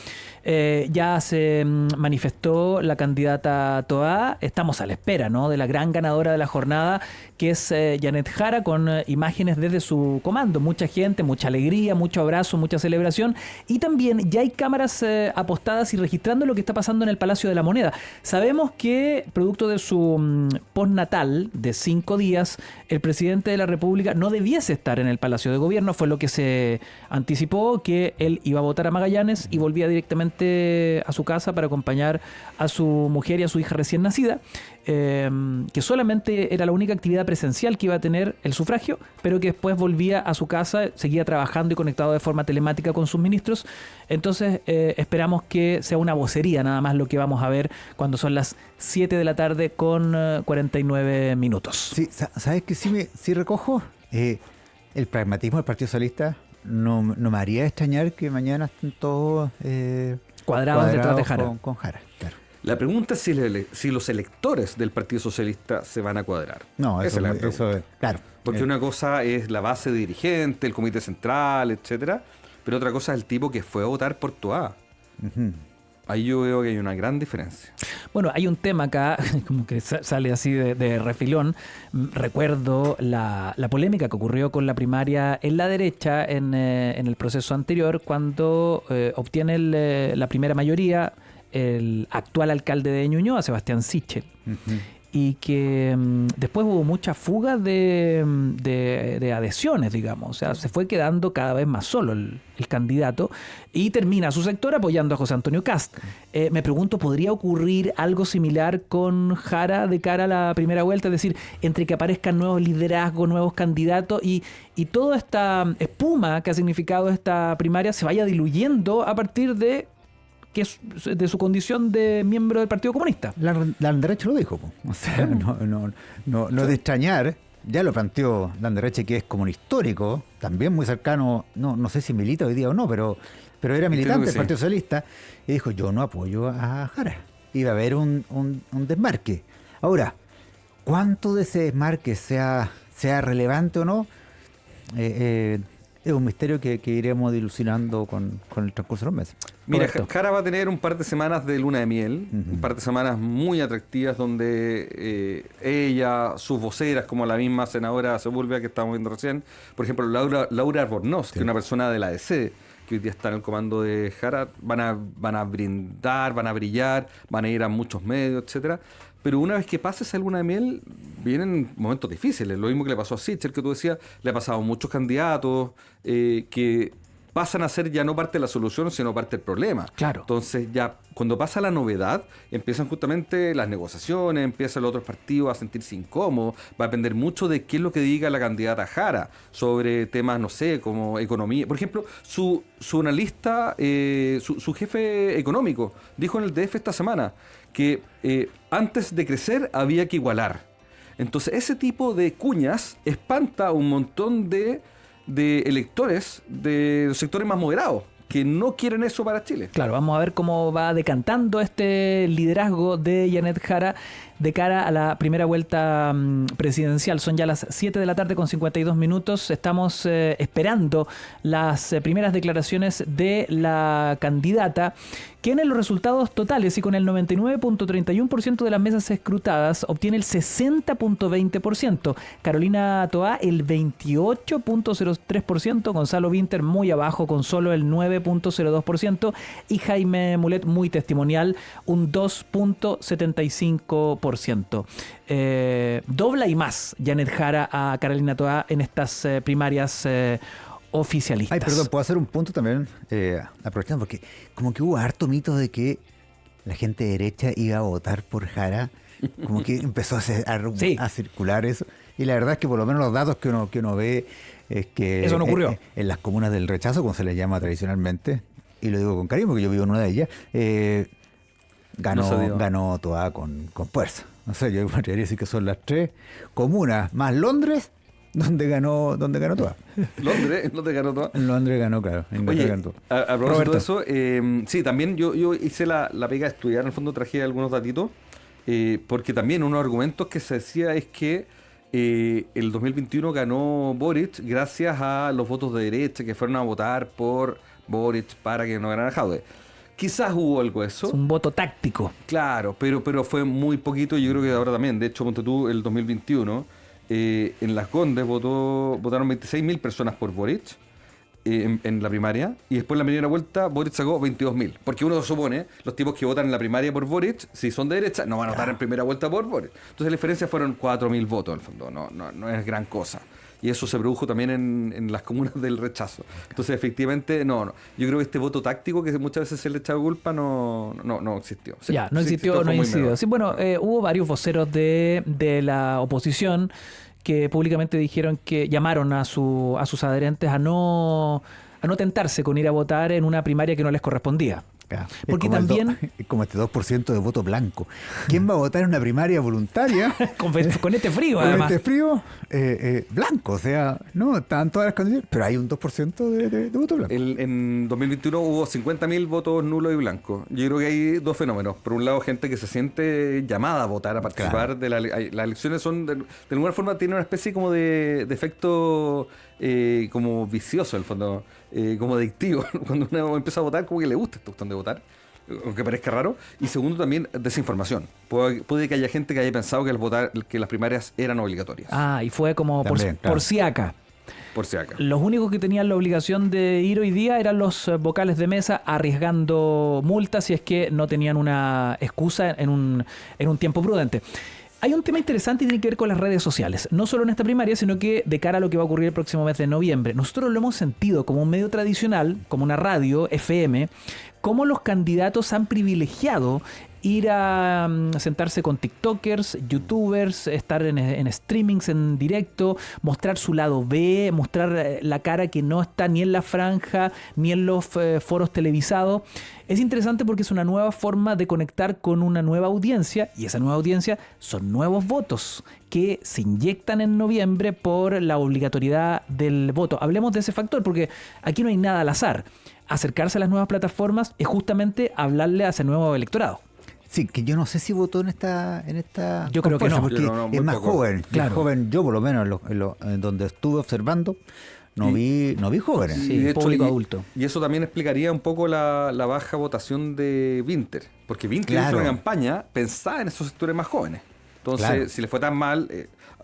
Ya se manifestó la candidata Toá. Estamos a la espera, ¿no?, de la gran ganadora de la jornada, que es Janet Jara, con imágenes desde su comando. Mucha gente, mucha alegría, mucho abrazo, mucha celebración. Y también ya hay cámaras apostadas y registrando lo que está pasando en el Palacio de la Moneda. Sabemos que, producto de su postnatal de 5 días, el presidente de la República no debiese estar en el Palacio de Gobierno. Fue lo que se anticipó, que él iba a votar a Magallanes y volvía directamente a su casa para acompañar a su mujer y a su hija recién nacida, que solamente era la única actividad presencial que iba a tener el sufragio, pero que después volvía a su casa, seguía trabajando y conectado de forma telemática con sus ministros. Entonces esperamos que sea una vocería nada más lo que vamos a ver cuando son las 7 de la tarde con 49 minutos. Sí, ¿sabes qué? Sí recojo el pragmatismo del Partido Socialista. No me haría extrañar que mañana estén todos cuadrados detrás de Jara. Con Jara, claro. La pregunta es si los electores del Partido Socialista se van a cuadrar. No, eso es claro. Porque una cosa es la base dirigente, el comité central, etcétera, pero otra cosa es el tipo que fue a votar por Toá. Uh-huh. Ahí yo veo que hay una gran diferencia. Bueno, hay un tema acá, como que sale así de refilón. Recuerdo la polémica que ocurrió con la primaria en la derecha en el proceso anterior, cuando obtiene la primera mayoría el actual alcalde de Ñuñoa, Sebastián Sichel. Uh-huh. Y que después hubo mucha fuga de adhesiones, digamos. O sea, se fue quedando cada vez más solo el candidato y termina su sector apoyando a José Antonio Kast. Me pregunto, ¿podría ocurrir algo similar con Jara de cara a la primera vuelta? Es decir, entre que aparezcan nuevos liderazgos, nuevos candidatos y toda esta espuma que ha significado esta primaria se vaya diluyendo a partir de su condición de miembro del Partido Comunista. Landerreche lo dijo, o sea, no de extrañar, ya lo planteó Landerreche, que es como un histórico, también muy cercano, no sé si milita hoy día o no, pero era militante del Partido Socialista, y dijo, yo no apoyo a Jara. Iba a haber un desmarque. Ahora, ¿cuánto de ese desmarque sea relevante o no? es un misterio que iremos dilucidando con el transcurso de los meses. Mira, Jara va a tener un par de semanas de luna de miel, un par de semanas muy atractivas donde ella, sus voceras, como la misma senadora Sepúlveda que estamos viendo recién, por ejemplo, Laura Albornoz, que es una persona de la ADC, que hoy día está en el comando de Jara, van a brindar, van a brillar, van a ir a muchos medios, etcétera. Pero una vez que pase esa luna de miel, vienen momentos difíciles. Lo mismo que le pasó a Sichel, que tú decías, le ha pasado a muchos candidatos que pasan a ser ya no parte de la solución, sino parte del problema. Claro. Entonces ya cuando pasa la novedad, empiezan justamente las negociaciones, empiezan los otros partidos a sentirse incómodos. Va a depender mucho de qué es lo que diga la candidata Jara sobre temas, no sé, como economía. Por ejemplo, su analista, su jefe económico, dijo en el DF esta semana que antes de crecer había que igualar. Entonces ese tipo de cuñas espanta a un montón de electores de los sectores más moderados que no quieren eso para Chile. Claro, vamos a ver cómo va decantando este liderazgo de Janet Jara de cara a la primera vuelta presidencial. Son ya las 7 de la tarde con 52 minutos. Estamos esperando las primeras declaraciones de la candidata, que en los resultados totales y con el 99.31% de las mesas escrutadas obtiene el 60.20%. Carolina Toá el 28.03%, Gonzalo Vinter muy abajo con solo el 9.02% y Jaime Mulet muy testimonial, un 2.75%. Dobla y más Janet Jara a Carolina Toá en estas primarias oficialistas. Ay, perdón, ¿puedo hacer un punto también? Aprovechando, porque como que hubo harto mito de que la gente derecha iba a votar por Jara, como que empezó a circular eso, y la verdad es que por lo menos los datos que uno ve es que eso no ocurrió. En las comunas del rechazo, como se les llama tradicionalmente, y lo digo con cariño porque yo vivo en una de ellas, ganó Toá con fuerza. No sé, yo me atrevería a decir que son las 3 comunas más Londres donde ganó Toá. ¿Londres ganó Toá? En Londres ganó, claro. Oye, a propósito de eso, sí, también yo hice la pega de estudiar, en el fondo traje algunos datitos, porque también uno de los argumentos que se decía es que el 2021 ganó Boric gracias a los votos de derecha que fueron a votar por Boric para que no ganara Jaude. Quizás hubo algo de eso. Es un voto táctico. Claro, pero fue muy poquito. Yo creo que ahora también. De hecho, ponte tú, el 2021, en Las Condes votaron 26.000 personas por Boric en la primaria. Y después en la primera vuelta, Boric sacó 22.000. Porque uno supone, los tipos que votan en la primaria por Boric, si son de derecha, no van a votar en primera vuelta por Boric. Entonces la diferencia fueron 4.000 votos, en el fondo. No es gran cosa. Y eso se produjo también en las comunas del rechazo. Entonces, efectivamente, no. Yo creo que este voto táctico que muchas veces se le echaba culpa no existió. Sí, ya, no existió. Sí, bueno, hubo varios voceros de la oposición que públicamente dijeron que llamaron a sus adherentes a no tentarse con ir a votar en una primaria que no les correspondía. Porque también como este 2% de voto blanco. ¿Quién va a votar en una primaria voluntaria? con este frío, con además. Este frío blanco, o sea, no, están todas las candidaturas, pero hay un 2% de voto blanco. En 2021 hubo 50.000 votos nulos y blancos. Yo creo que hay dos fenómenos. Por un lado, gente que se siente llamada a votar, a participar de las elecciones. Son de alguna forma tienen una especie como de efecto como vicioso, en el fondo, como adictivo. Cuando uno empieza a votar, como que le gusta esta cuestión de votar, aunque parezca raro. Y segundo, también desinformación. Puede que haya gente que haya pensado que las primarias eran obligatorias. Y fue como también, por si acá. Por si acá. Los únicos que tenían la obligación de ir hoy día eran los vocales de mesa, arriesgando multas si es que no tenían una excusa en un tiempo prudente. Hay un tema interesante y tiene que ver con las redes sociales, no solo en esta primaria, sino que de cara a lo que va a ocurrir el próximo mes de noviembre. Nosotros lo hemos sentido como un medio tradicional, como una radio, FM, cómo los candidatos han privilegiado ir a sentarse con TikTokers, YouTubers, estar en streamings en directo, mostrar su lado B, mostrar la cara que no está ni en la franja, ni en los foros televisados. Es interesante porque es una nueva forma de conectar con una nueva audiencia, y esa nueva audiencia son nuevos votos que se inyectan en noviembre por la obligatoriedad del voto. Hablemos de ese factor porque aquí no hay nada al azar. Acercarse a las nuevas plataformas es justamente hablarle a ese nuevo electorado. Sí, que yo no sé si votó en esta yo creo que no, porque es más joven. Claro. Más joven, yo por lo menos en donde estuve observando, no vi jóvenes. Sí, de hecho, público adulto. Y eso también explicaría un poco la baja votación de Winter. Porque Winter hizo una campaña pensada en esos sectores más jóvenes. Entonces, si le fue tan mal,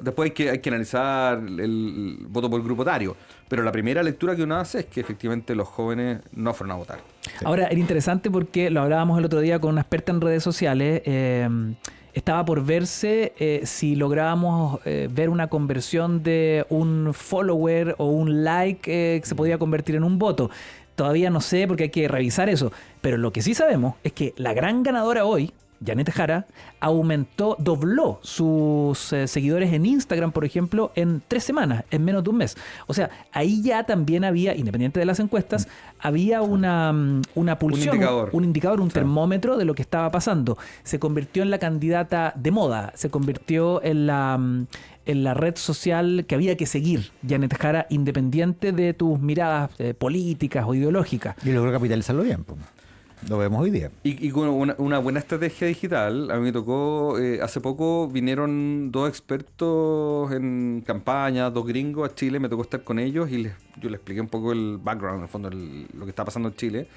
después hay que analizar el voto por grupo etario. Pero la primera lectura que uno hace es que efectivamente los jóvenes no fueron a votar. Sí. Ahora, era interesante porque lo hablábamos el otro día con una experta en redes sociales. Estaba por verse si lográbamos ver una conversión de un follower o un like que se podía convertir en un voto. Todavía no sé porque hay que revisar eso. Pero lo que sí sabemos es que la gran ganadora hoy, Janet Jara, dobló sus seguidores en Instagram, por ejemplo, en 3 semanas, en menos de un mes. O sea, ahí ya también había, independiente de las encuestas, había una pulsión, un indicador, un termómetro de lo que estaba pasando. Se convirtió en la candidata de moda, se convirtió en la red social que había que seguir, Janet Jara, independiente de tus miradas políticas o ideológicas. Y logró capitalizarlo bien, pues. Lo vemos hoy día. Y con una buena estrategia digital. A mí me tocó, hace poco vinieron 2 expertos en campaña, 2 gringos a Chile, me tocó estar con ellos y yo les expliqué un poco el background, en el fondo, lo que está pasando en Chile.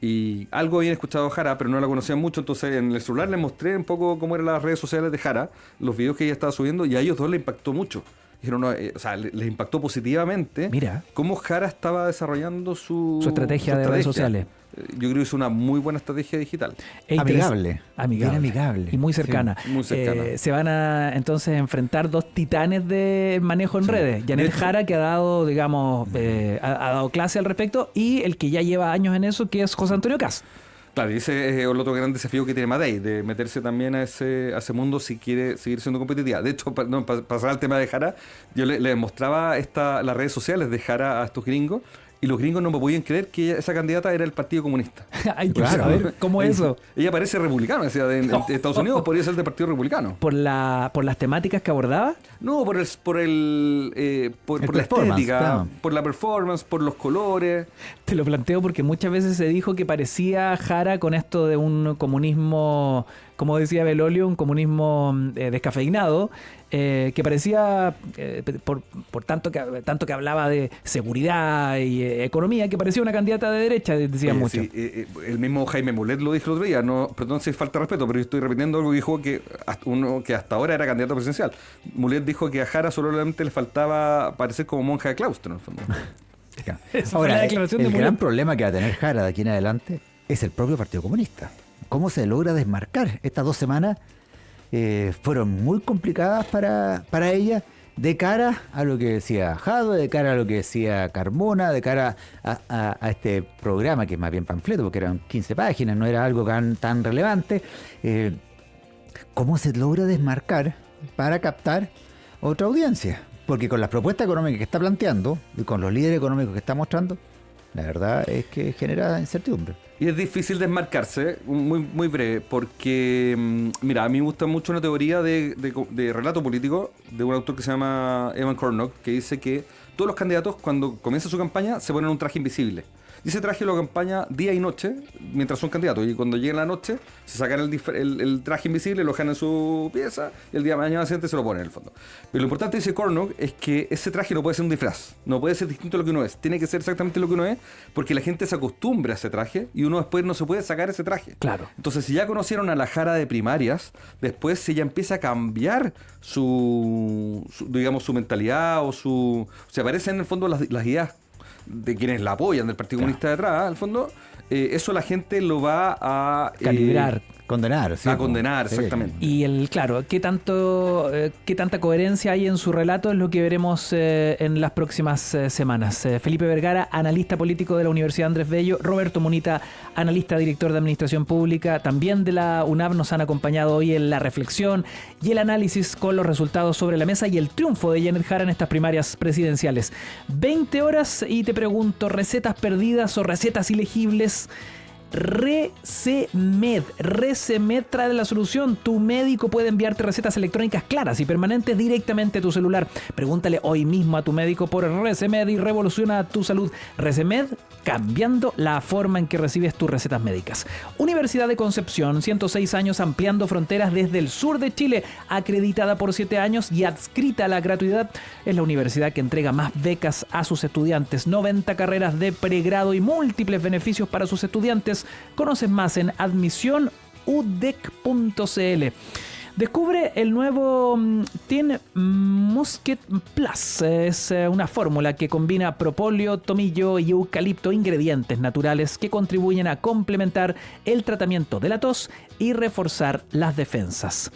Y algo habían escuchado a Jara, pero no la conocían mucho, entonces en el celular les mostré un poco cómo eran las redes sociales de Jara, los videos que ella estaba subiendo, y a ellos 2 les impactó mucho. Dijeron, les impactó positivamente. Mira cómo Jara estaba desarrollando su estrategia de redes sociales. Yo creo que es una muy buena estrategia digital. Amigable. Bien amigable. Y muy cercana. Sí, muy cercana. Se van a entonces enfrentar 2 titanes de manejo en redes. Janet Jara, que ha dado, digamos, ha dado clase al respecto, y el que ya lleva años en eso, que es José Antonio Caz. Claro, y ese es el otro gran desafío que tiene Madei, de meterse también a ese mundo si quiere seguir siendo competitiva. De hecho, para pasar al tema de Jara, yo les mostraba las redes sociales de Jara a estos gringos, y los gringos no me podían creer que esa candidata era el Partido Comunista. Hay que saber cómo es eso. Ella parece republicana, o sea, en Estados Unidos podría ser del Partido Republicano. ¿Por las temáticas que abordaba? No, por la estética, claro, por la performance, por los colores. Te lo planteo porque muchas veces se dijo que parecía Jara con esto de un comunismo, como decía Belolio, un comunismo descafeinado, que parecía, por tanto que hablaba de seguridad y economía, que parecía una candidata de derecha, decían mucho. Sí, el mismo Jaime Mulet lo dijo el otro día, perdón si falta respeto, pero yo estoy repitiendo algo que dijo que hasta ahora era candidato presidencial. Mulet dijo que a Jara solamente le faltaba parecer como monja de claustro, en el fondo. Ahora, el gran problema que va a tener Jara de aquí en adelante es el propio Partido Comunista. ¿Cómo se logra desmarcar? Estas 2 semanas fueron muy complicadas para ella, de cara a lo que decía Jado, de cara a lo que decía Carmona, de cara a este programa, que es más bien panfleto, porque eran 15 páginas, no era algo tan relevante. ¿Cómo se logra desmarcar para captar otra audiencia? Porque con las propuestas económicas que está planteando y con los líderes económicos que está mostrando, la verdad es que genera incertidumbre. Y es difícil desmarcarse, muy, muy breve, porque, mira, a mí me gusta mucho una teoría de relato político de un autor que se llama Evan Cornock, que dice que todos los candidatos, cuando comienza su campaña, se ponen un traje invisible. Y ese traje lo acompaña día y noche mientras son candidatos. Y cuando llega la noche, se sacan el traje invisible, lo dejan en su pieza y el día de mañana siguiente se lo ponen en el fondo. Pero lo importante, dice Cornock, es que ese traje no puede ser un disfraz. No puede ser distinto a lo que uno es. Tiene que ser exactamente lo que uno es, porque la gente se acostumbra a ese traje y uno después no se puede sacar ese traje. Claro. Entonces, si ya conocieron a la Jara de primarias, después ella empieza a cambiar su mentalidad o se aparecen en el fondo las ideas de quienes la apoyan, del Partido Comunista de atrás, al fondo, eso la gente lo va a calibrar, condenar, sí, a condenar, sí, exactamente. Y qué tanta coherencia hay en su relato es lo que veremos en las próximas semanas. Felipe Vergara, analista político de la Universidad Andrés Bello, Roberto Monita, analista director de Administración Pública, también de la UNAV, nos han acompañado hoy en la reflexión y el análisis con los resultados sobre la mesa y el triunfo de Janet Jara en estas primarias presidenciales. 20 horas y te pregunto, ¿recetas perdidas o recetas ilegibles? ReceMed. ReceMed trae la solución. Tu médico puede enviarte recetas electrónicas claras y permanentes directamente a tu celular. Pregúntale hoy mismo a tu médico por ReceMed y revoluciona tu salud. ReceMed, cambiando la forma en que recibes tus recetas médicas. Universidad de Concepción, 106 años ampliando fronteras desde el sur de Chile, acreditada por 7 años y adscrita a la gratuidad. Es la universidad que entrega más becas a sus estudiantes, 90 carreras de pregrado y múltiples beneficios para sus estudiantes. Conoces más en admisionudec.cl. Descubre el nuevo Tin Musket Plus. Es una fórmula que combina propóleo, tomillo y eucalipto, ingredientes naturales que contribuyen a complementar el tratamiento de la tos y reforzar las defensas.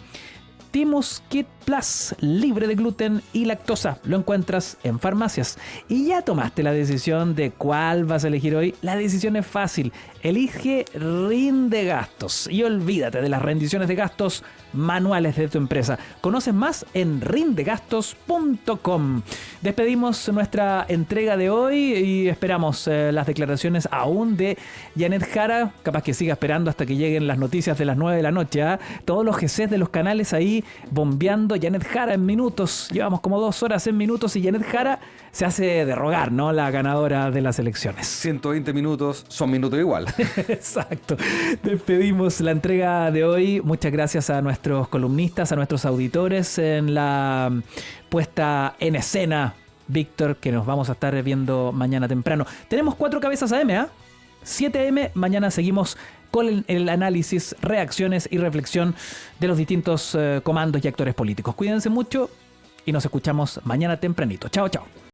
Timus Kit Plus, libre de gluten y lactosa. Lo encuentras en farmacias. ¿Y ya tomaste la decisión de cuál vas a elegir hoy? La decisión es fácil. Elige Rindegastos y olvídate de las rendiciones de gastos manuales de tu empresa. Conoces más en rindegastos.com. Despedimos nuestra entrega de hoy y esperamos las declaraciones aún de Janet Jara. Capaz que siga esperando hasta que lleguen las noticias de las 9 de la noche. Todos los GCs de los canales ahí bombeando Janet Jara en minutos. Llevamos como 2 horas en minutos y Janet Jara se hace de rogar, ¿no? La ganadora de las elecciones. 120 minutos son minutos igual. Exacto. Despedimos la entrega de hoy. Muchas gracias a nuestros columnistas, a nuestros auditores en la puesta en escena, Víctor, que nos vamos a estar viendo mañana temprano. Tenemos 4 cabezas AM, 7 AM. Mañana seguimos con el análisis, reacciones y reflexión de los distintos comandos y actores políticos. Cuídense mucho y nos escuchamos mañana tempranito. Chao, chao.